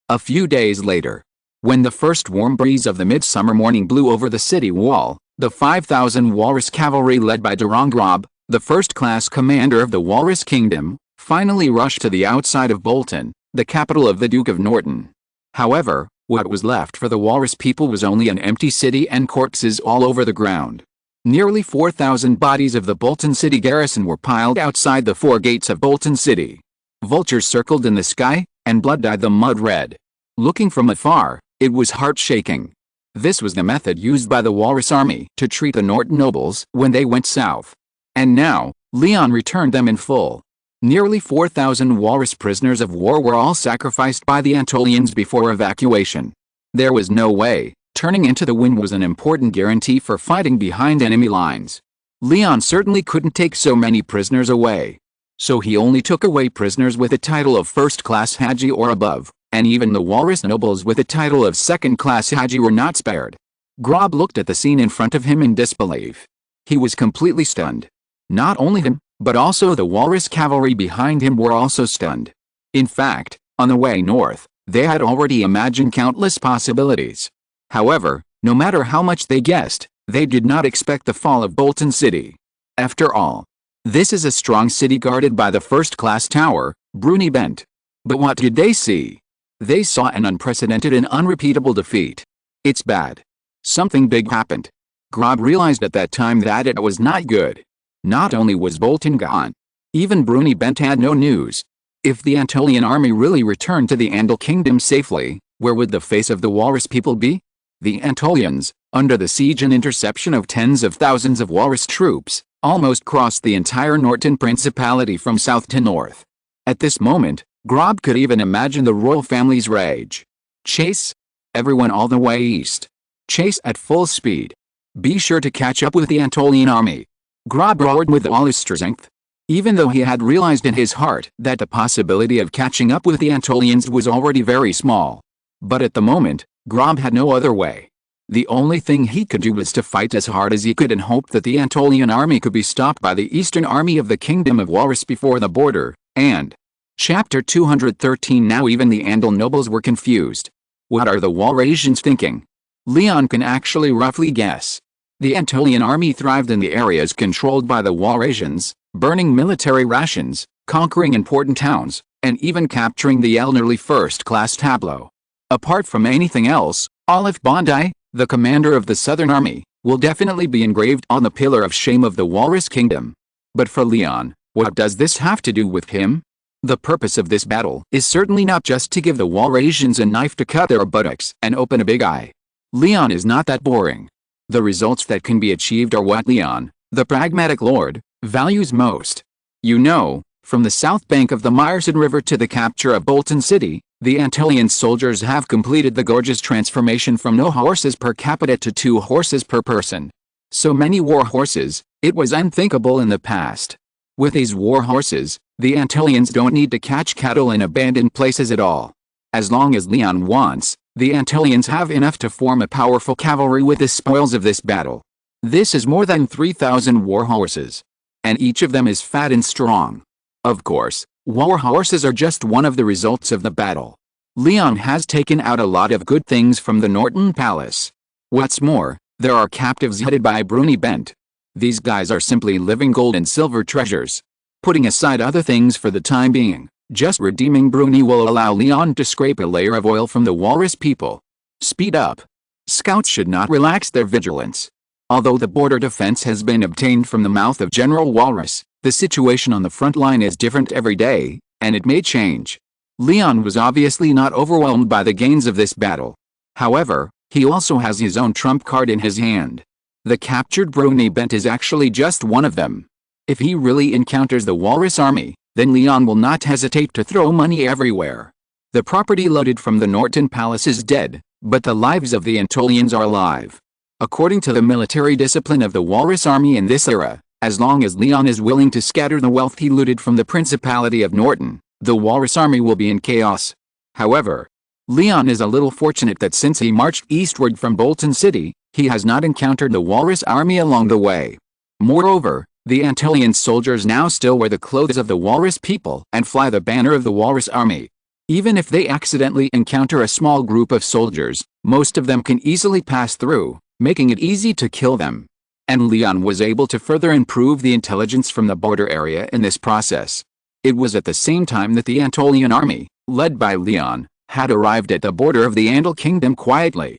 A few days later, when the first warm breeze of the midsummer morning blew over the city wall, The 5,000 walrus cavalry led by Grob, the first-class commander of the Walrus Kingdom, finally rushed to the outside of Bolton, the capital of the Duke of Norton. However, what was left for the walrus people was only an empty city and corpses all over the ground. Nearly 4,000 bodies of the Bolton City garrison were piled outside the 4 gates of Bolton City. Vultures circled in the sky, and blood dyed the mud red. Looking from afar, it was heart-shaking. This was the method used by the Walrus Army to treat the Norton nobles when they went south. And now, Leon returned them in full. Nearly 4,000 walrus prisoners of war were all sacrificed by the Antolians before evacuation. There was no way. Turning into the wind was an important guarantee for fighting behind enemy lines. Leon certainly couldn't take so many prisoners away. So he only took away prisoners with a title of first-class Haji or above, and even the walrus nobles with a title of second-class Haji were not spared. Grob looked at the scene in front of him in disbelief. He was completely stunned. Not only him, but also the walrus cavalry behind him were also stunned. In fact, on the way north, they had already imagined countless possibilities. However, no matter how much they guessed, they did not expect the fall of Bolton City. After all, this is a strong city guarded by the first-class tower, Bruni Bent. But what did they see? They saw an unprecedented and unrepeatable defeat. It's bad. Something big happened. Grob realized at that time that it was not good. Not only was Bolton gone, even Bruni Bent had no news. If the Antolian army really returned to the Andal Kingdom safely, where would the face of the walrus people be? The Antolians, under the siege and interception of tens of thousands of walrus troops, almost crossed the entire Norton Principality from south to north. At this moment, Grob could even imagine the royal family's rage. Chase everyone all the way east. Chase at full speed. Be sure to catch up with the Antolian army. Grob roared with all his strength. Even though he had realized in his heart that the possibility of catching up with the Antolians was already very small. But at the moment, Grob had no other way. The only thing he could do was to fight as hard as he could and hope that the Antolian army could be stopped by the Eastern Army of the Kingdom of Walrus before the border, and... Chapter 213. Now even the Andal nobles were confused. What are the Walrasians thinking? Leon can actually roughly guess. The Antolian army thrived in the areas controlled by the Walrasians, burning military rations, conquering important towns, and even capturing the elderly first-class tableau. Apart from anything else, Olive Bondi, the commander of the Southern Army, will definitely be engraved on the pillar of shame of the Walrus Kingdom. But for Leon, what does this have to do with him? The purpose of this battle is certainly not just to give the Walrasians a knife to cut their buttocks and open a big eye. Leon is not that boring. The results that can be achieved are what Leon, the pragmatic lord, values most. You know, from the south bank of the Meyerson River to the capture of Bolton City, the Antolian soldiers have completed the gorgeous transformation from no horses per capita to 2 horses per person. So many war horses, it was unthinkable in the past. With these war horses, the Antolians don't need to catch cattle in abandoned places at all. As long as Leon wants, the Antolians have enough to form a powerful cavalry with the spoils of this battle. This is more than 3,000 war horses. And each of them is fat and strong. Of course, war horses are just one of the results of the battle. Leon has taken out a lot of good things from the Norton Palace. What's more, there are captives headed by Bruni Bent. These guys are simply living gold and silver treasures. Putting aside other things for the time being, just redeeming Bruni will allow Leon to scrape a layer of oil from the walrus people. Speed up. Scouts should not relax their vigilance. Although the border defense has been obtained from the mouth of General Walrus, the situation on the front line is different every day, and it may change. Leon was obviously not overwhelmed by the gains of this battle. However, he also has his own trump card in his hand. The captured Bruni Bent is actually just one of them. If he really encounters the Walrus army, then Leon will not hesitate to throw money everywhere. The property loaded from the Norton Palace is dead, but the lives of the Antolians are alive. According to the military discipline of the Walrus army in this era, as long as Leon is willing to scatter the wealth he looted from the Principality of Norton, the Walrus army will be in chaos. However, Leon is a little fortunate that since he marched eastward from Bolton City, he has not encountered the Walrus army along the way. Moreover, the Antolian soldiers now still wear the clothes of the Walrus people and fly the banner of the Walrus army. Even if they accidentally encounter a small group of soldiers, most of them can easily pass through, making it easy to kill them. And Leon was able to further improve the intelligence from the border area in this process. It was at the same time that the Anatolian army, led by Leon, had arrived at the border of the Andal Kingdom quietly.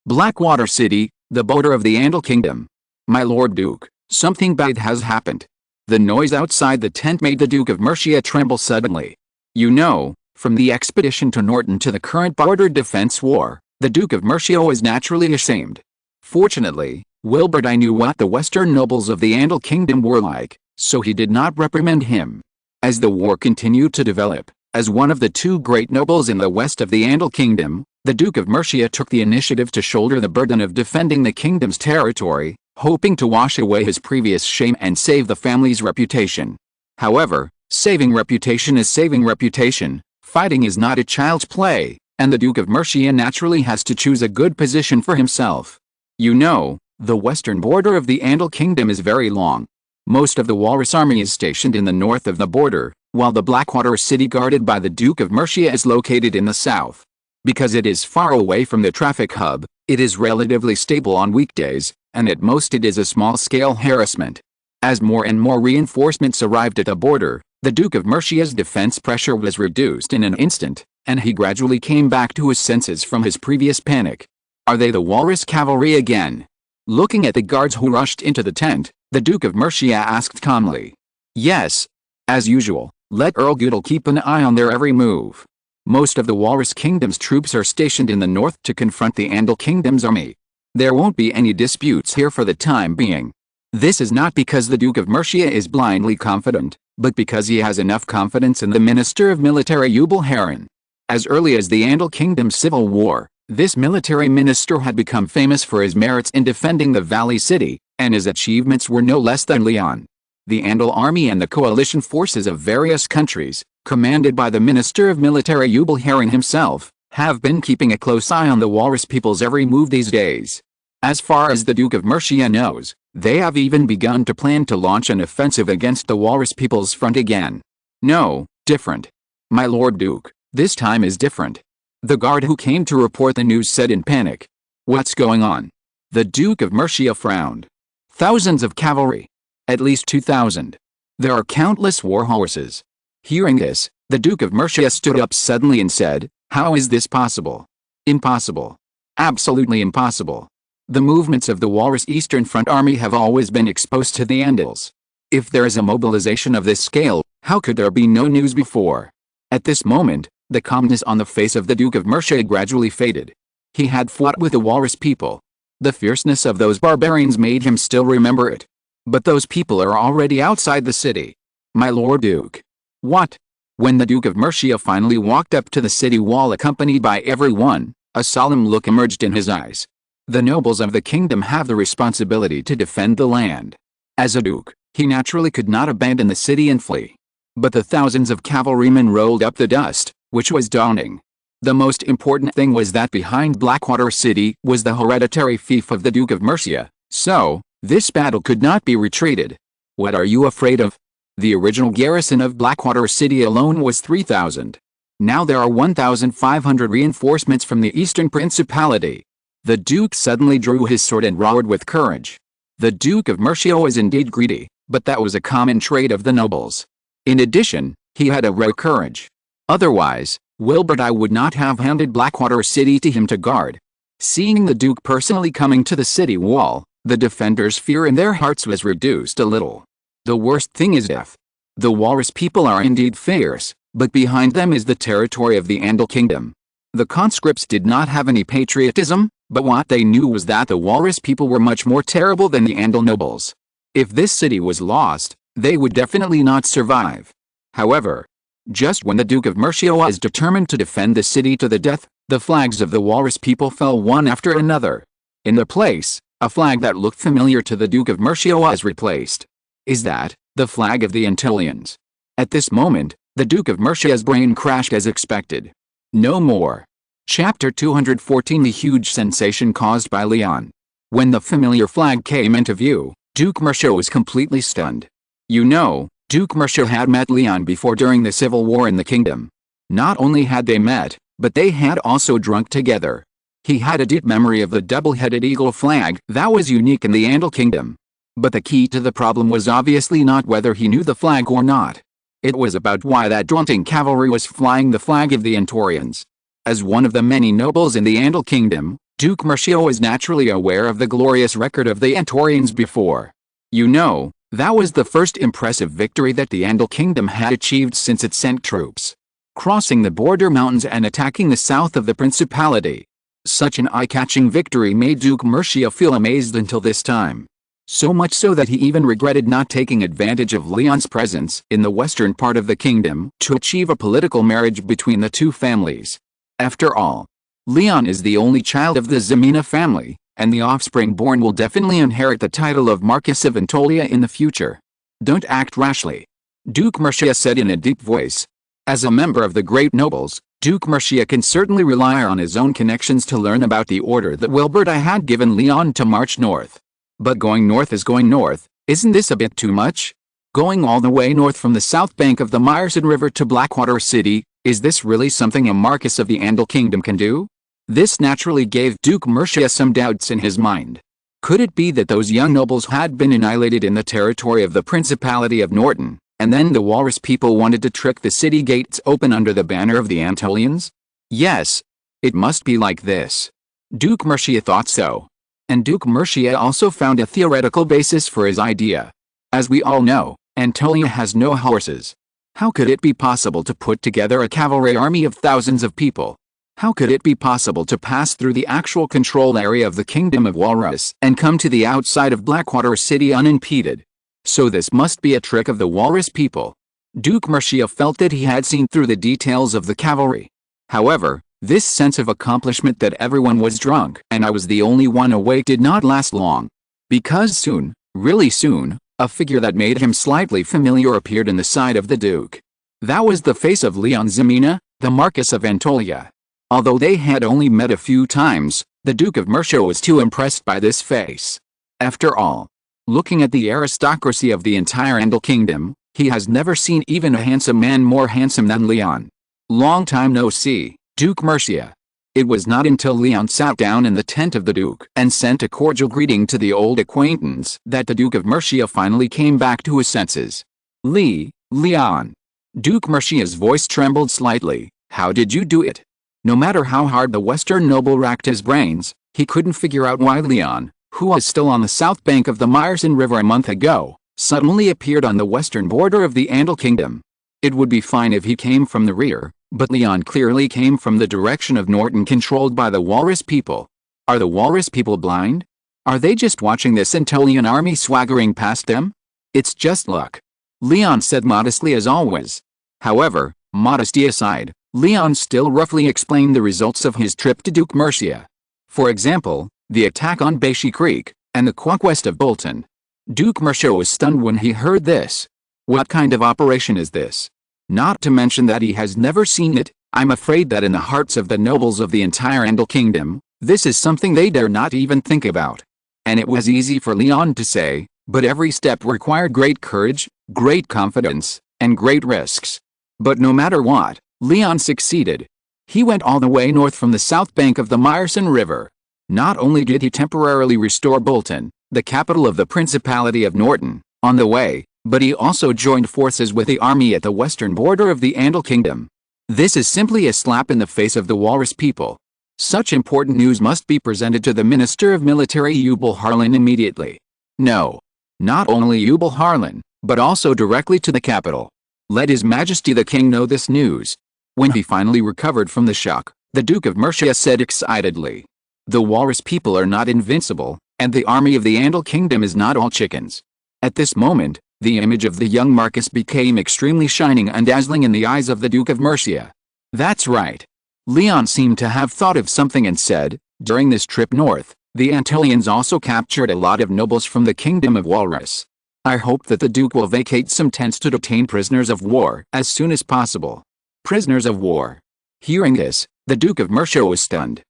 Blackwater City, the border of the Andal Kingdom. My Lord Duke, something bad has happened. The noise outside the tent made the Duke of Mercia tremble suddenly. You know, from the expedition to Norton to the current border defense war, the Duke of Mercia was naturally ashamed. Fortunately, Wilbert I knew what the western nobles of the Andal Kingdom were like, so he did not reprimand him. As the war continued to develop, as one of the two great nobles in the west of the Andal Kingdom, the Duke of Mercia took the initiative to shoulder the burden of defending the kingdom's territory, hoping to wash away his previous shame and save the family's reputation. However, saving reputation is saving reputation, fighting is not a child's play, and the Duke of Mercia naturally has to choose a good position for himself. You know, the western border of the Andal Kingdom is very long. Most of the Walrus army is stationed in the north of the border, while the Blackwater City guarded by the Duke of Mercia is located in the south. Because it is far away from the traffic hub, it is relatively stable on weekdays, and at most it is a small-scale harassment. As more and more reinforcements arrived at the border, the Duke of Mercia's defense pressure was reduced in an instant, and he gradually came back to his senses from his previous panic. Are they the Walrus cavalry again? Looking at the guards who rushed into the tent, the Duke of Mercia asked calmly. Yes. As usual, let Earl Goodall keep an eye on their every move. Most of the Walrus Kingdom's troops are stationed in the north to confront the Andal Kingdom's army. There won't be any disputes here for the time being. This is not because the Duke of Mercia is blindly confident, but because he has enough confidence in the Minister of Military Eubal Heron. As early as the Andal Kingdom's civil war, this military minister had become famous for his merits in defending the Valley City, and his achievements were no less than Leon. The Andal army and the coalition forces of various countries, commanded by the Minister of Military Eubal Heron himself, have been keeping a close eye on the Walrus people's every move these days. As far as the Duke of Mercia knows, they have even begun to plan to launch an offensive against the Walrus people's front again. No, different. My Lord Duke, this time is different. The guard who came to report the news said in panic. What's going on? The Duke of Mercia frowned. Thousands of cavalry. At least 2,000. There are countless war horses. Hearing this, the Duke of Mercia stood up suddenly and said, how is this possible? Impossible. Absolutely impossible. The movements of the Walrus Eastern Front Army have always been exposed to the Andals. If there is a mobilization of this scale, how could there be no news before? At this moment, the calmness on the face of the Duke of Mercia gradually faded. He had fought with the Walrus people. The fierceness of those barbarians made him still remember it. But those people are already outside the city. My Lord Duke. What? When the Duke of Mercia finally walked up to the city wall accompanied by everyone, a solemn look emerged in his eyes. The nobles of the kingdom have the responsibility to defend the land. As a duke, he naturally could not abandon the city and flee. But the thousands of cavalrymen rolled up the dust, which was daunting. The most important thing was that behind Blackwater City was the hereditary fief of the Duke of Mercia, so, this battle could not be retreated. What are you afraid of? The original garrison of Blackwater City alone was 3,000. Now there are 1,500 reinforcements from the Eastern Principality. The Duke suddenly drew his sword and roared with courage. The Duke of Mercia was indeed greedy, but that was a common trait of the nobles. In addition, he had a rare courage. Otherwise, Wilbert I would not have handed Blackwater City to him to guard. Seeing the Duke personally coming to the city wall, the defenders' fear in their hearts was reduced a little. The worst thing is death. The Walrus people are indeed fierce, but behind them is the territory of the Andal Kingdom. The conscripts did not have any patriotism, but what they knew was that the Walrus people were much more terrible than the Andal nobles. If this city was lost, they would definitely not survive. However, just when the Duke of Mercia was determined to defend the city to the death, the flags of the Walrus people fell one after another. In their place, a flag that looked familiar to the Duke of Mercia was replaced. Is that the flag of the Antilians? At this moment, the Duke of Mercia's brain crashed as expected. No more. Chapter 214 The huge sensation caused by Leon. When the familiar flag came into view, Duke Mercia was completely stunned. You know, Duke Mercia had met Leon before during the civil war in the kingdom. Not only had they met, but they had also drunk together. He had a deep memory of the double-headed eagle flag that was unique in the Andal Kingdom. But the key to the problem was obviously not whether he knew the flag or not. It was about why that daunting cavalry was flying the flag of the Antorians. As one of the many nobles in the Andal Kingdom, Duke Mercia was naturally aware of the glorious record of the Antorians before. You know, that was the first impressive victory that the Andal Kingdom had achieved since it sent troops crossing the border mountains and attacking the south of the principality. Such an eye-catching victory made Duke Mercia feel amazed until this time. So much so that he even regretted not taking advantage of Leon's presence in the western part of the kingdom to achieve a political marriage between the two families. After all, Leon is the only child of the Ximena family, and the offspring born will definitely inherit the title of Marquis of Antolia in the future. Don't act rashly, Duke Mercia said in a deep voice. As a member of the great nobles, Duke Mercia can certainly rely on his own connections to learn about the order that Wilberta had given Leon to march north. But going north is going north, isn't this a bit too much? Going all the way north from the south bank of the Myerson River to Blackwater City, is this really something a Marquis of the Andal Kingdom can do? This naturally gave Duke Mercia some doubts in his mind. Could it be that those young nobles had been annihilated in the territory of the Principality of Norton, and then the Walrus people wanted to trick the city gates open under the banner of the Antolians? Yes, it must be like this. Duke Mercia thought so. And Duke Mercia also found a theoretical basis for his idea. As we all know, Antolia has no horses. How could it be possible to put together a cavalry army of thousands of people? How could it be possible to pass through the actual control area of the Kingdom of Walrus and come to the outside of Blackwater City unimpeded? So this must be a trick of the Walrus people. Duke Mercia felt that he had seen through the details of the cavalry. However, this sense of accomplishment that everyone was drunk and I was the only one awake did not last long. Because soon, really soon, a figure that made him slightly familiar appeared in the side of the Duke. That was the face of León Ximena, the Marquis of Antolia. Although they had only met a few times, the Duke of Mercia was too impressed by this face. After all, looking at the aristocracy of the entire Andal Kingdom, he has never seen even a handsome man more handsome than Leon. Long time no see, Duke Mercia. It was not until Leon sat down in the tent of the Duke and sent a cordial greeting to the old acquaintance that the Duke of Mercia finally came back to his senses. Leon. Duke Mercia's voice trembled slightly. How did you do it? No matter how hard the Western noble racked his brains, he couldn't figure out why Leon, who was still on the south bank of the Myerson River a month ago, suddenly appeared on the western border of the Andal Kingdom. It would be fine if he came from the rear, but Leon clearly came from the direction of Norton controlled by the Walrus people. Are the Walrus people blind? Are they just watching this Antolian army swaggering past them? It's just luck, Leon said modestly as always. However, modesty aside, Leon still roughly explained the results of his trip to Duke Mercia. For example, the attack on Bashi Creek, and the conquest of Bolton. Duke Mercia was stunned when he heard this. What kind of operation is this? Not to mention that he has never seen it. I'm afraid that in the hearts of the nobles of the entire Andal Kingdom, this is something they dare not even think about. And it was easy for Leon to say, but every step required great courage, great confidence, and great risks. But no matter what, Leon succeeded. He went all the way north from the south bank of the Myerson River. Not only did he temporarily restore Bolton, the capital of the Principality of Norton, on the way, but he also joined forces with the army at the western border of the Andal Kingdom. This is simply a slap in the face of the Walrus people. Such important news must be presented to the Minister of Military Eubal Harlan immediately. No. Not only Eubal Harlan, but also directly to the capital. Let His Majesty the King know this news. When he finally recovered from the shock, the Duke of Mercia said excitedly, the Walrus people are not invincible, and the army of the Andal Kingdom is not all chickens. At this moment, the image of the young Marquis became extremely shining and dazzling in the eyes of the Duke of Mercia. That's right. Leon seemed to have thought of something and said, during this trip north, the Antolians also captured a lot of nobles from the Kingdom of Walrus. I hope that the Duke will vacate some tents to detain prisoners of war as soon as possible. Prisoners of war. Hearing this, the Duke of Mercia was stunned.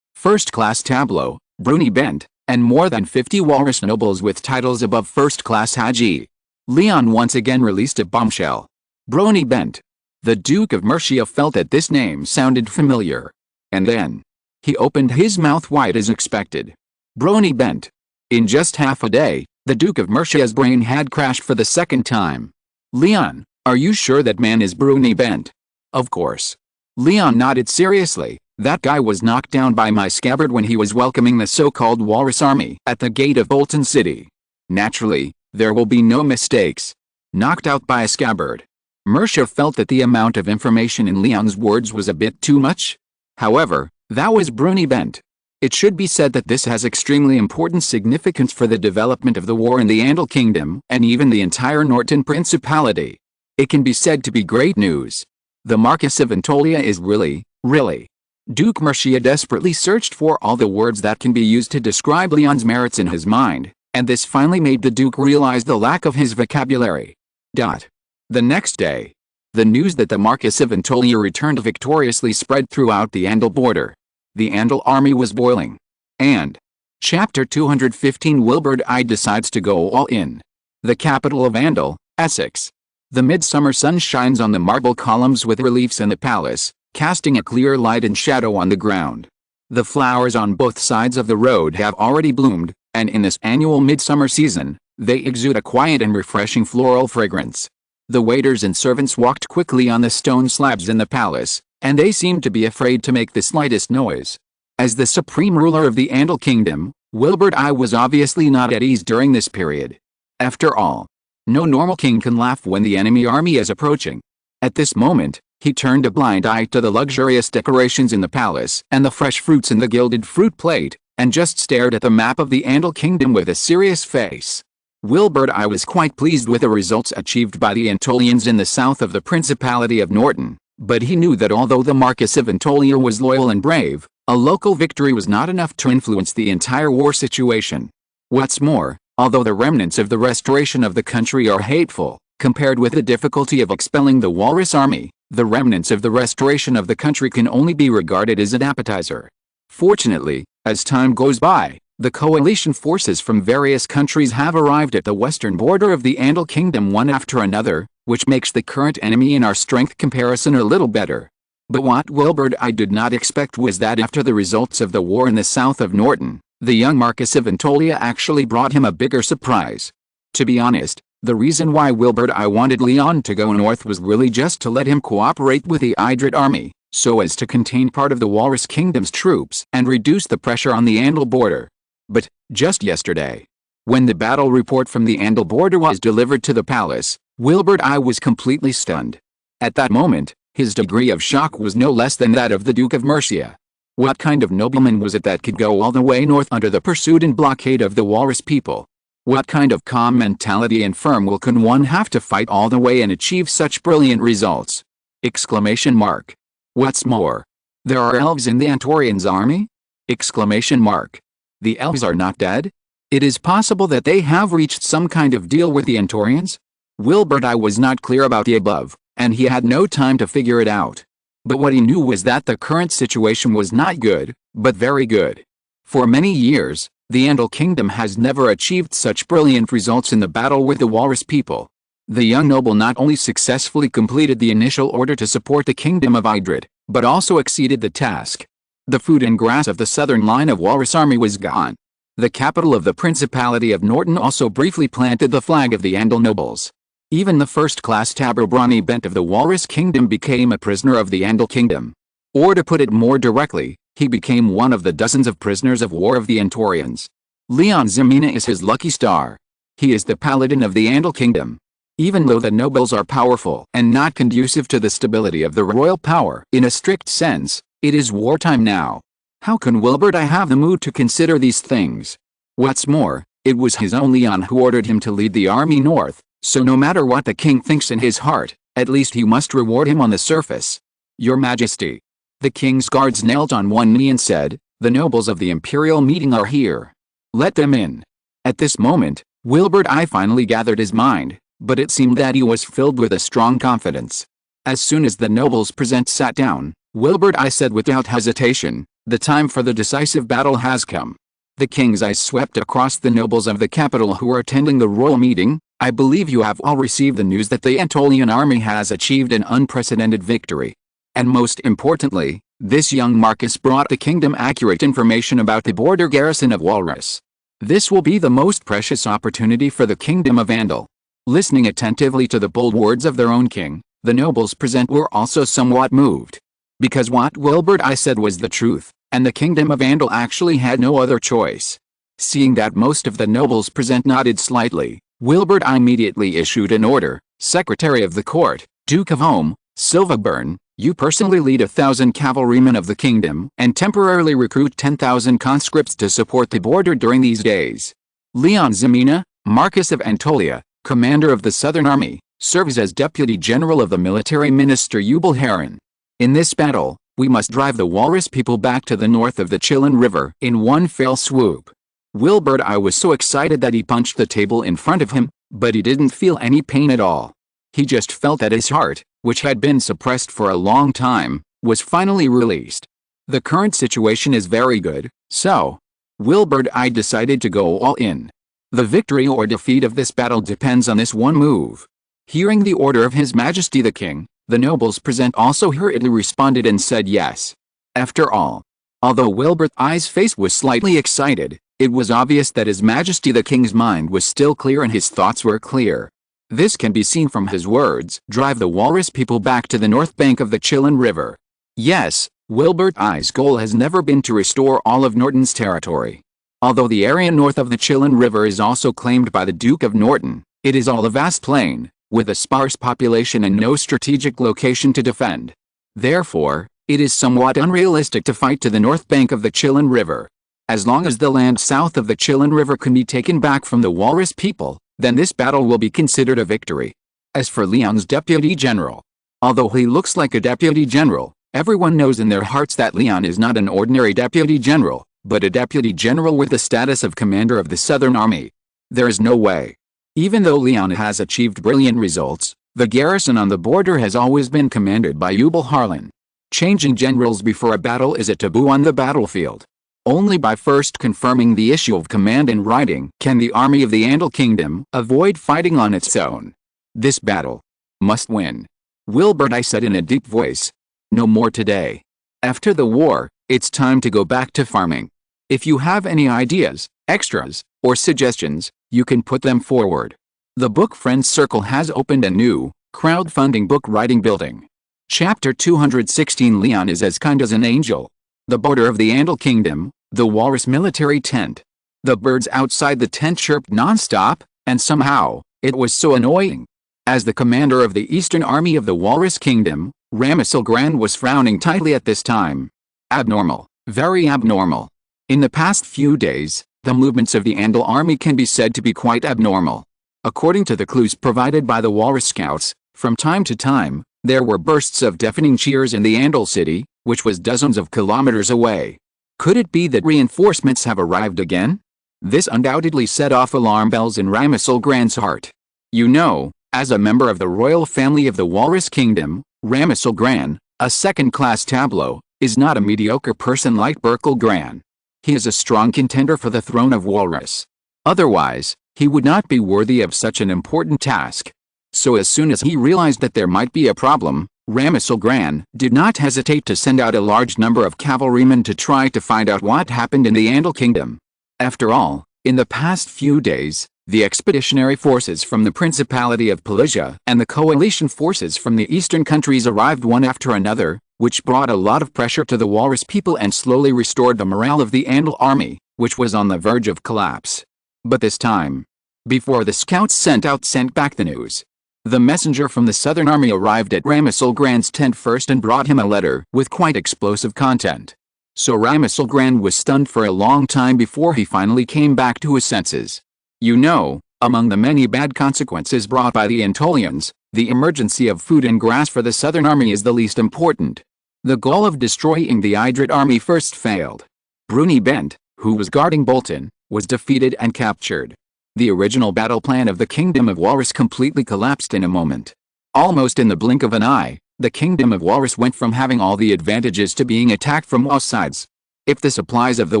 First-class tableau, Bruni Bent, and more than 50 Walrus nobles with titles above first-class Haji. Leon once again released a bombshell. Bruni Bent. The Duke of Mercia felt that this name sounded familiar. And then, He opened his mouth wide as expected. Brony bent. In just half a day, the Duke of Mercia's brain had crashed for the second time. Leon, are you sure that man is Brony bent? Of course. Leon nodded seriously. That guy was knocked down by my scabbard when he was welcoming the so-called Walrus army at the gate of Bolton City. Naturally, there will be no mistakes. Knocked out by a scabbard. Mercia felt that the amount of information in Leon's words was a bit too much. However, that was Brony bent. It should be said that this has extremely important significance for the development of the war in the Andal Kingdom and even the entire Norton Principality. It can be said to be great news. The Marquis of Antolia is really. Duke Mercia desperately searched for all the words that can be used to describe Leon's merits in his mind, and this finally made the Duke realize the lack of his vocabulary. The next day, the news that the Marquis of Antolia returned victoriously spread throughout the Andal border. The Andal army was boiling. And Chapter 215 Wilbur I decides to go all in. The capital of Andal, Essex. The midsummer sun shines on the marble columns with reliefs in the palace, casting a clear light and shadow on the ground. The flowers on both sides of the road have already bloomed, and in this annual midsummer season, they exude a quiet and refreshing floral fragrance. The waiters and servants walked quickly on the stone slabs in the palace, and they seemed to be afraid to make the slightest noise. As the supreme ruler of the Andal Kingdom, Wilbur I was obviously not at ease during this period. After all, no normal king can laugh when the enemy army is approaching. At this moment, he turned a blind eye to the luxurious decorations in the palace and the fresh fruits in the gilded fruit plate, and just stared at the map of the Andal Kingdom with a serious face. Wilbur I was quite pleased with the results achieved by the Antolians in the south of the Principality of Norton, but he knew that although the Marquis of Antolia was loyal and brave, a local victory was not enough to influence the entire war situation. What's more, although the remnants of the restoration of the country are hateful, compared with the difficulty of expelling the Walrus army, the remnants of the restoration of the country can only be regarded as an appetizer. Fortunately, as time goes by, the coalition forces from various countries have arrived at the western border of the Andal Kingdom one after another, which makes the current enemy in our strength comparison a little better. But what Wilbur I did not expect was that after the results of the war in the south of Norton, the young Marquis of Antolia actually brought him a bigger surprise. To be honest, the reason why Wilbur I wanted Leon to go north was really just to let him cooperate with the Idrid army, so as to contain part of the Walrus Kingdom's troops and reduce the pressure on the Andal border. But, just yesterday, when the battle report from the Andal border was delivered to the palace, Wilbur I was completely stunned. At that moment, his degree of shock was no less than that of the Duke of Mercia. What kind of nobleman was it that could go all the way north under the pursuit and blockade of the Walrus people? What kind of calm mentality and firm will can one have to fight all the way and achieve such brilliant results? Exclamation mark. What's more, there are elves in the Antorians' army? Exclamation mark. The elves are not dead? It is possible that they have reached some kind of deal with the Antorians? Wilbur I was not clear about the above, and he had no time to figure it out. But what he knew was that the current situation was not good, but very good. For many years, the Andal Kingdom has never achieved such brilliant results in the battle with the Walrus people. The young noble not only successfully completed the initial order to support the Kingdom of Idrid, but also exceeded the task. The food and grass of the southern line of Walrus army was gone. The capital of the Principality of Norton also briefly planted the flag of the Andal nobles. Even the first-class Taberbrony bent of the Walrus Kingdom became a prisoner of the Andal Kingdom. Or to put it more directly, he became one of the dozens of prisoners of war of the Antorians. León Ximena is his lucky star. He is the paladin of the Andal Kingdom. Even though the nobles are powerful and not conducive to the stability of the royal power in a strict sense, it is wartime now. How can Wilbur I have the mood to consider these things? What's more, it was his own Leon who ordered him to lead the army north, so no matter what the king thinks in his heart, at least he must reward him on the surface. Your Majesty. The king's guards knelt on one knee and said, "The nobles of the imperial meeting are here. Let them in." At this moment, Wilbur I finally gathered his mind, but it seemed that he was filled with a strong confidence. As soon as the nobles present sat down, Wilbur I said without hesitation, "The time for the decisive battle has come." The king's eyes swept across the nobles of the capital who were attending the royal meeting. "I believe you have all received the news that the Antolian army has achieved an unprecedented victory. And most importantly, This young Marcus brought the kingdom accurate information about the border garrison of Walrus. This will be the most precious opportunity for the kingdom of Andal. Listening attentively to the bold words of their own king, the nobles present were also somewhat moved. Because what Wilbert I said was the truth, and the kingdom of Andal actually had no other choice. Seeing that most of the nobles present nodded slightly, Wilbert I immediately issued an order. Secretary of the court, Duke of Home, Silverburn, you personally lead 1,000 cavalrymen of the kingdom and temporarily recruit 10,000 conscripts to support the border during these days. León Ximena, Marquis of Antolia, commander of the Southern Army, serves as Deputy General of the Military Minister Eubal Heron. In this battle, we must drive the Walrus people back to the north of the Chillon River in one fell swoop. Wilbert I was so excited that he punched the table in front of him, but he didn't feel any pain at all. He just felt that his heart, which had been suppressed for a long time, was finally released. The current situation is very good, so Wilbert I decided to go all in. The victory or defeat of this battle depends on this one move. Hearing the order of His Majesty the King, the nobles present also hurriedly responded and said yes. After all, although Wilbert I's face was slightly excited, it was obvious that His Majesty the King's mind was still clear and his thoughts were clear. This can be seen from his words, drive the Walrus people back to the north bank of the Chillon River. Yes, Wilbert I's goal has never been to restore all of Norton's territory. Although the area north of the Chillon River is also claimed by the Duke of Norton, it is all a vast plain, with a sparse population and no strategic location to defend. Therefore, it is somewhat unrealistic to fight to the north bank of the Chillon River. As long as the land south of the Chillon River can be taken back from the Walrus people, then this battle will be considered a victory. As for Leon's deputy general, although he looks like a deputy general, everyone knows in their hearts that Leon is not an ordinary deputy general, but a deputy general with the status of commander of the Southern Army. There is no way. Even though Leon has achieved brilliant results, the garrison on the border has always been commanded by Eubal Harlan. Changing generals before a battle is a taboo on the battlefield. Only by first confirming the issue of command in writing can the army of the Andal Kingdom avoid fighting on its own. This battle must win. Wilbert I said in a deep voice. No more today. After the war, it's time to go back to farming. If you have any ideas, extras, or suggestions, you can put them forward. The Book Friends Circle has opened a new, crowdfunding book writing building. Chapter 216 Leon is as kind as an angel. The border of the Andal Kingdom, the Walrus military tent. The birds outside the tent chirped non-stop, and somehow, it was so annoying. As the commander of the Eastern Army of the Walrus Kingdom, Ramesel Gran was frowning tightly at this time. Abnormal, very abnormal. In the past few days, the movements of the Andal army can be said to be quite abnormal. According to the clues provided by the Walrus scouts, from time to time, there were bursts of deafening cheers in the Andal city, which was dozens of kilometers away. Could it be that reinforcements have arrived again? This undoubtedly set off alarm bells in Ramesel Gran's heart. You know, as a member of the royal family of the Walrus Kingdom, Ramesel Gran, a second-class tableau, is not a mediocre person like Berkel Gran. He is a strong contender for the throne of Walrus. Otherwise, he would not be worthy of such an important task. So as soon as he realized that there might be a problem, Ramesel Gran did not hesitate to send out a large number of cavalrymen to try to find out what happened in the Andal Kingdom. After all, in the past few days, the expeditionary forces from the Principality of Pelusia and the coalition forces from the eastern countries arrived one after another, which brought a lot of pressure to the Walrus people and slowly restored the morale of the Andal army, which was on the verge of collapse. But this time, before the scouts sent back the news, the messenger from the Southern Army arrived at Ramesel Gran's tent first and brought him a letter with quite explosive content. So Ramesel Gran was stunned for a long time before he finally came back to his senses. You know, among the many bad consequences brought by the Antolians, the emergency of food and grass for the Southern Army is the least important. The goal of destroying the Idrit army first failed. Bruni Bent, who was guarding Bolton, was defeated and captured. The original battle plan of the Kingdom of Walrus completely collapsed in a moment. Almost in the blink of an eye, the Kingdom of Walrus went from having all the advantages to being attacked from all sides. If the supplies of the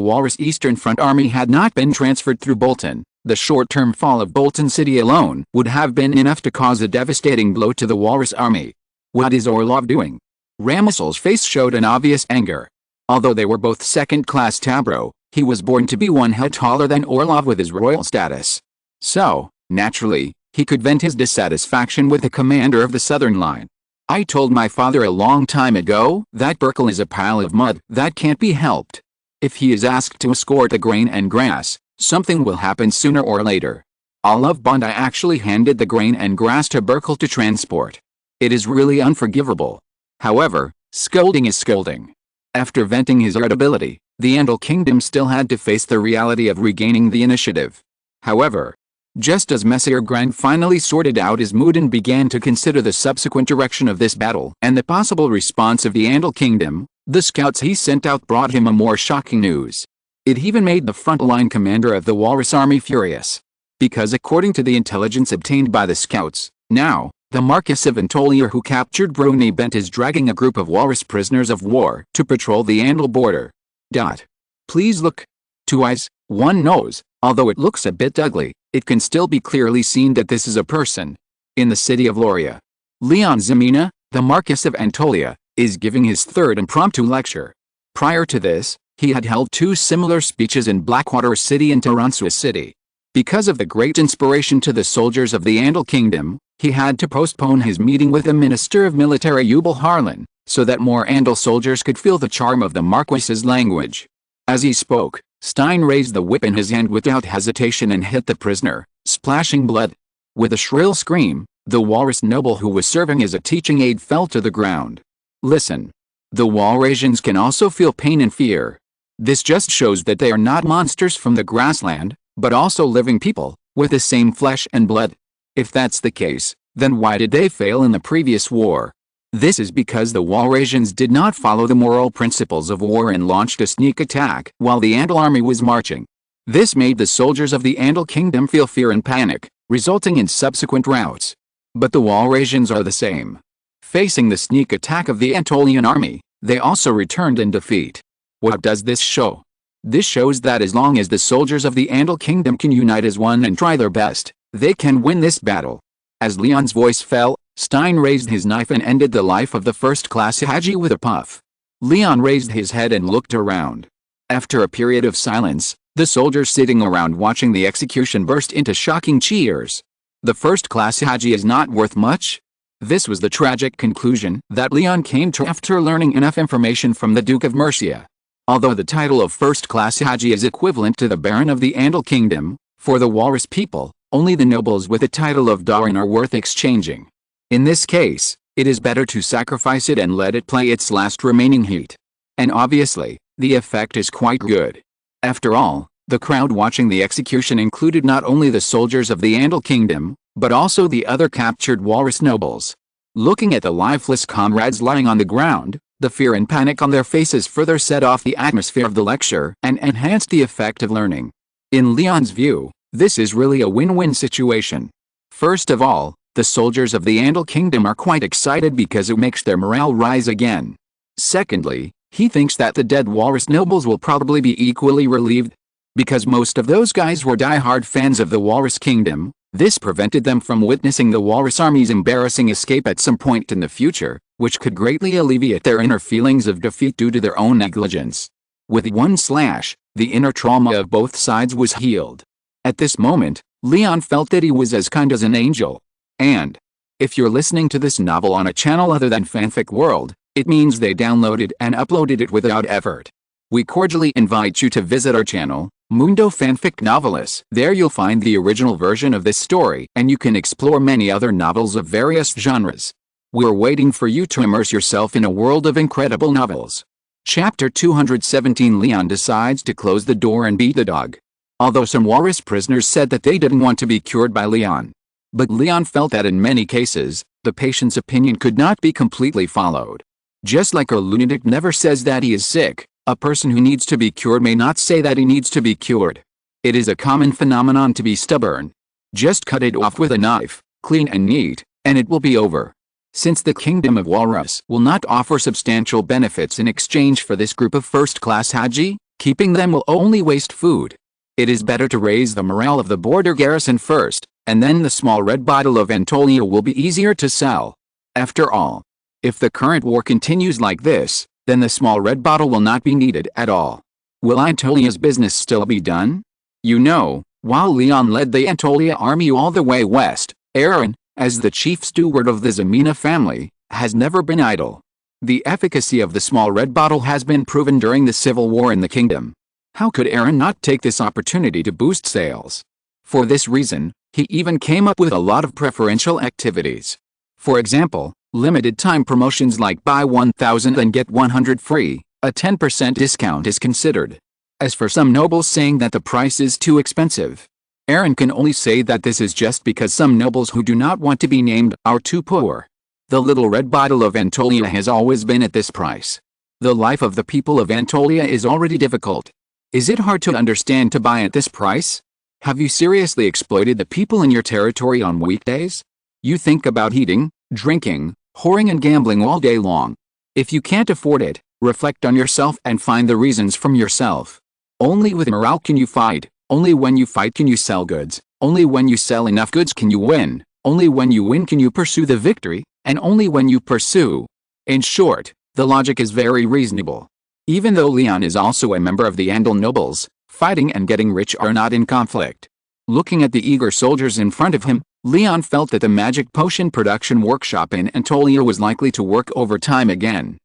Walrus Eastern Front Army had not been transferred through Bolton, the short-term fall of Bolton City alone would have been enough to cause a devastating blow to the Walrus army. What is Orlov doing? Ramisel's face showed an obvious anger. Although they were both second-class Tabro, he was born to be one head taller than Orlov with his royal status. So, naturally, he could vent his dissatisfaction with the commander of the southern line. I told my father a long time ago that Burkle is a pile of mud that can't be helped. If he is asked to escort the grain and grass, something will happen sooner or later. Olav Bondi actually handed the grain and grass to Burkle to transport. It is really unforgivable. However, scolding is scolding. After venting his irritability, the Andal Kingdom still had to face the reality of regaining the initiative. However, just as Messire Grand finally sorted out his mood and began to consider the subsequent direction of this battle and the possible response of the Andal Kingdom, the scouts he sent out brought him a more shocking news. It even made the frontline commander of the Walrus army furious. Because according to the intelligence obtained by the scouts, now, the Marquess of Antolia who captured Brony Bent is dragging a group of Walrus prisoners of war to patrol the Andal border. Please look. 2 eyes, 1 nose. Although it looks a bit ugly, it can still be clearly seen that this is a person. In the city of Loria, León Ximena, the Marquess of Antolia, is giving his third impromptu lecture. Prior to this, he had held 2 similar speeches in Blackwater City and Tarantula City. Because of the great inspiration to the soldiers of the Andal Kingdom, he had to postpone his meeting with the Minister of Military Yubel Harlan, so that more Andal soldiers could feel the charm of the Marquess's language. As he spoke, Stein raised the whip in his hand without hesitation and hit the prisoner, splashing blood. With a shrill scream, the Walrus noble who was serving as a teaching aide fell to the ground. Listen. The Walrasians can also feel pain and fear. This just shows that they are not monsters from the grassland, but also living people, with the same flesh and blood. If that's the case, then why did they fail in the previous war? This is because the Walrasians did not follow the moral principles of war and launched a sneak attack while the Andal army was marching. This made the soldiers of the Andal Kingdom feel fear and panic, resulting in subsequent routs. But the Walrasians are the same. Facing the sneak attack of the Antolian army, they also returned in defeat. What does this show? This shows that as long as the soldiers of the Andal Kingdom can unite as one and try their best, they can win this battle. As Leon's voice fell, Stein raised his knife and ended the life of the first-class Haji with a puff. Leon raised his head and looked around. After a period of silence, the soldiers sitting around watching the execution burst into shocking cheers. The first-class Haji is not worth much? This was the tragic conclusion that Leon came to after learning enough information from the Duke of Mercia. Although the title of first-class Haji is equivalent to the Baron of the Andal Kingdom, for the Walrus people, only the nobles with the title of Darin are worth exchanging. In this case, it is better to sacrifice it and let it play its last remaining heat. And obviously, the effect is quite good. After all, the crowd watching the execution included not only the soldiers of the Andal Kingdom, but also the other captured Walrus nobles. Looking at the lifeless comrades lying on the ground, the fear and panic on their faces further set off the atmosphere of the lecture and enhanced the effect of learning. In Leon's view, this is really a win-win situation. First of all, the soldiers of the Andal Kingdom are quite excited because it makes their morale rise again. Secondly, he thinks that the dead Walrus nobles will probably be equally relieved. Because most of those guys were die-hard fans of the Walrus Kingdom, this prevented them from witnessing the Walrus army's embarrassing escape at some point in the future, which could greatly alleviate their inner feelings of defeat due to their own negligence. With one slash, the inner trauma of both sides was healed. At this moment, Leon felt that he was as kind as an angel. And if you're listening to this novel on a channel other than Fanfic World, it means they downloaded and uploaded it without effort. We cordially invite you to visit our channel, Mundo Fanfic Novelis. There you'll find the original version of this story, and you can explore many other novels of various genres. We're waiting for you to immerse yourself in a world of incredible novels. Chapter 217. Leon decides to close the door and beat the dog. Although some Walrus prisoners said that they didn't want to be cured by Leon. But Leon felt that in many cases, the patient's opinion could not be completely followed. Just like a lunatic never says that he is sick, a person who needs to be cured may not say that he needs to be cured. It is a common phenomenon to be stubborn. Just cut it off with a knife, clean and neat, and it will be over. Since the Kingdom of Walrus will not offer substantial benefits in exchange for this group of first-class Haji, keeping them will only waste food. It is better to raise the morale of the border garrison first, and then the small red bottle of Antolia will be easier to sell. After all, If the current war continues like this, then the small red bottle will not be needed at all. Will Antolia's business still be done? You know, while León led the Antolia army all the way west, Aaron, as the chief steward of the Ximena family, has never been idle. The efficacy of the small red bottle has been proven during the civil war in the kingdom. How could Aaron not take this opportunity to boost sales? For this reason, he even came up with a lot of preferential activities. For example, limited time promotions like buy 1,000 and get 100 free, a 10% discount is considered. As for some nobles saying that the price is too expensive, Aaron can only say that this is just because some nobles who do not want to be named are too poor. The little red bottle of Antolia has always been at this price. The life of the people of Antolia is already difficult. Is it hard to understand to buy at this price? Have you seriously exploited the people in your territory on weekdays? You think about eating, drinking, whoring and gambling all day long. If you can't afford it, reflect on yourself and find the reasons from yourself. Only with morale can you fight, only when you fight can you sell goods, only when you sell enough goods can you win, only when you win can you pursue the victory, and only when you pursue. In short, the logic is very reasonable. Even though León is also a member of the Andal nobles, fighting and getting rich are not in conflict. Looking at the eager soldiers in front of him, León felt that the magic potion production workshop in Antolia was likely to work overtime again.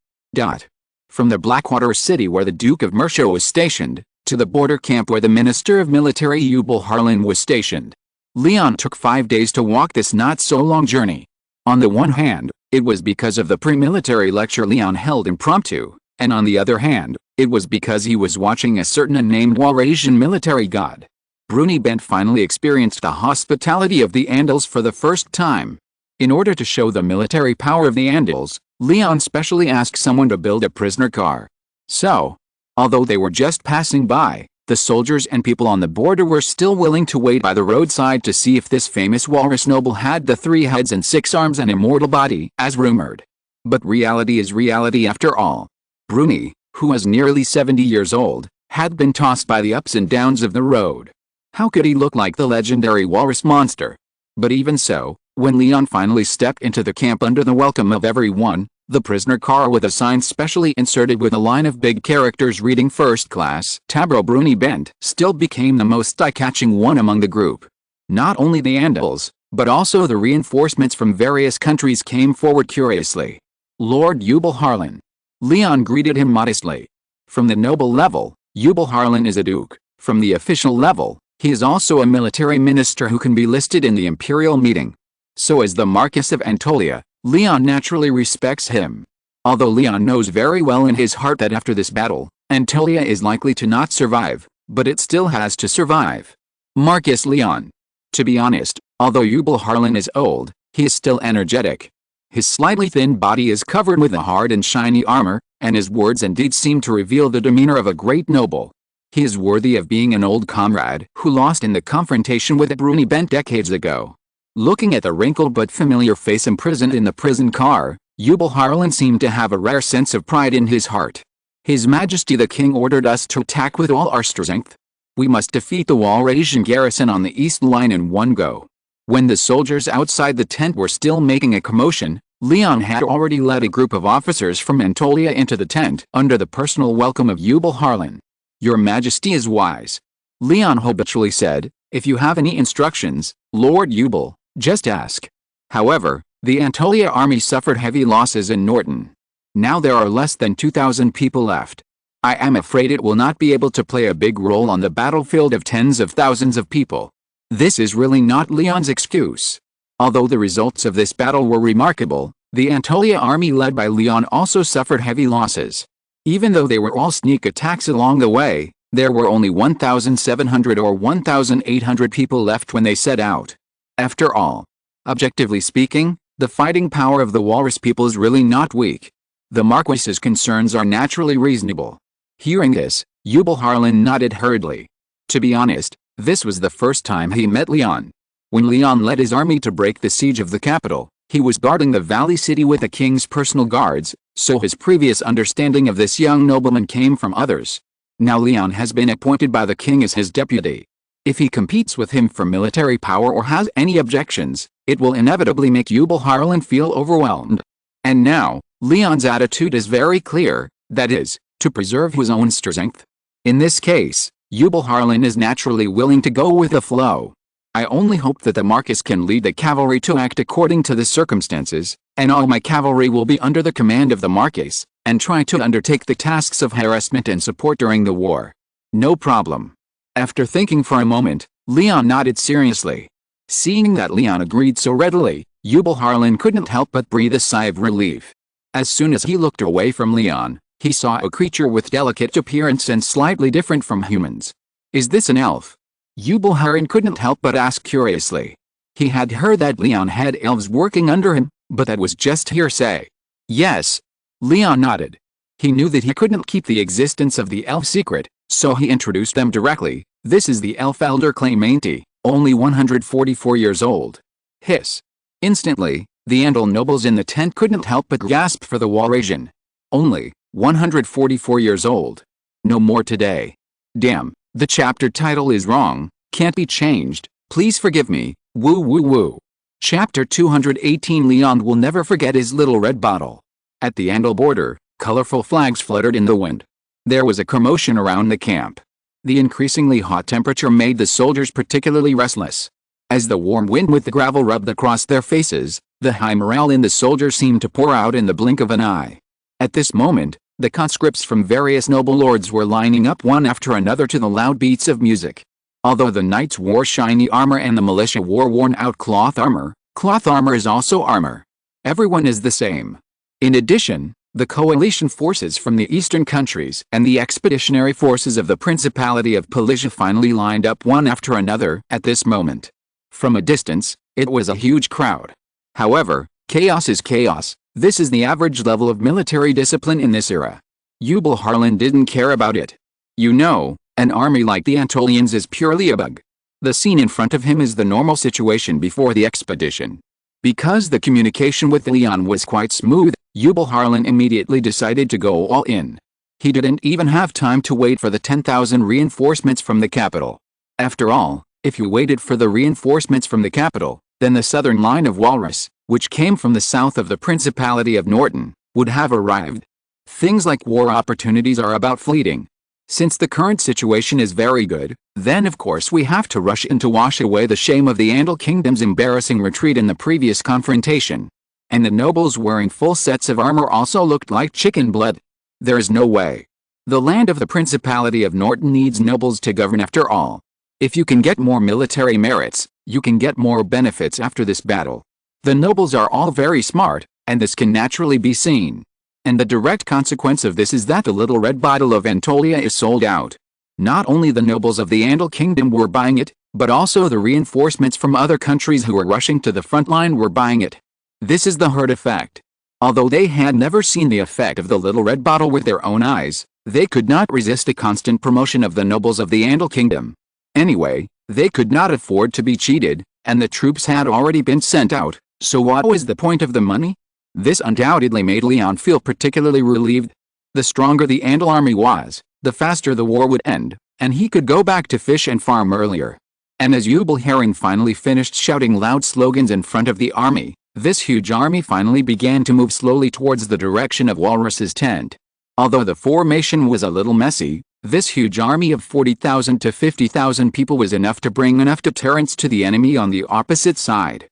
From the Blackwater city where the Duke of Mercia was stationed, to the border camp where the Minister of Military Eubal Harlan was stationed, León took 5 days to walk this not-so-long journey. On the one hand, it was because of the pre-military lecture León held impromptu, and on the other hand, it was because he was watching a certain unnamed Walrasian military god. Bruni Bent finally experienced the hospitality of the Andals for the first time. In order to show the military power of the Andals, León specially asked someone to build a prisoner car. So, although they were just passing by, the soldiers and people on the border were still willing to wait by the roadside to see if this famous walrus noble had the 3 heads and 6 arms and immortal body, as rumored. But reality is reality after all. Bruni, who was nearly 70 years old, had been tossed by the ups and downs of the road. How could he look like the legendary walrus monster? But even so, when León finally stepped into the camp under the welcome of everyone, the prisoner car with a sign specially inserted with a line of big characters reading First Class Tabro Bruni Bent still became the most eye-catching one among the group. Not only the Andals, but also the reinforcements from various countries came forward curiously. Lord Eubal Harlan. León greeted him modestly. From the noble level, Eubal Harlan is a duke. From the official level, he is also a military minister who can be listed in the imperial meeting. So as the Marquess of Antolia, León naturally respects him. Although León knows very well in his heart that after this battle, Antolia is likely to not survive, but it still has to survive. Marquess León. To be honest, although Eubal Harlan is old, he is still energetic. His slightly thin body is covered with a hard and shiny armor, and his words and deeds seem to reveal the demeanor of a great noble. He is worthy of being an old comrade who lost in the confrontation with Bruni Bent decades ago. Looking at the wrinkled but familiar face imprisoned in the prison car, Eubal Harlan seemed to have a rare sense of pride in his heart. His Majesty the King ordered us to attack with all our strength. We must defeat the Walrasian garrison on the east line in one go. When the soldiers outside the tent were still making a commotion, León had already led a group of officers from Antolia into the tent under the personal welcome of Eubal Harlan. Your Majesty is wise. León habitually said, if you have any instructions, Lord Eubal, just ask. However, the Antolia army suffered heavy losses in Norton. Now there are less than 2,000 people left. I am afraid it will not be able to play a big role on the battlefield of tens of thousands of people. This is really not León's excuse. Although the results of this battle were remarkable, the Antolia army led by León also suffered heavy losses. Even though they were all sneak attacks along the way, there were only 1,700 or 1,800 people left when they set out. After all, objectively speaking, the fighting power of the walrus people is really not weak. The Marquis's concerns are naturally reasonable. Hearing this, Eubal Harlan nodded hurriedly. To be honest, this was the first time he met León. When León led his army to break the siege of the capital, he was guarding the valley city with the king's personal guards, so his previous understanding of this young nobleman came from others. Now León has been appointed by the king as his deputy. If he competes with him for military power or has any objections, it will inevitably make Eubal Harlan feel overwhelmed. And now, Leon's attitude is very clear, that is, to preserve his own strength. In this case, Jubal Harlan is naturally willing to go with the flow. I only hope that the Marquis can lead the cavalry to act according to the circumstances, and all my cavalry will be under the command of the Marquis, and try to undertake the tasks of harassment and support during the war. No problem. After thinking for a moment, Leon nodded seriously. Seeing that Leon agreed so readily, Jubal Harlan couldn't help but breathe a sigh of relief. As soon as he looked away from Leon, he saw a creature with delicate appearance and slightly different from humans. Is this an elf? Jubal Harlan couldn't help but ask curiously. He had heard that Leon had elves working under him, but that was just hearsay. Yes. Leon nodded. He knew that he couldn't keep the existence of the elf secret, so he introduced them directly. This is the elf elder claimant, only 144 years old. Hiss. Instantly, the Andal nobles in the tent couldn't help but gasp for the Walrasian. Only 144 years old. No more today. Damn, the chapter title is wrong, can't be changed, please forgive me, woo woo woo. Chapter 218. Leon will never forget his little red bottle. At the Andal border, colorful flags fluttered in the wind. There was a commotion around the camp. The increasingly hot temperature made the soldiers particularly restless. As the warm wind with the gravel rubbed across their faces, the high morale in the soldiers seemed to pour out in the blink of an eye. At this moment, the conscripts from various noble lords were lining up one after another to the loud beats of music. Although the knights wore shiny armor and the militia wore worn-out cloth armor is also armor. Everyone is the same. In addition, the coalition forces from the eastern countries and the expeditionary forces of the Principality of Polisia finally lined up one after another at this moment. From a distance, it was a huge crowd. However, chaos is chaos. This is the average level of military discipline in this era. Jubal Harlan didn't care about it. You know, an army like the Antolians is purely a bug. The scene in front of him is the normal situation before the expedition. Because the communication with Leon was quite smooth, Jubal Harlan immediately decided to go all in. He didn't even have time to wait for the 10,000 reinforcements from the capital. After all, if you waited for the reinforcements from the capital, then the southern line of Walrus, which came from the south of the Principality of Norton, would have arrived. Things like war opportunities are about fleeting. Since the current situation is very good, then of course we have to rush in to wash away the shame of the Andal Kingdom's embarrassing retreat in the previous confrontation. And the nobles wearing full sets of armor also looked like chicken blood. There is no way. The land of the Principality of Norton needs nobles to govern after all. If you can get more military merits, you can get more benefits after this battle. The nobles are all very smart, and this can naturally be seen. And the direct consequence of this is that the little red bottle of Antolia is sold out. Not only the nobles of the Andal Kingdom were buying it, but also the reinforcements from other countries who were rushing to the front line were buying it. This is the herd effect. Although they had never seen the effect of the little red bottle with their own eyes, they could not resist a constant promotion of the nobles of the Andal Kingdom. Anyway, they could not afford to be cheated, and the troops had already been sent out, so what was the point of the money? This undoubtedly made Leon feel particularly relieved. The stronger the Andal army was, the faster the war would end, and he could go back to fish and farm earlier. And as Jubal Harlan finally finished shouting loud slogans in front of the army, this huge army finally began to move slowly towards the direction of Walrus's tent. Although the formation was a little messy, this huge army of 40,000 to 50,000 people was enough to bring enough deterrence to the enemy on the opposite side.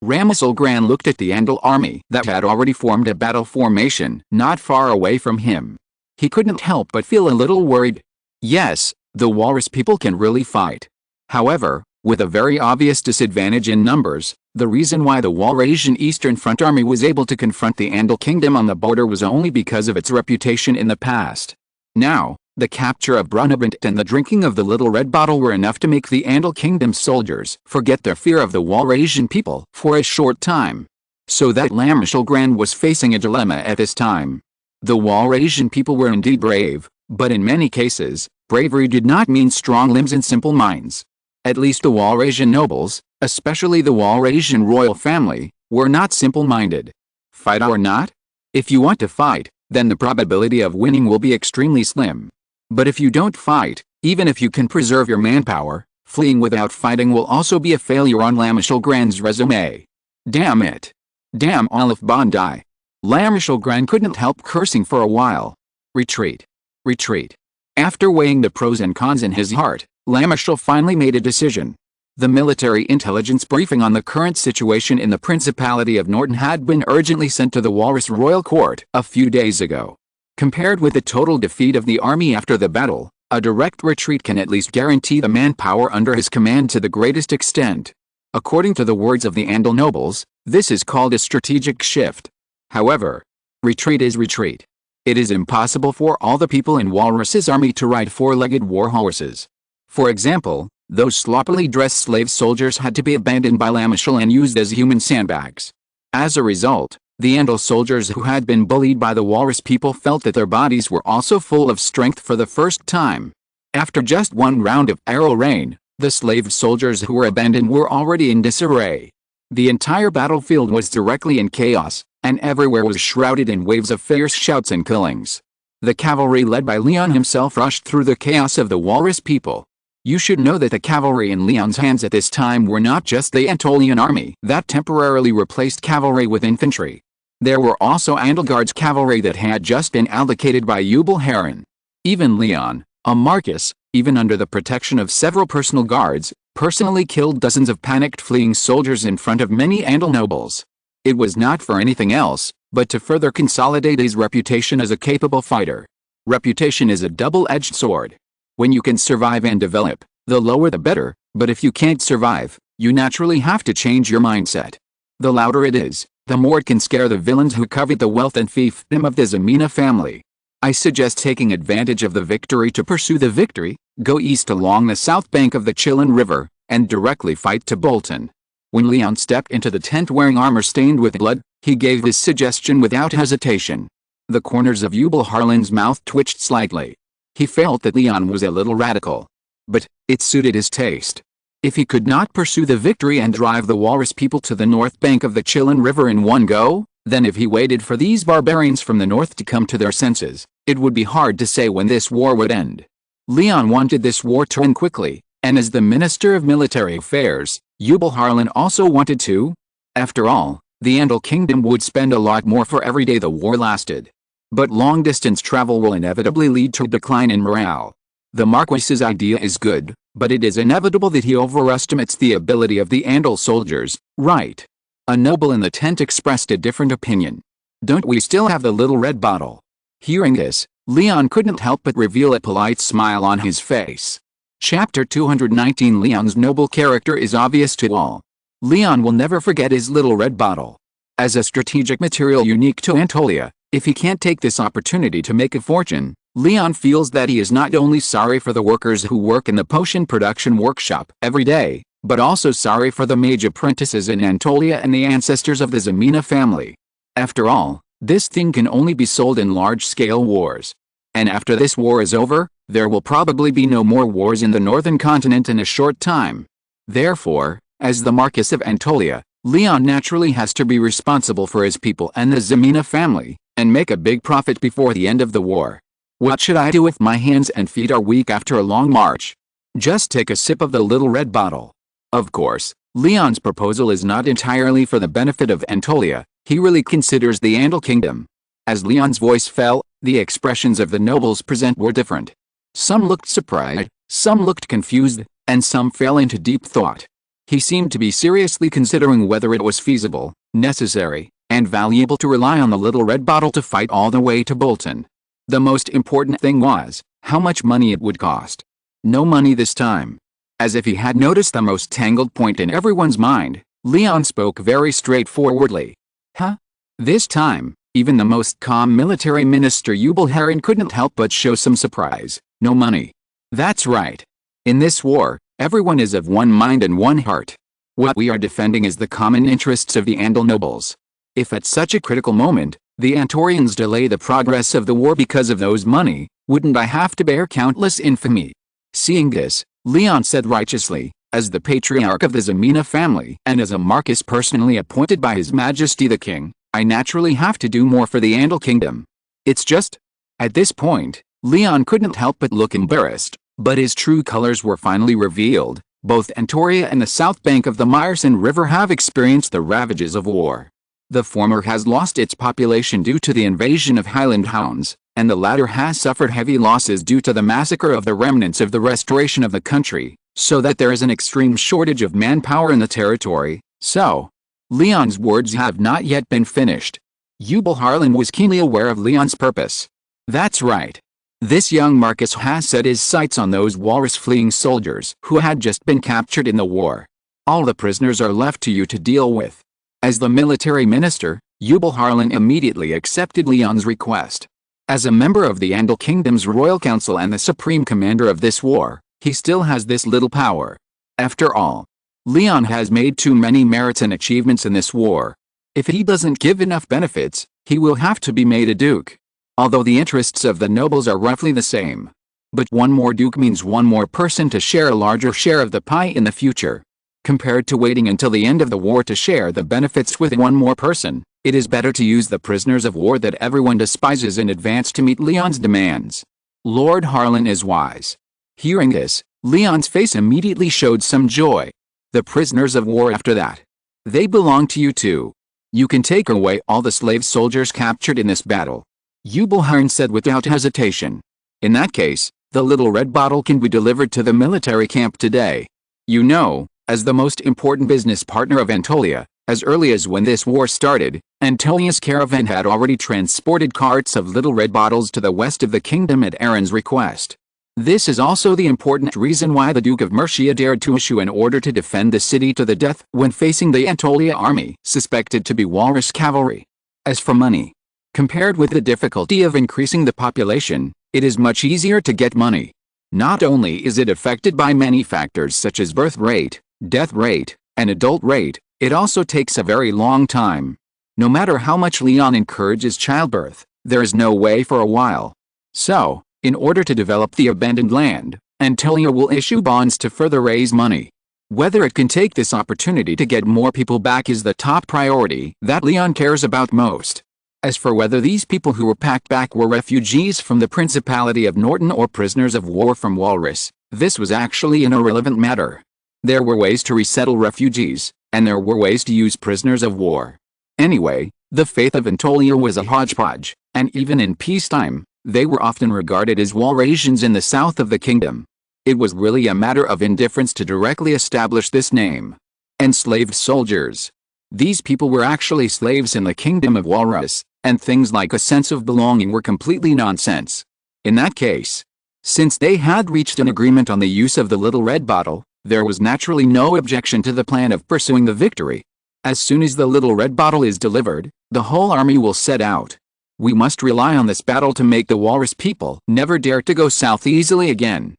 Ramesel Gran looked at the Andal army that had already formed a battle formation not far away from him. He couldn't help but feel a little worried. Yes, the Walrus people can really fight. However, with a very obvious disadvantage in numbers, the reason why the Walrasian Eastern Front Army was able to confront the Andal Kingdom on the border was only because of its reputation in the past. Now, the capture of Brunabant and the drinking of the little red bottle were enough to make the Andal Kingdom's soldiers forget their fear of the Walrasian people for a short time. So that Ramesel Gran was facing a dilemma at this time. The Walrasian people were indeed brave, but in many cases, bravery did not mean strong limbs and simple minds. At least the Walrasian nobles, especially the Walrasian royal family, were not simple-minded. Fight or not? If you want to fight, then the probability of winning will be extremely slim. But if you don't fight, even if you can preserve your manpower, fleeing without fighting will also be a failure on Ramesel Gran's resume. Damn it. Damn Olaf Bondi. Lamishulgran couldn't help cursing for a while. Retreat. Retreat. After weighing the pros and cons in his heart, Lamishul finally made a decision. The military intelligence briefing on the current situation in the Principality of Norton had been urgently sent to the Walrus Royal Court a few days ago. Compared with the total defeat of the army after the battle, a direct retreat can at least guarantee the manpower under his command to the greatest extent. According to the words of the Andal nobles, this is called a strategic shift. However, retreat is retreat. It is impossible for all the people in Walrus's army to ride four-legged war horses. For example, those sloppily dressed slave soldiers had to be abandoned by Lamishul and used as human sandbags. As a result, the Andal soldiers who had been bullied by the Walrus people felt that their bodies were also full of strength for the first time. After just one round of arrow rain, the slave soldiers who were abandoned were already in disarray. The entire battlefield was directly in chaos, and everywhere was shrouded in waves of fierce shouts and killings. The cavalry led by León himself rushed through the chaos of the Walrus people. You should know that the cavalry in León's hands at this time were not just the Antolian army that temporarily replaced cavalry with infantry. There were also Andalgard's cavalry that had just been allocated by Eubal Heron. Even León, a Marquis, even under the protection of several personal guards, personally killed dozens of panicked fleeing soldiers in front of many Andal nobles. It was not for anything else, but to further consolidate his reputation as a capable fighter. Reputation is a double-edged sword. When you can survive and develop, the lower the better, but if you can't survive, you naturally have to change your mindset. The louder it is, the more it can scare the villains who covet the wealth and fiefdom of the Ximena family. I suggest taking advantage of the victory to pursue the victory, go east along the south bank of the Chillon River, and directly fight to Bolton. When León stepped into the tent wearing armor stained with blood, he gave this suggestion without hesitation. The corners of Eubal Harlan's mouth twitched slightly. He felt that León was a little radical. But it suited his taste. If he could not pursue the victory and drive the Walrus people to the north bank of the Chillon River in one go, then if he waited for these barbarians from the north to come to their senses, it would be hard to say when this war would end. León wanted this war to end quickly, and as the Minister of Military Affairs, Eubal Harlan also wanted to. After all, the Andal Kingdom would spend a lot more for every day the war lasted. But long-distance travel will inevitably lead to a decline in morale. The Marquis's idea is good, but it is inevitable that he overestimates the ability of the Andal soldiers, right? A noble in the tent expressed a different opinion. Don't we still have the little red bottle? Hearing this, León couldn't help but reveal a polite smile on his face. Chapter 219. León's noble character is obvious to all. León will never forget his little red bottle. As a strategic material unique to Antolia, if he can't take this opportunity to make a fortune, León feels that he is not only sorry for the workers who work in the potion production workshop every day, but also sorry for the mage apprentices in Antolia and the ancestors of the Ximena family. After all, this thing can only be sold in large-scale wars. And after this war is over, there will probably be no more wars in the northern continent in a short time. Therefore, as the Marquis of Antolia, León naturally has to be responsible for his people and the Ximena family, and make a big profit before the end of the war. What should I do if my hands and feet are weak after a long march? Just take a sip of the little red bottle. Of course, León's proposal is not entirely for the benefit of Antolia. He really considers the Andal Kingdom. As León's voice fell, the expressions of the nobles present were different. Some looked surprised, some looked confused, and some fell into deep thought. He seemed to be seriously considering whether it was feasible, necessary, and valuable to rely on the little red bottle to fight all the way to Bolton. The most important thing was, how much money it would cost. No money this time. As if he had noticed the most tangled point in everyone's mind, León spoke very straightforwardly. Huh? This time, even the most calm military minister Eubal Heron couldn't help but show some surprise. No money. That's right. In this war, everyone is of one mind and one heart. What we are defending is the common interests of the Andal nobles. If at such a critical moment, the Antorians delay the progress of the war because of those money, wouldn't I have to bear countless infamy? Seeing this, León said righteously, as the patriarch of the Ximena family and as a Marquis personally appointed by His Majesty the King, I naturally have to do more for the Andal Kingdom. It's just... At this point, León couldn't help but look embarrassed, but his true colors were finally revealed. Both Antoria and the south bank of the Myrson River have experienced the ravages of war. The former has lost its population due to the invasion of Highland hounds, and the latter has suffered heavy losses due to the massacre of the remnants of the restoration of the country, so that there is an extreme shortage of manpower in the territory. So, Leon's words have not yet been finished. Eubal Harlan was keenly aware of Leon's purpose. That's right. This young Marcus has set his sights on those walrus fleeing soldiers who had just been captured in the war. All the prisoners are left to you to deal with. As the military minister, Eubal Harlan immediately accepted Leon's request. As a member of the Andal Kingdom's royal council and the supreme commander of this war, he still has this little power. After all, Leon has made too many merits and achievements in this war. If he doesn't give enough benefits, he will have to be made a duke. Although the interests of the nobles are roughly the same. But one more duke means one more person to share a larger share of the pie in the future. Compared to waiting until the end of the war to share the benefits with one more person, it is better to use the prisoners of war that everyone despises in advance to meet Leon's demands. Lord Harlan is wise. Hearing this, Leon's face immediately showed some joy. The prisoners of war after that. They belong to you too. You can take away all the slave soldiers captured in this battle. Eubal Harlan said without hesitation. In that case, the little red bottle can be delivered to the military camp today. You know, as the most important business partner of Anatolia, as early as when this war started, Antonia's caravan had already transported carts of little red bottles to the west of the kingdom at Aaron's request. This is also the important reason why the Duke of Mercia dared to issue an order to defend the city to the death when facing the Anatolia army suspected to be walrus cavalry. As for money, compared with the difficulty of increasing the population, it is much easier to get money. Not only is it affected by many factors such as birth rate, death rate, and adult rate, it also takes a very long time. No matter how much Leon encourages childbirth, there is no way for a while. So, in order to develop the abandoned land, Anatolia will issue bonds to further raise money. Whether it can take this opportunity to get more people back is the top priority that Leon cares about most. As for whether these people who were packed back were refugees from the Principality of Norton or prisoners of war from Walrus, this was actually an irrelevant matter. There were ways to resettle refugees, and there were ways to use prisoners of war. Anyway, the faith of Anatolia was a hodgepodge, and even in peacetime, they were often regarded as Walrasians in the south of the kingdom. It was really a matter of indifference to directly establish this name. Enslaved soldiers. These people were actually slaves in the kingdom of Walrus, and things like a sense of belonging were completely nonsense. In that case, since they had reached an agreement on the use of the little red bottle, there was naturally no objection to the plan of pursuing the victory. As soon as the little red bottle is delivered, the whole army will set out. We must rely on this battle to make the walrus people never dare to go south easily again.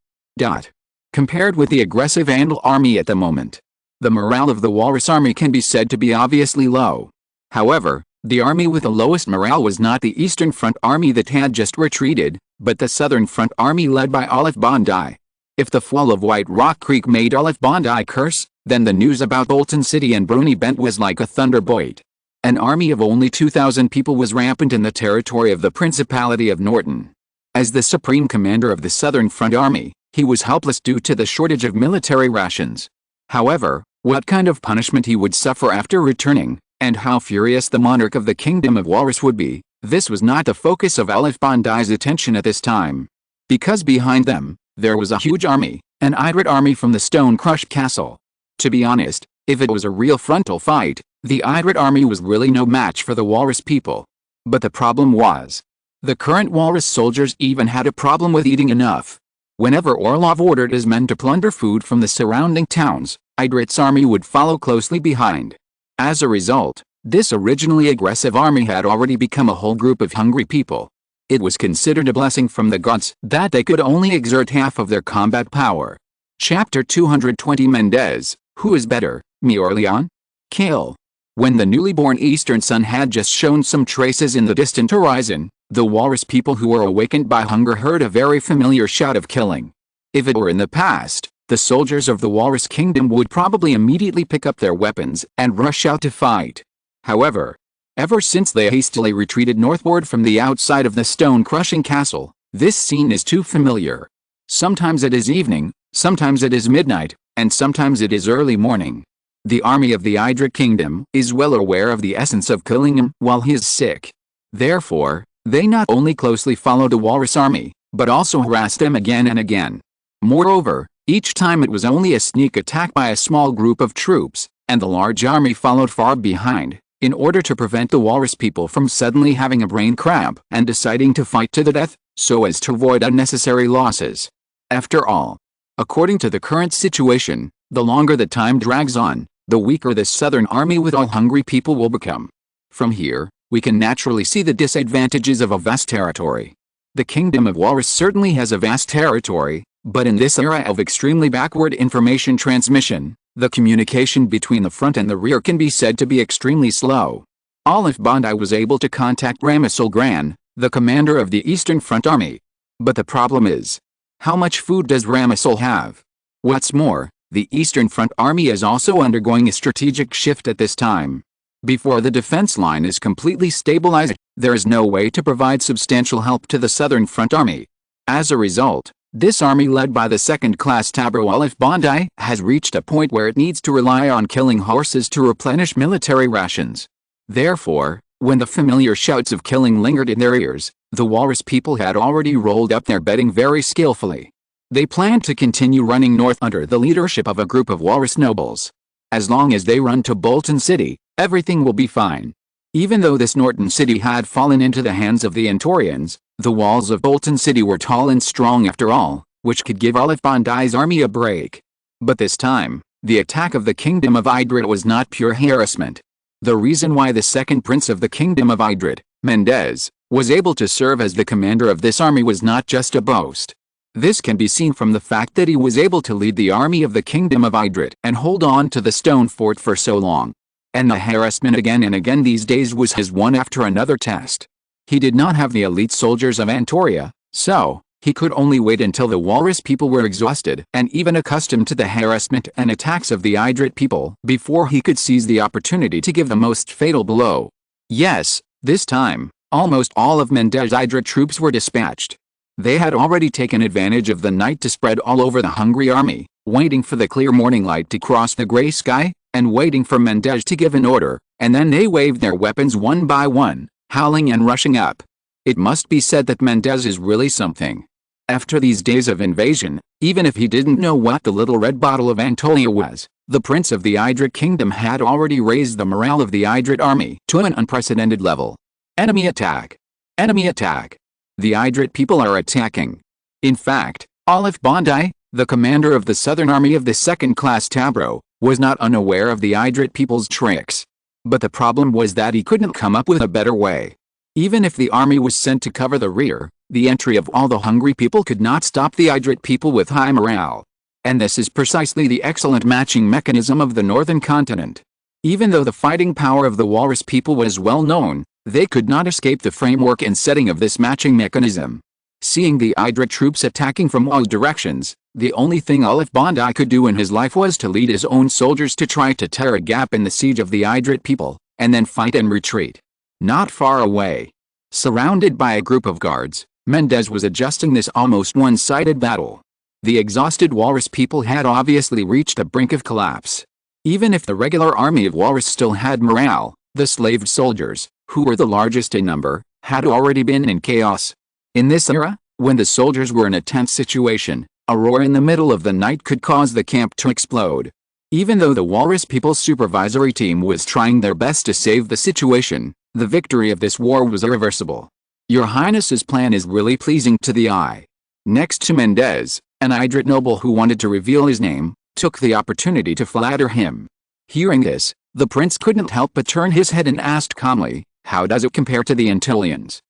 Compared with the aggressive Andal army at the moment, the morale of the walrus army can be said to be obviously low. However, the army with the lowest morale was not the Eastern Front army that had just retreated, but the Southern Front army led by Olive Bondi. If the fall of White Rock Creek made Olive Bondi curse, then the news about Bolton City and Bruni Bent was like a thunderbolt. An army of only 2,000 people was rampant in the territory of the Principality of Norton. As the supreme commander of the Southern Front Army, he was helpless due to the shortage of military rations. However, what kind of punishment he would suffer after returning, and how furious the monarch of the Kingdom of Walrus would be, this was not the focus of Olive Bondi's attention at this time. Because behind them, there was a huge army, an Idrid army from the Stone-Crushed Castle. To be honest, if it was a real frontal fight, the Idrid army was really no match for the Walrus people. But the problem was, the current Walrus soldiers even had a problem with eating enough. Whenever Orlov ordered his men to plunder food from the surrounding towns, Idrid's army would follow closely behind. As a result, this originally aggressive army had already become a whole group of hungry people. It was considered a blessing from the gods that they could only exert half of their combat power. Chapter 220 Mendez, who is better, me or Leon? Kill. When the newly born eastern sun had just shown some traces in the distant horizon, the walrus people who were awakened by hunger heard a very familiar shout of killing. If it were in the past, the soldiers of the Walrus Kingdom would probably immediately pick up their weapons and rush out to fight. However, ever since they hastily retreated northward from the outside of the stone-crushing castle, this scene is too familiar. Sometimes it is evening, sometimes it is midnight, and sometimes it is early morning. The army of the Idrit kingdom is well aware of the essence of killing him while he is sick. Therefore, they not only closely followed the walrus army, but also harassed them again and again. Moreover, each time it was only a sneak attack by a small group of troops, and the large army followed far behind, in order to prevent the walrus people from suddenly having a brain cramp and deciding to fight to the death, so as to avoid unnecessary losses. After all, according to the current situation, the longer the time drags on, the weaker this southern army with all hungry people will become. From here, we can naturally see the disadvantages of a vast territory. The Kingdom of Walrus certainly has a vast territory, but in this era of extremely backward information transmission, the communication between the front and the rear can be said to be extremely slow. Aleph Bondi was able to contact Ramisal Gran, the commander of the Eastern Front Army. But the problem is, how much food does Ramisal have? What's more, the Eastern Front Army is also undergoing a strategic shift at this time. Before the defense line is completely stabilized, there is no way to provide substantial help to the Southern Front Army. As a result, this army led by the second-class Tabro Aleph Bondi has reached a point where it needs to rely on killing horses to replenish military rations. Therefore, when the familiar shouts of killing lingered in their ears, the walrus people had already rolled up their bedding very skillfully. They planned to continue running north under the leadership of a group of walrus nobles. As long as they run to Bolton City, everything will be fine. Even though this Norton city had fallen into the hands of the Antorians, the walls of Bolton City were tall and strong after all, which could give Aleph Bondi's army a break. But this time, the attack of the Kingdom of Idrit was not pure harassment. The reason why the second prince of the Kingdom of Idrit, Mendez, was able to serve as the commander of this army was not just a boast. This can be seen from the fact that he was able to lead the army of the Kingdom of Idrit and hold on to the stone fort for so long. And the harassment again and again these days was his one after another test. He did not have the elite soldiers of Antoria, so he could only wait until the walrus people were exhausted and even accustomed to the harassment and attacks of the Idrit people before he could seize the opportunity to give the most fatal blow. Yes, this time, almost all of Mendez's Idrit troops were dispatched. They had already taken advantage of the night to spread all over the hungry army, waiting for the clear morning light to cross the gray sky, and waiting for Mendez to give an order, and then they waved their weapons one by one, howling and rushing up. It must be said that Mendez is really something. After these days of invasion, even if he didn't know what the little red bottle of Antolia was, the prince of the Idrit kingdom had already raised the morale of the Idrit army to an unprecedented level. Enemy attack! Enemy attack! The Idrit people are attacking. In fact, Aleph Bondi, the commander of the southern army of the second-class Tabro, was not unaware of the Idrit people's tricks. But the problem was that he couldn't come up with a better way. Even if the army was sent to cover the rear, the entry of all the hungry people could not stop the Idrit people with high morale. And this is precisely the excellent matching mechanism of the northern continent. Even though the fighting power of the walrus people was well known, they could not escape the framework and setting of this matching mechanism. Seeing the Idrit troops attacking from all directions, the only thing Aleph Bondi could do in his life was to lead his own soldiers to try to tear a gap in the siege of the Idrit people, and then fight and retreat. Not far away, surrounded by a group of guards, Mendez was adjusting this almost one-sided battle. The exhausted walrus people had obviously reached the brink of collapse. Even if the regular army of walrus still had morale, the slaved soldiers, who were the largest in number, had already been in chaos. In this era, when the soldiers were in a tense situation, a roar in the middle of the night could cause the camp to explode. Even though the walrus people's supervisory team was trying their best to save the situation, the victory of this war was irreversible. Your Highness's plan is really pleasing to the eye. Next to Mendez, an Idrit noble who wanted to reveal his name, took the opportunity to flatter him. Hearing this, the prince couldn't help but turn his head and asked calmly, "How does it compare to the Antilians?"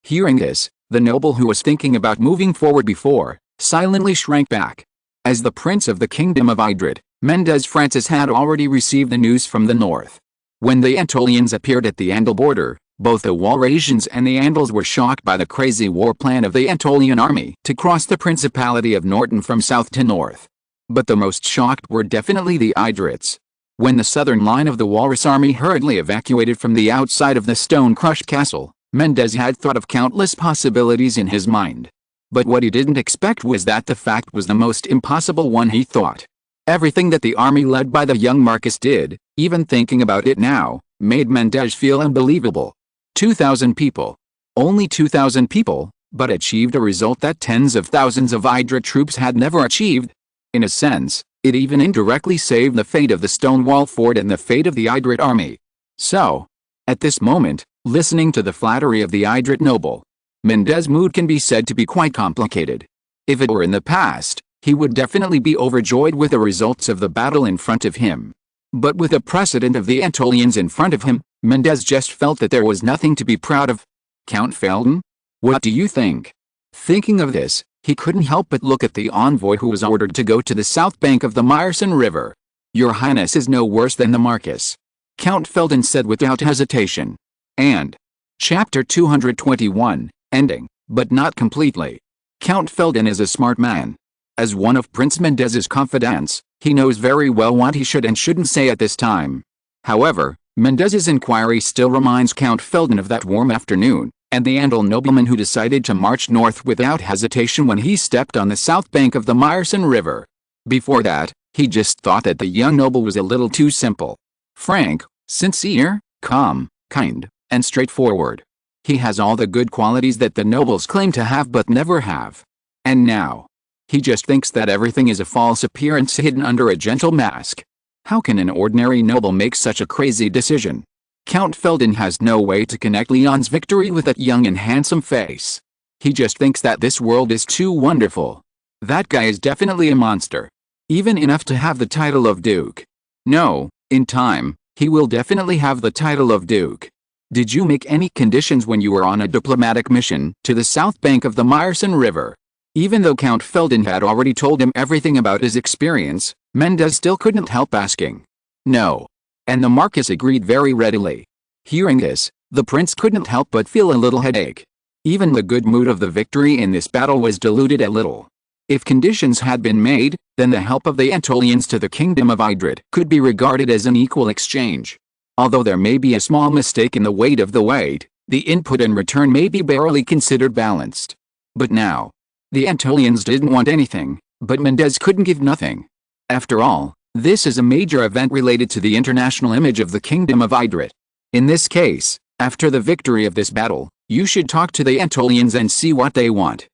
Hearing this, the noble who was thinking about moving forward before, silently shrank back. As the prince of the Kingdom of Idrit, Mendez Francis had already received the news from the north. When the Antolians appeared at the Andal border, both the Walrasians and the Andals were shocked by the crazy war plan of the Antolian army to cross the Principality of Norton from south to north. But the most shocked were definitely the Idrits. When the southern line of the Walrus army hurriedly evacuated from the outside of the stone-crushed castle, Mendez had thought of countless possibilities in his mind. But what he didn't expect was that the fact was the most impossible one he thought. Everything that the army led by the young Marcus did, even thinking about it now, made Mendez feel unbelievable. 2,000 people. Only 2,000 people, but achieved a result that tens of thousands of Hydra troops had never achieved. In a sense, it even indirectly saved the fate of the Stonewall Fort and the fate of the Hydra army. So, at this moment, listening to the flattery of the Hydra noble, Mendez's mood can be said to be quite complicated. If it were in the past, he would definitely be overjoyed with the results of the battle in front of him. But with the precedent of the Antolians in front of him, Mendez just felt that there was nothing to be proud of. Count Felden? What do you think? Thinking of this, he couldn't help but look at the envoy who was ordered to go to the south bank of the Myrson River. Your Highness is no worse than the Marcus, Count Felden said without hesitation. And Chapter 221, ending, but not completely. Count Felden is a smart man. As one of Prince Mendez's confidants, he knows very well what he should and shouldn't say at this time. However, Mendez's inquiry still reminds Count Felden of that warm afternoon, and the Andal nobleman who decided to march north without hesitation when he stepped on the south bank of the Myrson River. Before that, he just thought that the young noble was a little too simple. Frank, sincere, calm, kind, and straightforward. He has all the good qualities that the nobles claim to have but never have. And now, he just thinks that everything is a false appearance hidden under a gentle mask. How can an ordinary noble make such a crazy decision? Count Felden has no way to connect Leon's victory with that young and handsome face. He just thinks that this world is too wonderful. That guy is definitely a monster. Even enough to have the title of Duke. No, in time, he will definitely have the title of Duke. Did you make any conditions when you were on a diplomatic mission to the south bank of the Myrson River? Even though Count Felden had already told him everything about his experience, Mendez still couldn't help asking. No. And the Marquis agreed very readily. Hearing this, the prince couldn't help but feel a little headache. Even the good mood of the victory in this battle was diluted a little. If conditions had been made, then the help of the Antolians to the kingdom of Idrid could be regarded as an equal exchange. Although there may be a small mistake in the weight of the weight, the input and return may be barely considered balanced. But now, the Antolians didn't want anything, but Mendez couldn't give nothing. After all, this is a major event related to the international image of the kingdom of Idrid. In this case, after the victory of this battle, you should talk to the Antolians and see what they want.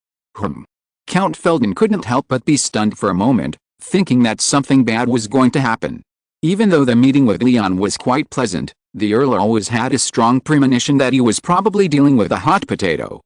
Count Felden couldn't help but be stunned for a moment, thinking that something bad was going to happen. Even though the meeting with Leon was quite pleasant, the Earl always had a strong premonition that he was probably dealing with a hot potato.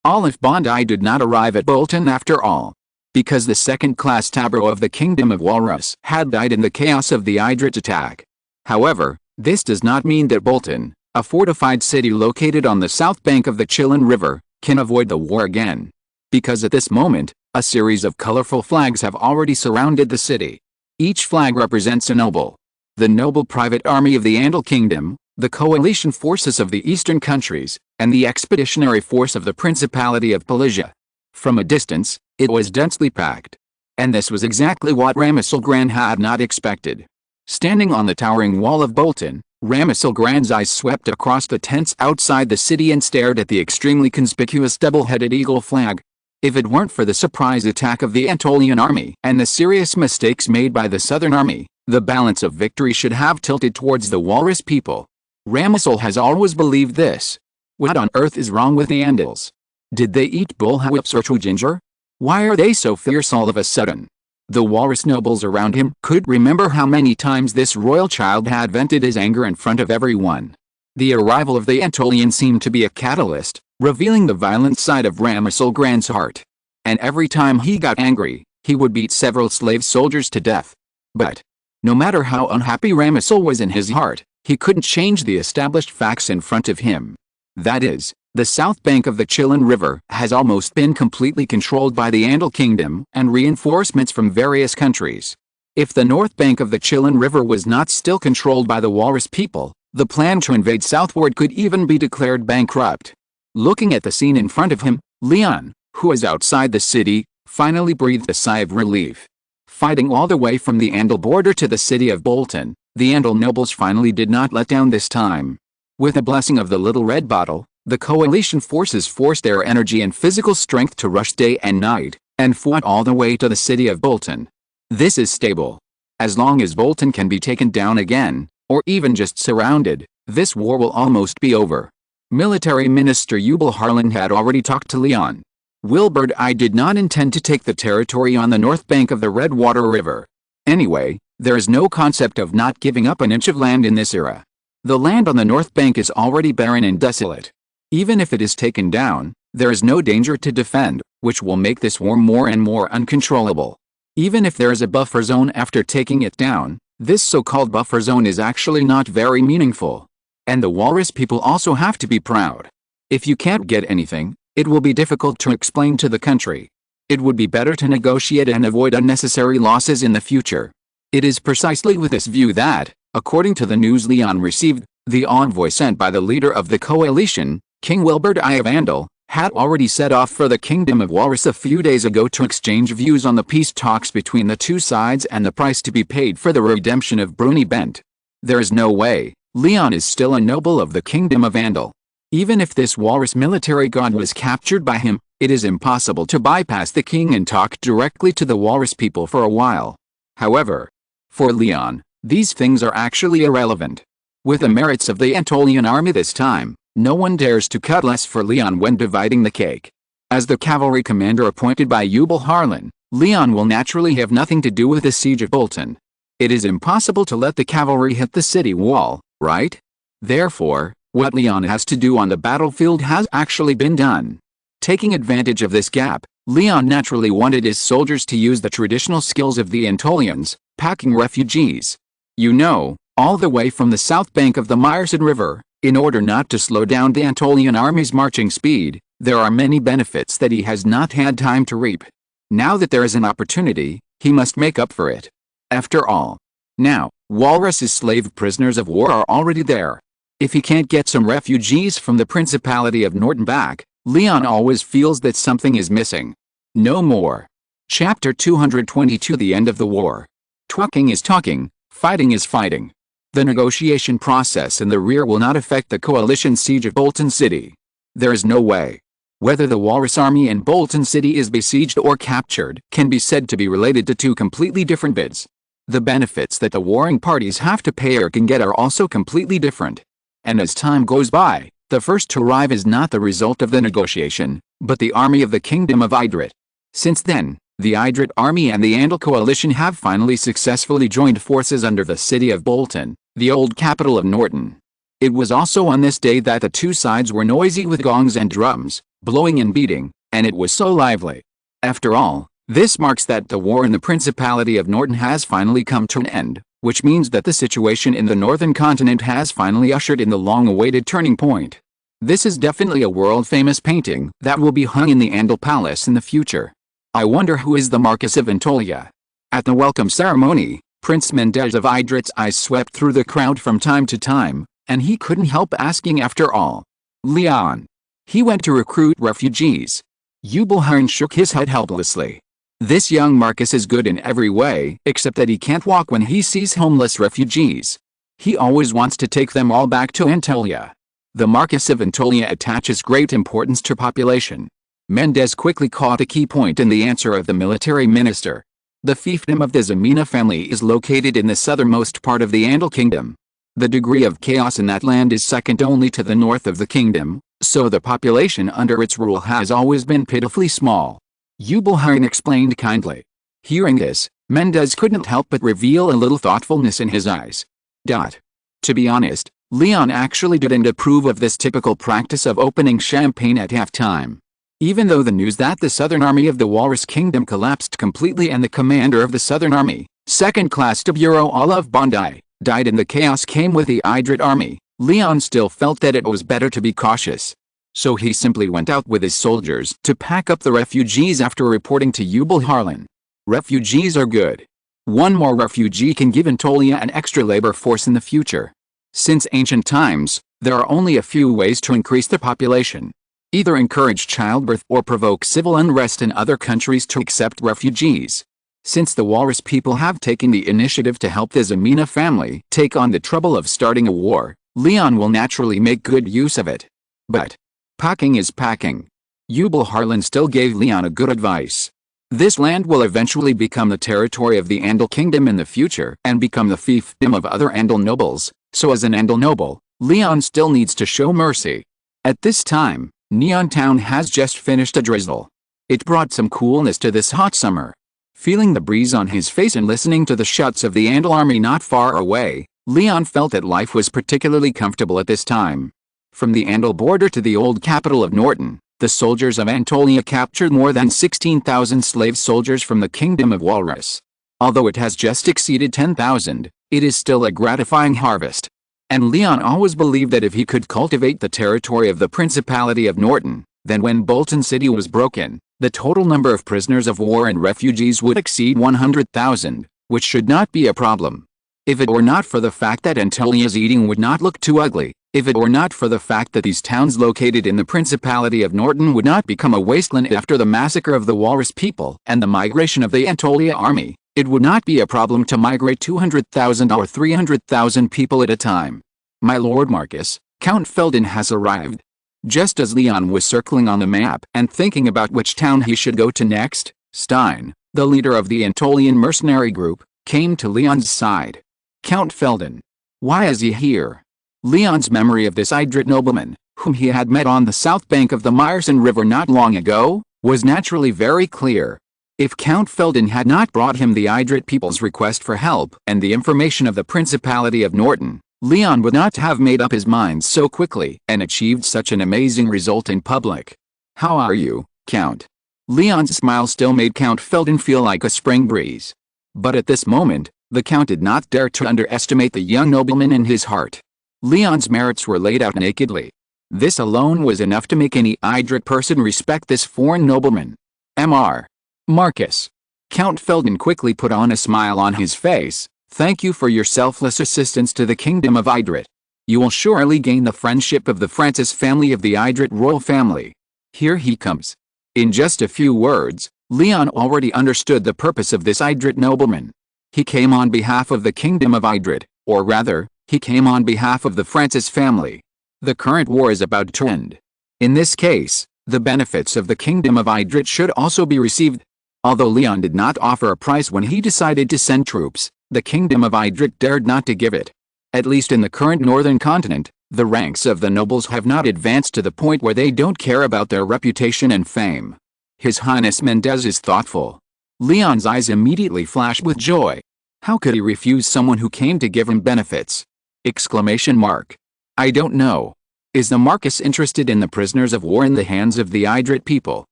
All if Bondi did not arrive at Bolton after all. Because the second-class tableau of the Kingdom of Walrus had died in the chaos of the Idrid attack. However, this does not mean that Bolton, a fortified city located on the south bank of the Chillon River, can avoid the war again. Because at this moment, a series of colorful flags have already surrounded the city. Each flag represents a noble. The noble private army of the Andal Kingdom, the coalition forces of the eastern countries, and the expeditionary force of the Principality of Pelissia. From a distance, it was densely packed. And this was exactly what Ramicelgrand had not expected. Standing on the towering wall of Bolton, Ramicelgrand's eyes swept across the tents outside the city and stared at the extremely conspicuous double-headed eagle flag. If it weren't for the surprise attack of the Antolian army and the serious mistakes made by the southern army, the balance of victory should have tilted towards the Walrus people. Ramicel has always believed this. What on earth is wrong with the Andals? Did they eat bullwhips or ginger? Why are they so fierce all of a sudden? The Walrus nobles around him could remember how many times this royal child had vented his anger in front of everyone. The arrival of the Antolian seemed to be a catalyst, revealing the violent side of Ramicelgrand's heart. And every time he got angry, he would beat several slave soldiers to death. But, no matter how unhappy Ramicel was in his heart, he couldn't change the established facts in front of him. That is, the south bank of the Chillon River has almost been completely controlled by the Andal Kingdom and reinforcements from various countries. If the north bank of the Chillon River was not still controlled by the Walrus people, the plan to invade southward could even be declared bankrupt. Looking at the scene in front of him, Leon, who was outside the city, finally breathed a sigh of relief. Fighting all the way from the Andal border to the city of Bolton, the Andal nobles finally did not let down this time. With the blessing of the Little Red Bottle, the coalition forces forced their energy and physical strength to rush day and night, and fought all the way to the city of Bolton. This is stable. As long as Bolton can be taken down again, or even just surrounded, this war will almost be over. Military Minister Eubal Harlan had already talked to Leon. Wilbert, I did not intend to take the territory on the north bank of the Redwater River. Anyway, there is no concept of not giving up an inch of land in this era. The land on the north bank is already barren and desolate. Even if it is taken down, there is no danger to defend, which will make this war more and more uncontrollable. Even if there is a buffer zone after taking it down, this so-called buffer zone is actually not very meaningful. And the walrus people also have to be proud. If you can't get anything, it will be difficult to explain to the country. It would be better to negotiate and avoid unnecessary losses in the future. It is precisely with this view that, according to the news Leon received, the envoy sent by the leader of the coalition, King Wilbert I of Andal, had already set off for the Kingdom of Walrus a few days ago to exchange views on the peace talks between the two sides and the price to be paid for the redemption of Bruni Bent. There is no way. Leon is still a noble of the Kingdom of Andal. Even if this walrus military god was captured by him, it is impossible to bypass the king and talk directly to the walrus people for a while. However, for Leon, these things are actually irrelevant. With the merits of the Antolian army this time, no one dares to cut less for Leon when dividing the cake. As the cavalry commander appointed by Eubal Harlan, Leon will naturally have nothing to do with the siege of Bolton. It is impossible to let the cavalry hit the city wall, right? Therefore, what Leon has to do on the battlefield has actually been done. Taking advantage of this gap, Leon naturally wanted his soldiers to use the traditional skills of the Antolians, packing refugees. You know, all the way from the south bank of the Myrcid River. In order not to slow down the Antolian army's marching speed, there are many benefits that he has not had time to reap. Now that there is an opportunity, he must make up for it. After all, now, Walrus's slave prisoners of war are already there. If he can't get some refugees from the Principality of Norton back, Leon always feels that something is missing. No more. Chapter 222 The End of the War. Talking is talking, fighting is fighting. The negotiation process in the rear will not affect the coalition siege of Bolton City. There is no way. Whether the Walrus army in Bolton City is besieged or captured can be said to be related to two completely different bids. The benefits that the warring parties have to pay or can get are also completely different. And as time goes by, the first to arrive is not the result of the negotiation, but the army of the Kingdom of Idrit. Since then, the Idrit army and the Andal coalition have finally successfully joined forces under the city of Bolton, the old capital of Norton. It was also on this day that the two sides were noisy with gongs and drums, blowing and beating, and it was so lively. After all, this marks that the war in the Principality of Norton has finally come to an end, which means that the situation in the northern continent has finally ushered in the long-awaited turning point. This is definitely a world-famous painting that will be hung in the Andal Palace in the future. I wonder who is the Marquis of Antolia. At the welcome ceremony, Prince Mendez of Idrit's eyes swept through the crowd from time to time, and he couldn't help asking after all. Leon. He went to recruit refugees. Eubal Harlan shook his head helplessly. This young Marquis is good in every way, except that he can't walk when he sees homeless refugees. He always wants to take them all back to Antolia. The Marquis of Antolia attaches great importance to population. Mendez quickly caught a key point in the answer of the military minister. The fiefdom of the Ximena family is located in the southernmost part of the Andal kingdom. The degree of chaos in that land is second only to the north of the kingdom, so the population under its rule has always been pitifully small. Eubal Harlan explained kindly. Hearing this, Mendez couldn't help but reveal a little thoughtfulness in his eyes. To be honest, Leon actually didn't approve of this typical practice of opening champagne at halftime. Even though the news that the southern army of the Walrus Kingdom collapsed completely and the commander of the southern army, second class to Bureau Olav Bondi, died in the chaos came with the Idrit army, Leon still felt that it was better to be cautious. So he simply went out with his soldiers to pack up the refugees after reporting to Eubal Harlan. Refugees are good. One more refugee can give Antolia an extra labor force in the future. Since ancient times, there are only a few ways to increase the population. Either encourage childbirth or provoke civil unrest in other countries to accept refugees. Since the Walrus people have taken the initiative to help the Ximena family take on the trouble of starting a war, Leon will naturally make good use of it. But packing is packing. Eubal Harlan still gave Leon a good advice. This land will eventually become the territory of the Andal Kingdom in the future and become the fiefdom of other Andal nobles, so as an Andal noble, León still needs to show mercy. At this time, Neon Town has just finished a drizzle. It brought some coolness to this hot summer. Feeling the breeze on his face and listening to the shouts of the Andal army not far away, León felt that life was particularly comfortable at this time. From the Andal border to the old capital of Norton, the soldiers of Anatolia captured more than 16,000 slave soldiers from the Kingdom of Walrus. Although it has just exceeded 10,000, it is still a gratifying harvest. And León always believed that if he could cultivate the territory of the Principality of Norton, then when Bolton City was broken, the total number of prisoners of war and refugees would exceed 100,000, which should not be a problem. If it were not for the fact that Antolia's eating would not look too ugly, if it were not for the fact that these towns located in the Principality of Norton would not become a wasteland after the massacre of the Walrus people and the migration of the Anatolia army, it would not be a problem to migrate 200,000 or 300,000 people at a time. My Lord Marcus, Count Felden has arrived. Just as León was circling on the map and thinking about which town he should go to next, Stein, the leader of the Antolian mercenary group, came to León's side. Count Felden. Why is he here? León's memory of this Idrit nobleman, whom he had met on the south bank of the Meyerson River not long ago, was naturally very clear. If Count Felden had not brought him the Idrit people's request for help and the information of the Principality of Norton, León would not have made up his mind so quickly and achieved such an amazing result in public. How are you, Count? León's smile still made Count Felden feel like a spring breeze. But at this moment, the Count did not dare to underestimate the young nobleman in his heart. León's merits were laid out nakedly. This alone was enough to make any Idrit person respect this foreign nobleman. Mr. Marcus. Count Felden quickly put on a smile on his face. Thank you for your selfless assistance to the Kingdom of Idrit. You will surely gain the friendship of the Francis family of the Idrit royal family. Here he comes. In just a few words, León already understood the purpose of this Idrit nobleman. He came on behalf of the Kingdom of Idrit, or rather, he came on behalf of the Francis family. The current war is about to end. In this case, the benefits of the Kingdom of Idrit should also be received. Although León did not offer a price when he decided to send troops, the Kingdom of Idrit dared not to give it. At least in the current northern continent, the ranks of the nobles have not advanced to the point where they don't care about their reputation and fame. His Highness Mendez is thoughtful. León's eyes immediately flashed with joy. How could he refuse someone who came to give him benefits? Exclamation mark. I don't know. Is the Marcus interested in the prisoners of war in the hands of the Idrit people?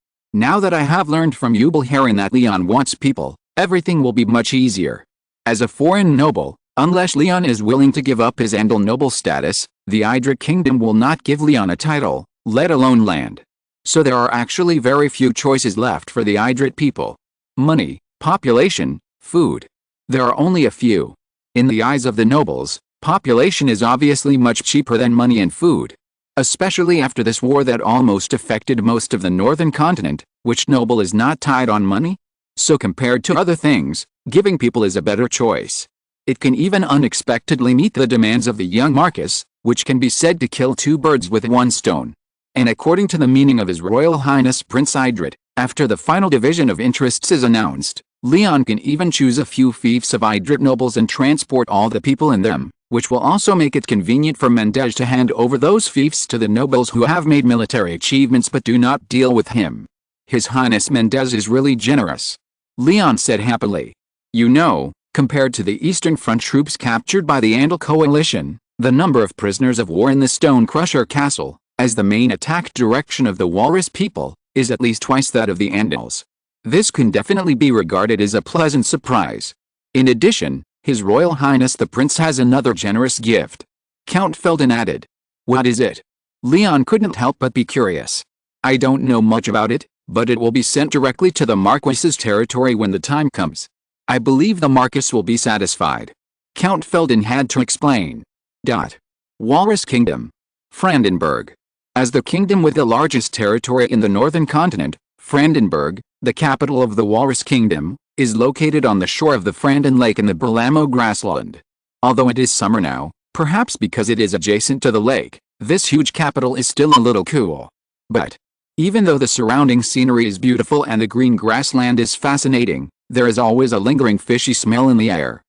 Now that I have learned from Yubel Heron that León wants people, everything will be much easier. As a foreign noble, unless León is willing to give up his Andal noble status, the Idrit kingdom will not give León a title, let alone land. So there are actually very few choices left for the Idrit people. Money, population, food. There are only a few. In the eyes of the nobles, population is obviously much cheaper than money and food. Especially after this war that almost affected most of the northern continent, which noble is not tied on money? So compared to other things, giving people is a better choice. It can even unexpectedly meet the demands of the young Marcus, which can be said to kill two birds with one stone. And according to the meaning of His Royal Highness Prince Idrit, after the final division of interests is announced, León can even choose a few fiefs of Idrit nobles and transport all the people in them, which will also make it convenient for Mendez to hand over those fiefs to the nobles who have made military achievements but do not deal with him. His Highness Mendez is really generous. León said happily. You know, compared to the Eastern Front troops captured by the Andal coalition, the number of prisoners of war in the Stone Crusher Castle, as the main attack direction of the Walrus people, is at least twice that of the Andals. This can definitely be regarded as a pleasant surprise. In addition, His Royal Highness the Prince has another generous gift. Count Felden added. What is it? León couldn't help but be curious. I don't know much about it, but it will be sent directly to the Marquis's territory when the time comes. I believe the Marquis will be satisfied. Count Felden had to explain. Walrus Kingdom. Brandenburg. As the kingdom with the largest territory in the northern continent, Brandenburg, the capital of the Walrus Kingdom, is located on the shore of the Franden Lake in the Berlamo grassland. Although it is summer now, perhaps because it is adjacent to the lake, this huge capital is still a little cool. But Even though the surrounding scenery is beautiful and the green grassland is fascinating, there is always a lingering fishy smell in the air.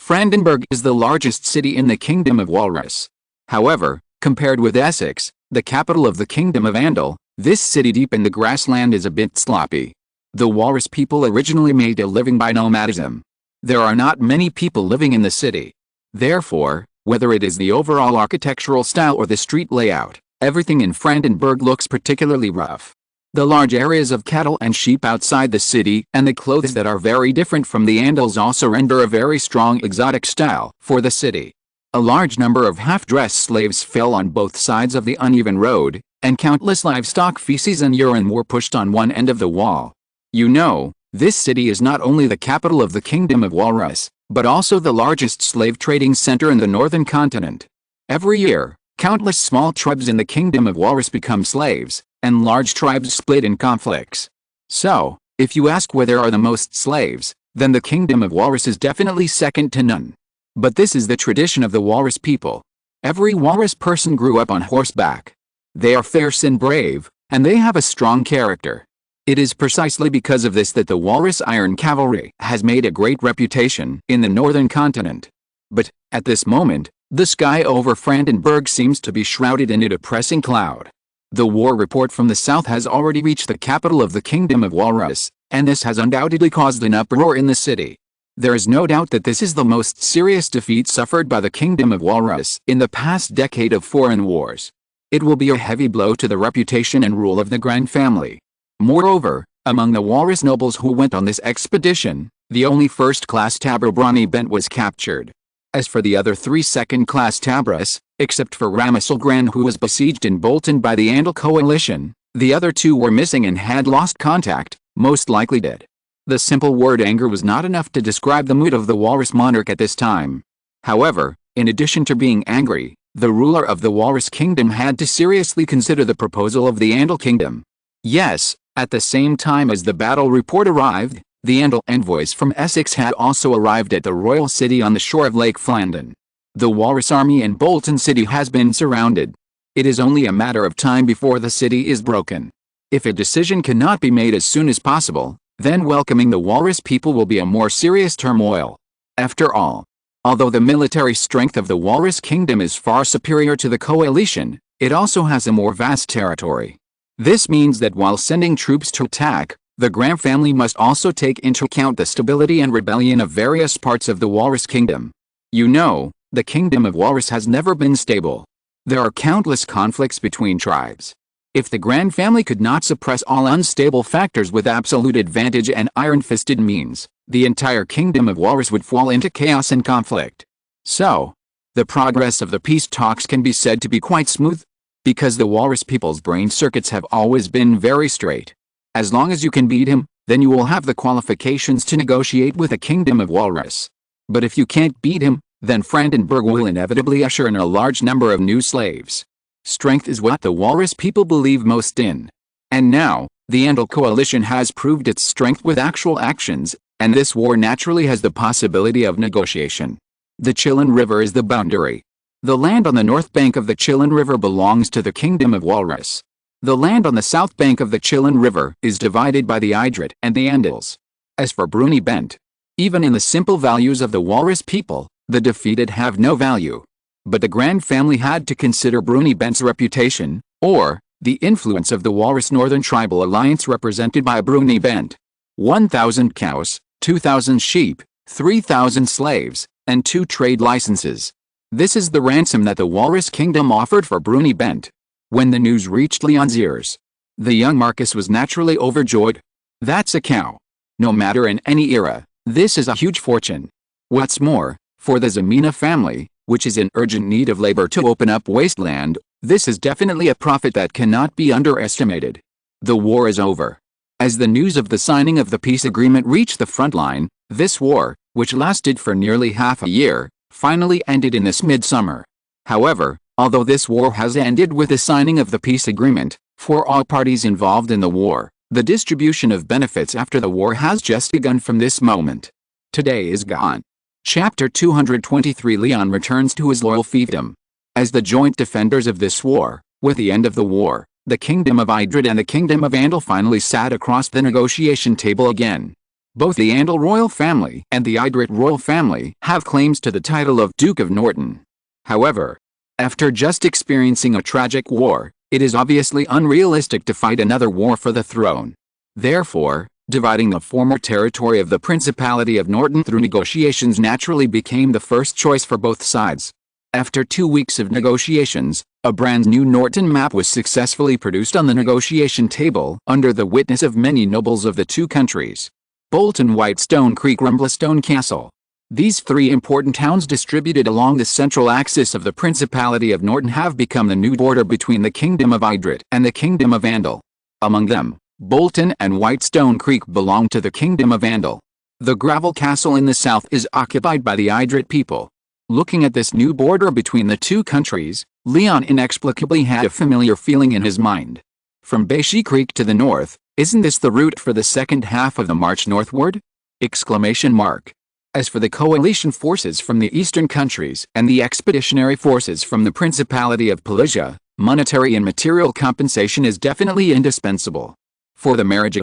Brandenburg is the largest city in the Kingdom of Walrus. However, compared with Essex, the capital of the Kingdom of Andal, this city deep in the grassland is a bit sloppy. The Walrus people originally made a living by nomadism. There are not many people living in the city. Therefore, whether it is the overall architectural style or the street layout, everything in Brandenburg looks particularly rough. The large areas of cattle and sheep outside the city and the clothes that are very different from the Andals also render a very strong exotic style for the city. A large number of half-dressed slaves fell on both sides of the uneven road, and countless livestock feces and urine were pushed on one end of the wall. You know, this city is not only the capital of the Kingdom of Walrus, but also the largest slave trading center in the northern continent. Every year, countless small tribes in the Kingdom of Walrus become slaves, and large tribes split in conflicts. So, if you ask where there are the most slaves, then the Kingdom of Walrus is definitely second to none. But this is the tradition of the Walrus people. Every Walrus person grew up on horseback. They are fierce and brave, and they have a strong character. It is precisely because of this that the Walrus Iron Cavalry has made a great reputation in the northern continent. But, at this moment, the sky over Brandenburg seems to be shrouded in a depressing cloud. The war report from the south has already reached the capital of the Kingdom of Walrus, and this has undoubtedly caused an uproar in the city. There is no doubt that this is the most serious defeat suffered by the Kingdom of Walrus in the past decade of foreign wars. It will be a heavy blow to the reputation and rule of the Grand Family. Moreover, among the Walrus nobles who went on this expedition, the only first-class tabra Brani Bent was captured. As for the other 3 second-class tabras, except for Ramaselgran who was besieged in Bolton by the Andal coalition, the other 2 were missing and had lost contact, most likely dead. The simple word anger was not enough to describe the mood of the Walrus monarch at this time. However, in addition to being angry, the ruler of the Walrus Kingdom had to seriously consider the proposal of the Andal Kingdom. Yes, at the same time as the battle report arrived, the Andal envoys from Essex had also arrived at the royal city on the shore of Lake Flandon. The Walrus army in Bolton City has been surrounded. It is only a matter of time before the city is broken. If a decision cannot be made as soon as possible, then welcoming the Walrus people will be a more serious turmoil. After all, although the military strength of the Walrus Kingdom is far superior to the coalition, it also has a more vast territory. This means that while sending troops to attack, the Grand Family must also take into account the stability and rebellion of various parts of the Walrus Kingdom. You know, the Kingdom of Walrus has never been stable. There are countless conflicts between tribes. If the Grand Family could not suppress all unstable factors with absolute advantage and iron-fisted means, the entire Kingdom of Walrus would fall into chaos and conflict. So, the progress of the peace talks can be said to be quite smooth, because the Walrus people's brain circuits have always been very straight. As long as you can beat him, then you will have the qualifications to negotiate with the Kingdom of Walrus. But if you can't beat him, then Brandenburg will inevitably usher in a large number of new slaves. Strength is what the Walrus people believe most in. And now, the Andal coalition has proved its strength with actual actions, and this war naturally has the possibility of negotiation. The Chillon River is the boundary. The land on the north bank of the Chillon River belongs to the Kingdom of Walrus. The land on the south bank of the Chillon River is divided by the Idrit and the Andals. As for Bruni Bent, even in the simple values of the Walrus people, the defeated have no value. But the Grand Family had to consider Bruni Bent's reputation, or the influence of the Walrus Northern Tribal Alliance represented by Bruni Bent. 1,000 cows, 2,000 sheep, 3,000 slaves, and 2 trade licenses. This is the ransom that the Walrus Kingdom offered for Bruni Bent. When the news reached Leon's ears, the young Marcus was naturally overjoyed. That's a cow. No matter in any era, this is a huge fortune. What's more, for the Ximena family, which is in urgent need of labor to open up wasteland, this is definitely a profit that cannot be underestimated. The war is over. As the news of the signing of the peace agreement reached the front line, this war, which lasted for nearly half a year, finally ended in this midsummer. However, although this war has ended with the signing of the peace agreement, for all parties involved in the war, the distribution of benefits after the war has just begun from this moment. Today is gone. Chapter 223 Leon returns to his loyal fiefdom. As the joint defenders of this war, with the end of the war, The Kingdom of Idrid and the Kingdom of Andal finally sat across the negotiation table again. Both the Andal royal family and the Idrid royal family have claims to the title of Duke of Norton. However, after just experiencing a tragic war, it is obviously unrealistic to fight another war for the throne. Therefore, dividing the former territory of the Principality of Norton through negotiations naturally became the first choice for both sides. After 2 weeks of negotiations, a brand new Norton map was successfully produced on the negotiation table under the witness of many nobles of the two countries. Bolton, Whitestone Creek, Rumblestone Castle. These three important towns distributed along the central axis of the Principality of Norton have become the new border between the Kingdom of Idrid and the Kingdom of Andal. Among them, Bolton and Whitestone Creek belong to the Kingdom of Andal. The gravel castle in the south is occupied by the Idrid people. Looking at this new border between the two countries, Leon inexplicably had a familiar feeling in his mind. From Beshi Creek to the north, isn't this the route for the second half of the march northward? Exclamation mark. As for the coalition forces from the eastern countries and the expeditionary forces from the Principality of Pelusia, monetary and material compensation is definitely indispensable. For the marriage,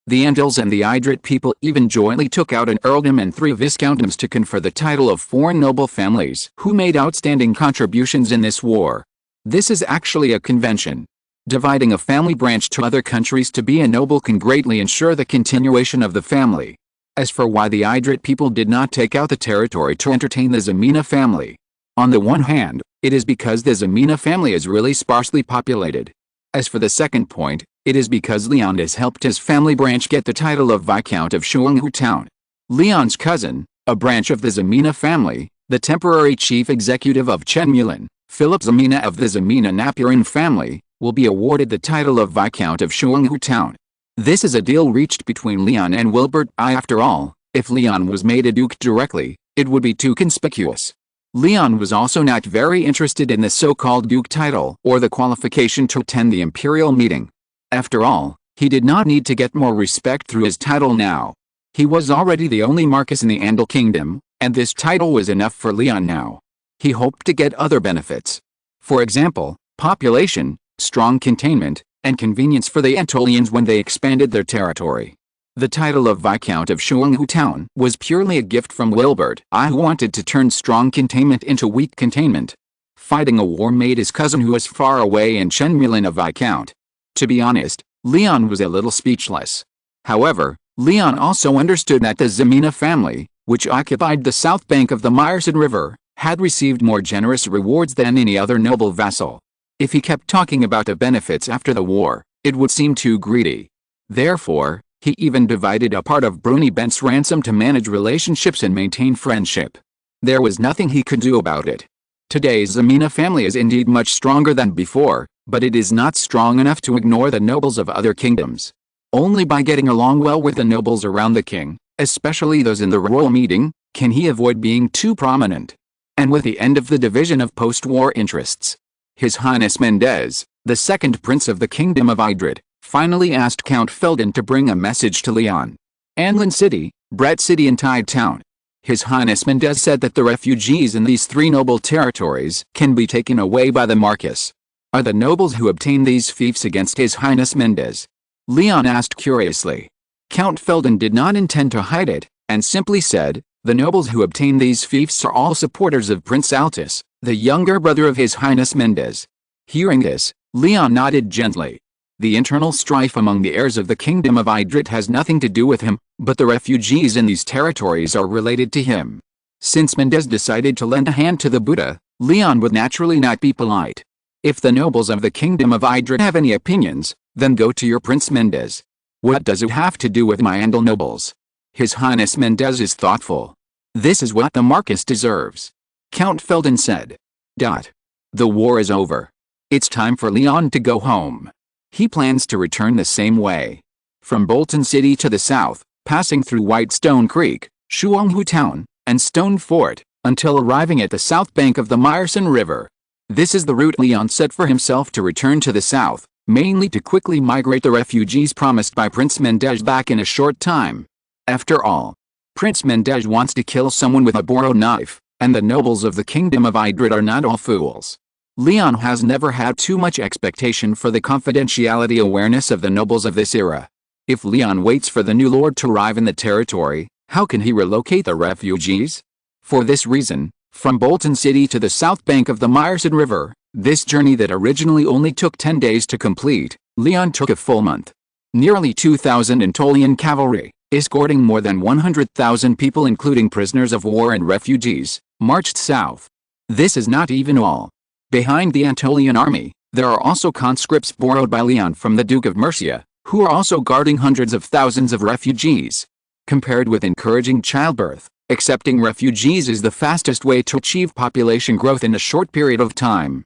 the Andals and the Idrid people even jointly took out an earldom and 3 viscountdoms to confer the title of foreign noble families who made outstanding contributions in this war. This is actually a convention. Dividing a family branch to other countries to be a noble can greatly ensure the continuation of the family. As for why the Idrid people did not take out the territory to entertain the Ximena family, on the one hand, it is because the Ximena family is really sparsely populated. As for the second point, it is because Leon has helped his family branch get the title of Viscount of Shuanghu Town. Leon's cousin, a branch of the Ximena family, the temporary chief executive of Chenmulan, Philip Ximena of the Ximena Napurin family, will be awarded the title of Viscount of Shuanghu Town. This is a deal reached between Leon and Wilbert I. After all, if Leon was made a duke directly, it would be too conspicuous. Leon was also not very interested in the so-called duke title or the qualification to attend the imperial meeting. After all, he did not need to get more respect through his title now. He was already the only Marquess in the Andal Kingdom, and this title was enough for Leon now. He hoped to get other benefits. For example, population, strong containment, and convenience for the Antolians when they expanded their territory. The title of Viscount of Shuanghu Town was purely a gift from Wilbert I, who wanted to turn strong containment into weak containment. Fighting a war made his cousin who was far away in Chenmulan a Viscount. To be honest, Leon was a little speechless. However, Leon also understood that the Ximena family, which occupied the south bank of the Myrcid River, had received more generous rewards than any other noble vassal. If he kept talking about the benefits after the war, it would seem too greedy. Therefore, he even divided a part of Bruni Bent's ransom to manage relationships and maintain friendship. There was nothing he could do about it. Today's Ximena family is indeed much stronger than before, but it is not strong enough to ignore the nobles of other kingdoms. Only by getting along well with the nobles around the king, especially those in the royal meeting, can he avoid being too prominent. And with the end of the division of post-war interests, His Highness Mendez, the second prince of the Kingdom of Idrid, finally asked Count Felden to bring a message to Leon. Anlin City, Brett City and Tide Town. His Highness Mendez said that the refugees in these 3 noble territories can be taken away by the Marquess. Are the nobles who obtain these fiefs against His Highness Mendez? Leon asked curiously. Count Felden did not intend to hide it, and simply said, the nobles who obtain these fiefs are all supporters of Prince Altus, the younger brother of His Highness Mendez. Hearing this, Leon nodded gently. The internal strife among the heirs of the Kingdom of Idrid has nothing to do with him, but the refugees in these territories are related to him. Since Mendez decided to lend a hand to the Buddha, Leon would naturally not be polite. If the nobles of the Kingdom of Idrid have any opinions, then go to your Prince Mendez. What does it have to do with my Andal nobles? His Highness Mendez is thoughtful. This is what the Marquess deserves. Count Felden said. The war is over. It's time for Leon to go home. He plans to return the same way. From Bolton City to the south, passing through Whitestone Creek, Shuanghu Town, and Stone Fort, until arriving at the south bank of the Myrcid River. This is the route Leon set for himself to return to the south, mainly to quickly migrate the refugees promised by Prince Mendez back in a short time. After all, Prince Mendez wants to kill someone with a borrowed knife, and the nobles of the Kingdom of Idrid are not all fools. Leon has never had too much expectation for the confidentiality awareness of the nobles of this era. If Leon waits for the new lord to arrive in the territory, how can he relocate the refugees? For this reason, from Bolton City to the south bank of the Meyerson River, this journey that originally only took 10 days to complete, Leon took a full month. Nearly 2,000 Antolian cavalry, escorting more than 100,000 people including prisoners of war and refugees, marched south. This is not even all. Behind the Antolian army, there are also conscripts borrowed by Leon from the Duke of Mercia, who are also guarding hundreds of thousands of refugees. Compared with encouraging childbirth, accepting refugees is the fastest way to achieve population growth in a short period of time.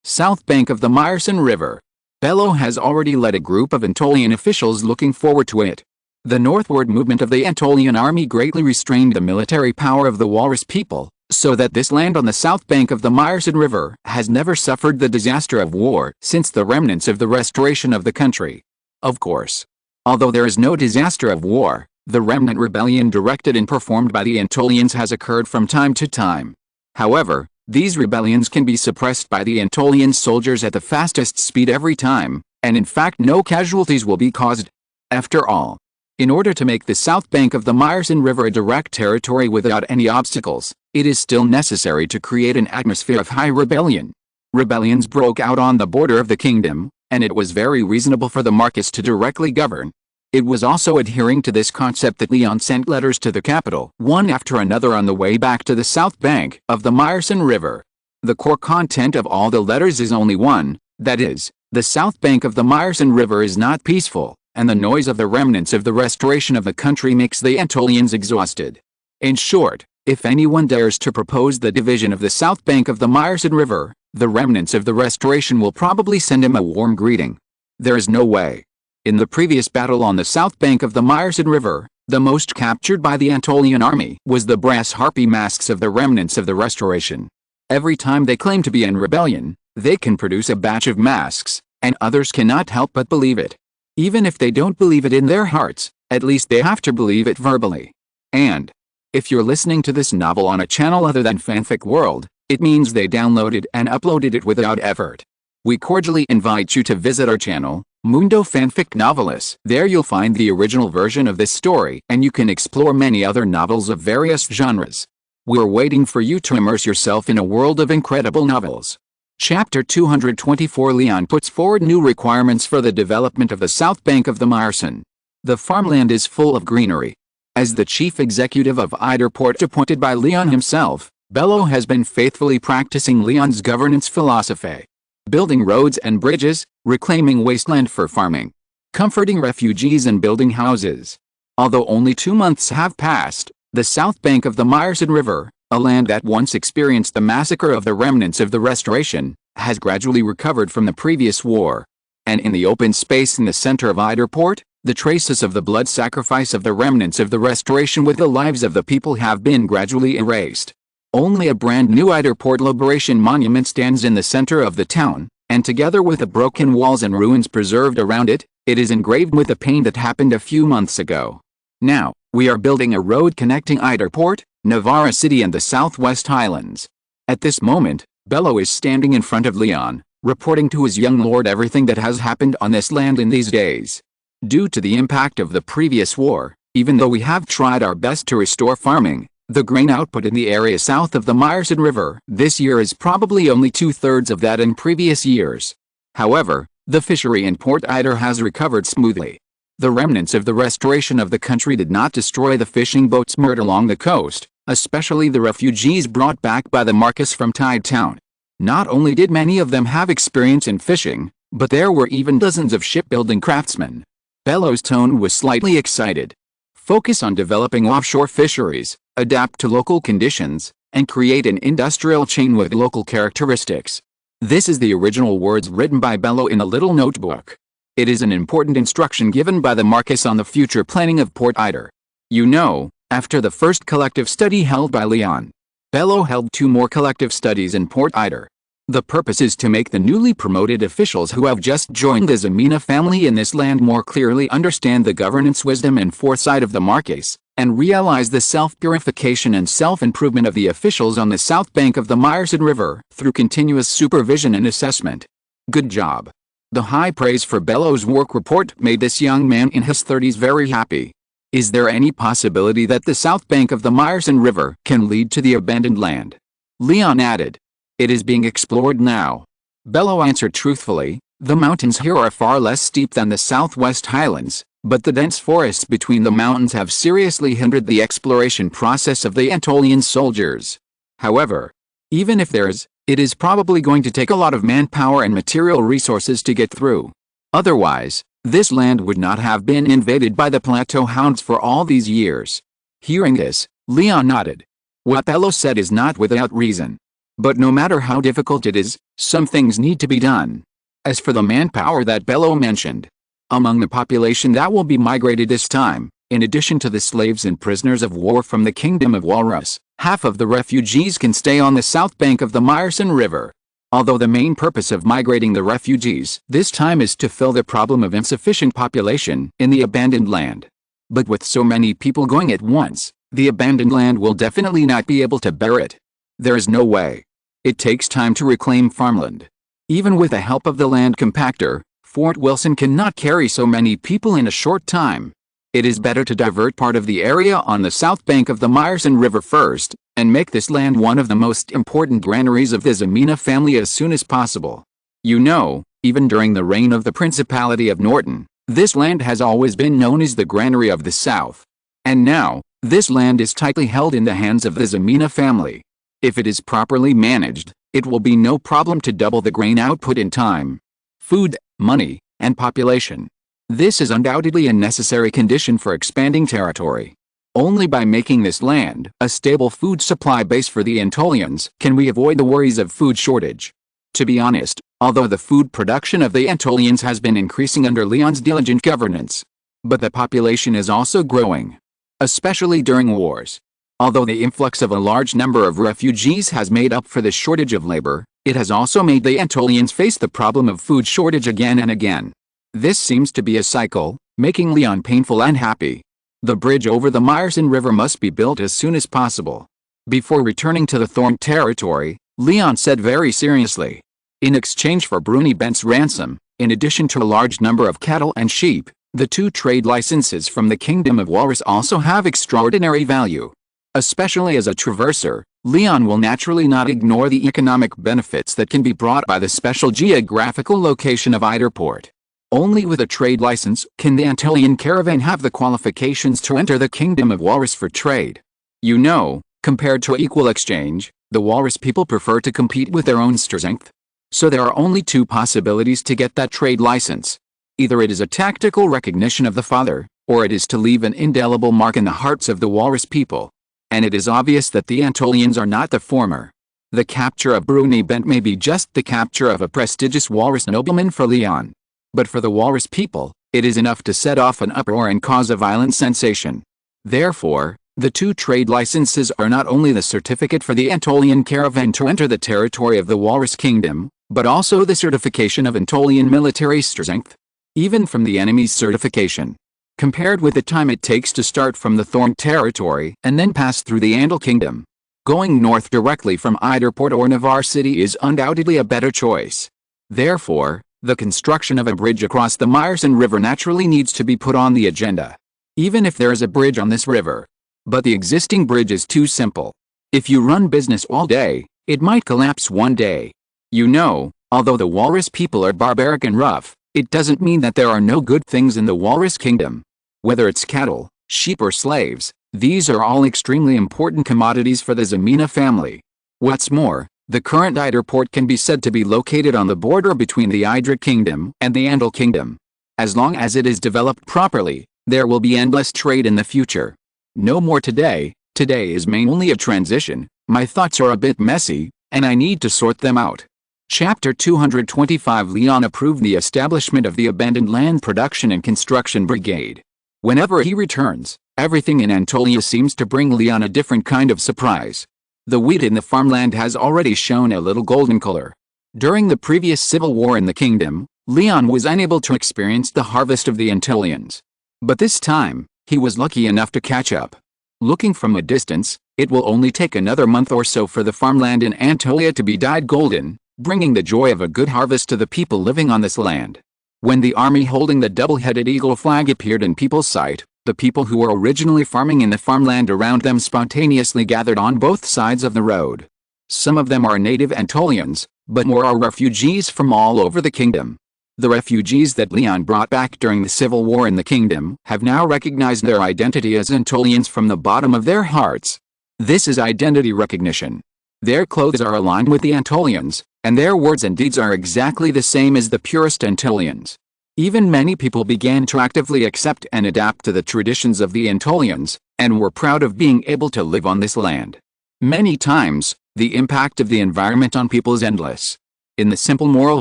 South bank of the Meyerson River. Bello has already led a group of Antolian officials looking forward to it. The northward movement of the Antolian army greatly restrained the military power of the Walrus people, so that this land on the south bank of the Meyerson River has never suffered the disaster of war since the remnants of the restoration of the country. Of course, although there is no disaster of war, the remnant rebellion directed and performed by the Antolians has occurred from time to time. However, these rebellions can be suppressed by the Antolian soldiers at the fastest speed every time, and in fact no casualties will be caused. After all, in order to make the south bank of the Meyerson River a direct territory without any obstacles, it is still necessary to create an atmosphere of high rebellion. Rebellions broke out on the border of the kingdom, and it was very reasonable for the Marquis to directly govern. It was also adhering to this concept that Leon sent letters to the capital, one after another on the way back to the south bank of the Meyerson River. The core content of all the letters is only one, that is, the south bank of the Meyerson River is not peaceful, and the noise of the remnants of the restoration of the country makes the Antolians exhausted. In short, if anyone dares to propose the division of the south bank of the Meyerson River, the remnants of the restoration will probably send him a warm greeting. There is no way. In the previous battle on the south bank of the Meyerson River, the most captured by the Antolian army was the brass harpy masks of the remnants of the restoration. Every time they claim to be in rebellion, they can produce a batch of masks, and others cannot help but believe it. Even if they don't believe it in their hearts, at least they have to believe it verbally. And if you're listening to this novel on a channel other than Fanfic World, it means they downloaded and uploaded it without effort. We cordially invite you to visit our channel, Mundo Fanfic Novelis. There you'll find the original version of this story, and you can explore many other novels of various genres. We're waiting for you to immerse yourself in a world of incredible novels. Chapter 224. Leon puts forward new requirements for the development of the south bank of the Meyerson. The farmland is full of greenery. As the chief executive of Eiderport appointed by Leon himself, Bello has been faithfully practicing Leon's governance philosophy. Building roads and bridges, reclaiming wasteland for farming, comforting refugees and building houses. Although only 2 months have passed, the south bank of the Meyerson River, a land that once experienced the massacre of the remnants of the restoration, has gradually recovered from the previous war. And in the open space in the center of Eiderport, the traces of the blood sacrifice of the remnants of the restoration with the lives of the people have been gradually erased. Only a brand new Eiderport Liberation Monument stands in the center of the town, and together with the broken walls and ruins preserved around it, it is engraved with the pain that happened a few months ago. Now, we are building a road connecting Eiderport, Navarra City and the Southwest Highlands. At this moment, Bello is standing in front of Leon, reporting to his young lord everything that has happened on this land in these days. Due to the impact of the previous war, even though we have tried our best to restore farming, the grain output in the area south of the Meyerson River this year is probably only 2/3 of that in previous years. However, the fishery in Port Eider has recovered smoothly. The remnants of the restoration of the country did not destroy the fishing boats moored along the coast, especially the refugees brought back by the Marquis from Tide Town. Not only did many of them have experience in fishing, but there were even dozens of shipbuilding craftsmen. Bello's tone was slightly excited. Focus on developing offshore fisheries, adapt to local conditions, and create an industrial chain with local characteristics. This is the original words written by Bello in a little notebook. It is an important instruction given by the Marquis on the future planning of Port Eider. You know, after the first collective study held by Leon, Bello held 2 more collective studies in Port Eider. The purpose is to make the newly promoted officials who have just joined the Ximena family in this land more clearly understand the governance wisdom and foresight of the Marques, and realize the self-purification and self-improvement of the officials on the south bank of the Meyerson River through continuous supervision and assessment. Good job. The high praise for Bello's work report made this young man in his 30s very happy. Is there any possibility that the south bank of the Meyerson River can lead to the abandoned land? Leon added. It is being explored now. Bello answered truthfully, the mountains here are far less steep than the southwest highlands, but the dense forests between the mountains have seriously hindered the exploration process of the Antolian soldiers. However, even if it is probably going to take a lot of manpower and material resources to get through. Otherwise, this land would not have been invaded by the plateau hounds for all these years. Hearing this, Leon nodded. What Bello said is not without reason. But no matter how difficult it is, some things need to be done. As for the manpower that Bello mentioned, among the population that will be migrated this time, in addition to the slaves and prisoners of war from the Kingdom of Walrus, half of the refugees can stay on the south bank of the Meyerson River. Although the main purpose of migrating the refugees this time is to fill the problem of insufficient population in the abandoned land. But with so many people going at once, the abandoned land will definitely not be able to bear it. There is no way. It takes time to reclaim farmland. Even with the help of the land compactor, Fort Wilson cannot carry so many people in a short time. It is better to divert part of the area on the south bank of the Meyerson River first, and make this land one of the most important granaries of the Ximena family as soon as possible. You know, even during the reign of the Principality of Norton, this land has always been known as the Granary of the South. And now, this land is tightly held in the hands of the Ximena family. If it is properly managed, it will be no problem to double the grain output in time. Food, money, and population. This is undoubtedly a necessary condition for expanding territory. Only by making this land a stable food supply base for the Antolians can we avoid the worries of food shortage. To be honest, although the food production of the Antolians has been increasing under Leon's diligent governance, but the population is also growing, especially during wars. Although the influx of a large number of refugees has made up for the shortage of labor, it has also made the Antolians face the problem of food shortage again and again. This seems to be a cycle, making Leon painful and happy. The bridge over the Meyerson River must be built as soon as possible. Before returning to the Thorn territory, Leon said very seriously. In exchange for Bruni Bent's ransom, in addition to a large number of cattle and sheep, the 2 trade licenses from the Kingdom of Walrus also have extraordinary value. Especially as a traverser, Leon will naturally not ignore the economic benefits that can be brought by the special geographical location of Eiderport. Only with a trade license can the Antolian caravan have the qualifications to enter the Kingdom of Walrus for trade. You know, compared to equal exchange, the Walrus people prefer to compete with their own strength. So there are only 2 possibilities to get that trade license. Either it is a tactical recognition of the father, or it is to leave an indelible mark in the hearts of the Walrus people. And it is obvious that the Antolians are not the former. The capture of Bruni Bent may be just the capture of a prestigious Walrus nobleman for Leon. But for the Walrus people, it is enough to set off an uproar and cause a violent sensation. Therefore, the 2 trade licenses are not only the certificate for the Antolian caravan to enter the territory of the Walrus Kingdom, but also the certification of Antolian military strength. Even from the enemy's certification. Compared with the time it takes to start from the Thorn territory and then pass through the Andal Kingdom, going north directly from Eiderport or Navarre City is undoubtedly a better choice. Therefore, the construction of a bridge across the Meyerson River naturally needs to be put on the agenda. Even if there is a bridge on this river. But the existing bridge is too simple. If you run business all day, it might collapse one day. You know, although the Walrus people are barbaric and rough, it doesn't mean that there are no good things in the Walrus Kingdom. Whether it's cattle, sheep or slaves, these are all extremely important commodities for the Ximena family. What's more, the current Eiderport can be said to be located on the border between the Eidric Kingdom and the Andal Kingdom. As long as it is developed properly, there will be endless trade in the future. No more today is mainly a transition, my thoughts are a bit messy, and I need to sort them out. Chapter 225 Leon approved the establishment of the Abandoned Land Production and Construction Brigade. Whenever he returns, everything in Antolia seems to bring Leon a different kind of surprise. The wheat in the farmland has already shown a little golden color. During the previous civil war in the kingdom, León was unable to experience the harvest of the Antolians. But this time, he was lucky enough to catch up. Looking from a distance, it will only take another month or so for the farmland in Anatolia to be dyed golden, bringing the joy of a good harvest to the people living on this land. When the army holding the double-headed eagle flag appeared in people's sight, the people who were originally farming in the farmland around them spontaneously gathered on both sides of the road. Some of them are native Antolians, but more are refugees from all over the kingdom. The refugees that León brought back during the civil war in the kingdom have now recognized their identity as Antolians from the bottom of their hearts. This is identity recognition. Their clothes are aligned with the Antolians, and their words and deeds are exactly the same as the purest Antolians. Even many people began to actively accept and adapt to the traditions of the Antolians, and were proud of being able to live on this land. Many times, the impact of the environment on people is endless. In the simple moral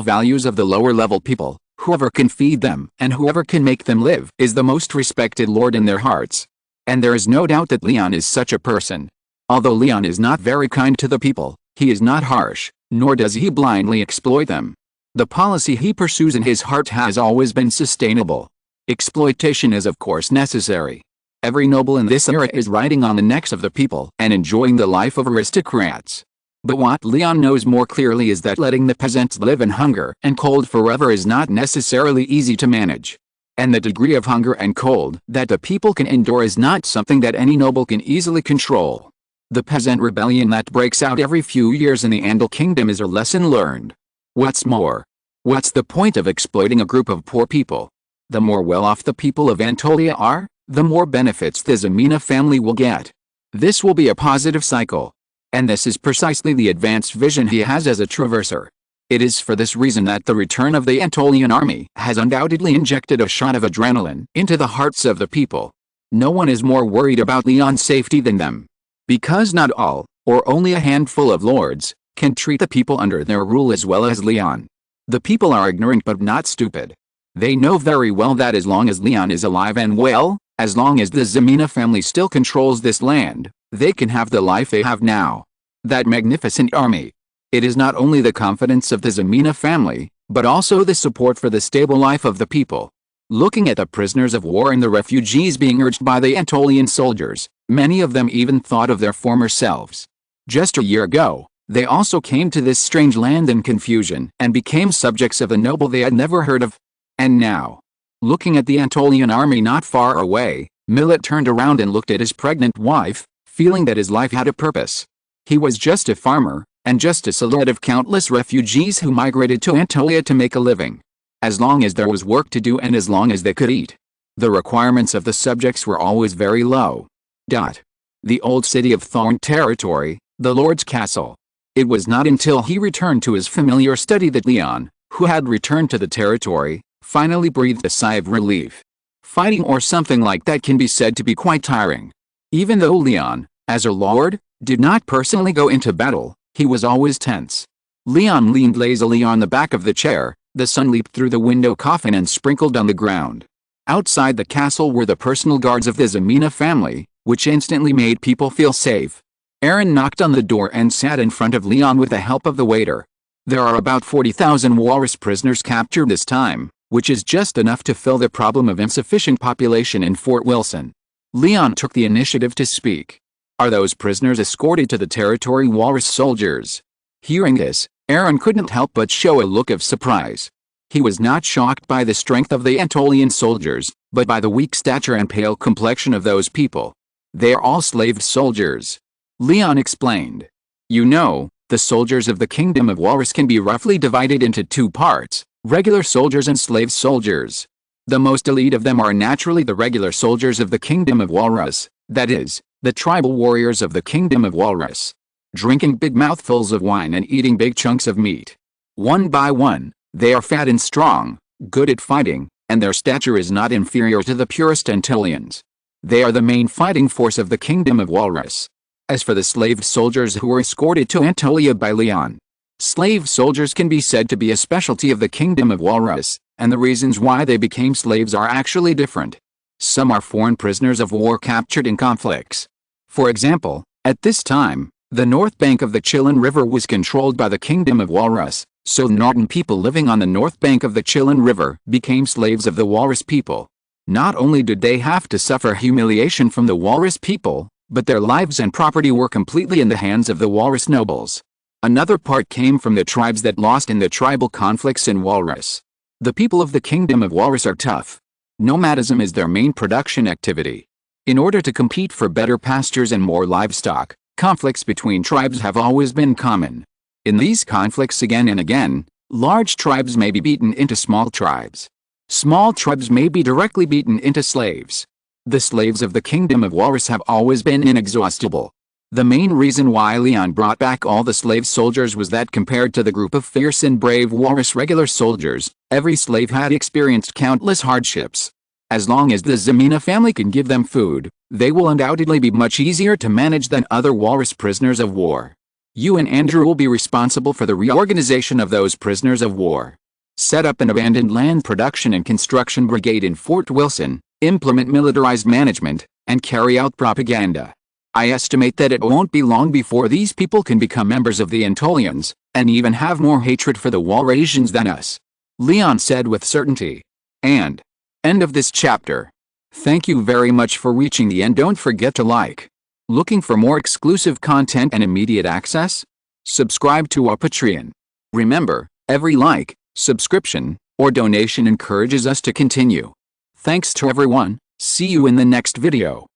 values of the lower-level people, whoever can feed them and whoever can make them live is the most respected lord in their hearts. And there is no doubt that León is such a person. Although León is not very kind to the people, he is not harsh, nor does he blindly exploit them. The policy he pursues in his heart has always been sustainable. Exploitation is of course necessary. Every noble in this era is riding on the necks of the people and enjoying the life of aristocrats. But what León knows more clearly is that letting the peasants live in hunger and cold forever is not necessarily easy to manage. And the degree of hunger and cold that the people can endure is not something that any noble can easily control. The peasant rebellion that breaks out every few years in the Andal kingdom is a lesson learned. What's more, what's the point of exploiting a group of poor people? The more well-off the people of Anatolia are, the more benefits the Ximena family will get. This will be a positive cycle. And this is precisely the advanced vision he has as a traverser. It is for this reason that the return of the Antolian army has undoubtedly injected a shot of adrenaline into the hearts of the people. No one is more worried about León's safety than them. Because not all, or only a handful of lords, can treat the people under their rule as well as León. The people are ignorant but not stupid. They know very well that as long as León is alive and well, as long as the Ximena family still controls this land, they can have the life they have now. That magnificent army. It is not only the confidence of the Ximena family, but also the support for the stable life of the people. Looking at the prisoners of war and the refugees being urged by the Antolian soldiers, many of them even thought of their former selves. Just a year ago, they also came to this strange land in confusion and became subjects of a noble they had never heard of. And now, looking at the Antolian army not far away, Millet turned around and looked at his pregnant wife, feeling that his life had a purpose. He was just a farmer, and just a silhouette of countless refugees who migrated to Anatolia to make a living. As long as there was work to do and as long as they could eat. The requirements of the subjects were always very low. The old city of Thorn territory, the Lord's castle. It was not until he returned to his familiar study that León, who had returned to the territory, finally breathed a sigh of relief. Fighting or something like that can be said to be quite tiring. Even though León, as a lord, did not personally go into battle, he was always tense. León leaned lazily on the back of the chair, the sun leaped through the window coffin and sprinkled on the ground. Outside the castle were the personal guards of the Ximena family, which instantly made people feel safe. Aaron knocked on the door and sat in front of León with the help of the waiter. There are about 40,000 walrus prisoners captured this time, which is just enough to fill the problem of insufficient population in Fort Wilson. León took the initiative to speak. Are those prisoners escorted to the territory, walrus soldiers? Hearing this, Aaron couldn't help but show a look of surprise. He was not shocked by the strength of the Antolian soldiers, but by the weak stature and pale complexion of those people. They are all slave soldiers. León explained. You know, the soldiers of the Kingdom of Walrus can be roughly divided into two parts, regular soldiers and slave soldiers. The most elite of them are naturally the regular soldiers of the Kingdom of Walrus, that is, the tribal warriors of the Kingdom of Walrus. Drinking big mouthfuls of wine and eating big chunks of meat. One by one, they are fat and strong, good at fighting, and their stature is not inferior to the purest Antolians. They are the main fighting force of the Kingdom of Walrus. As for the slave soldiers who were escorted to Anatolia by León, slave soldiers can be said to be a specialty of the Kingdom of Walrus, and the reasons why they became slaves are actually different. Some are foreign prisoners of war captured in conflicts. For example, at this time, The north bank of the Chilin River was controlled by the Kingdom of Walrus, so Norton people living on the north bank of the Chilin River became slaves of the Walrus people. Not only did they have to suffer humiliation from the Walrus people, but their lives and property were completely in the hands of the Walrus nobles. Another part came from the tribes that lost in the tribal conflicts in Walrus. The people of the Kingdom of Walrus are tough. Nomadism is their main production activity. In order to compete for better pastures and more livestock, conflicts between tribes have always been common. In these conflicts again and again, large tribes may be beaten into small tribes. Small tribes may be directly beaten into slaves. The slaves of the Kingdom of Walrus have always been inexhaustible. The main reason why Leon brought back all the slave soldiers was that compared to the group of fierce and brave Walrus regular soldiers, every slave had experienced countless hardships. As long as the Ximena family can give them food, they will undoubtedly be much easier to manage than other Walrus prisoners of war. You and Andrew will be responsible for the reorganization of those prisoners of war. Set up an abandoned land production and construction brigade in Fort Wilson, implement militarized management, and carry out propaganda. I estimate that it won't be long before these people can become members of the Antolians, and even have more hatred for the Walrasians than us. Leon said with certainty. And end of this chapter. Thank you very much for reaching the end. Don't forget to like. Looking for more exclusive content and immediate access? Subscribe to our Patreon. Remember, every like, subscription, or donation encourages us to continue. Thanks to everyone. See you in the next video.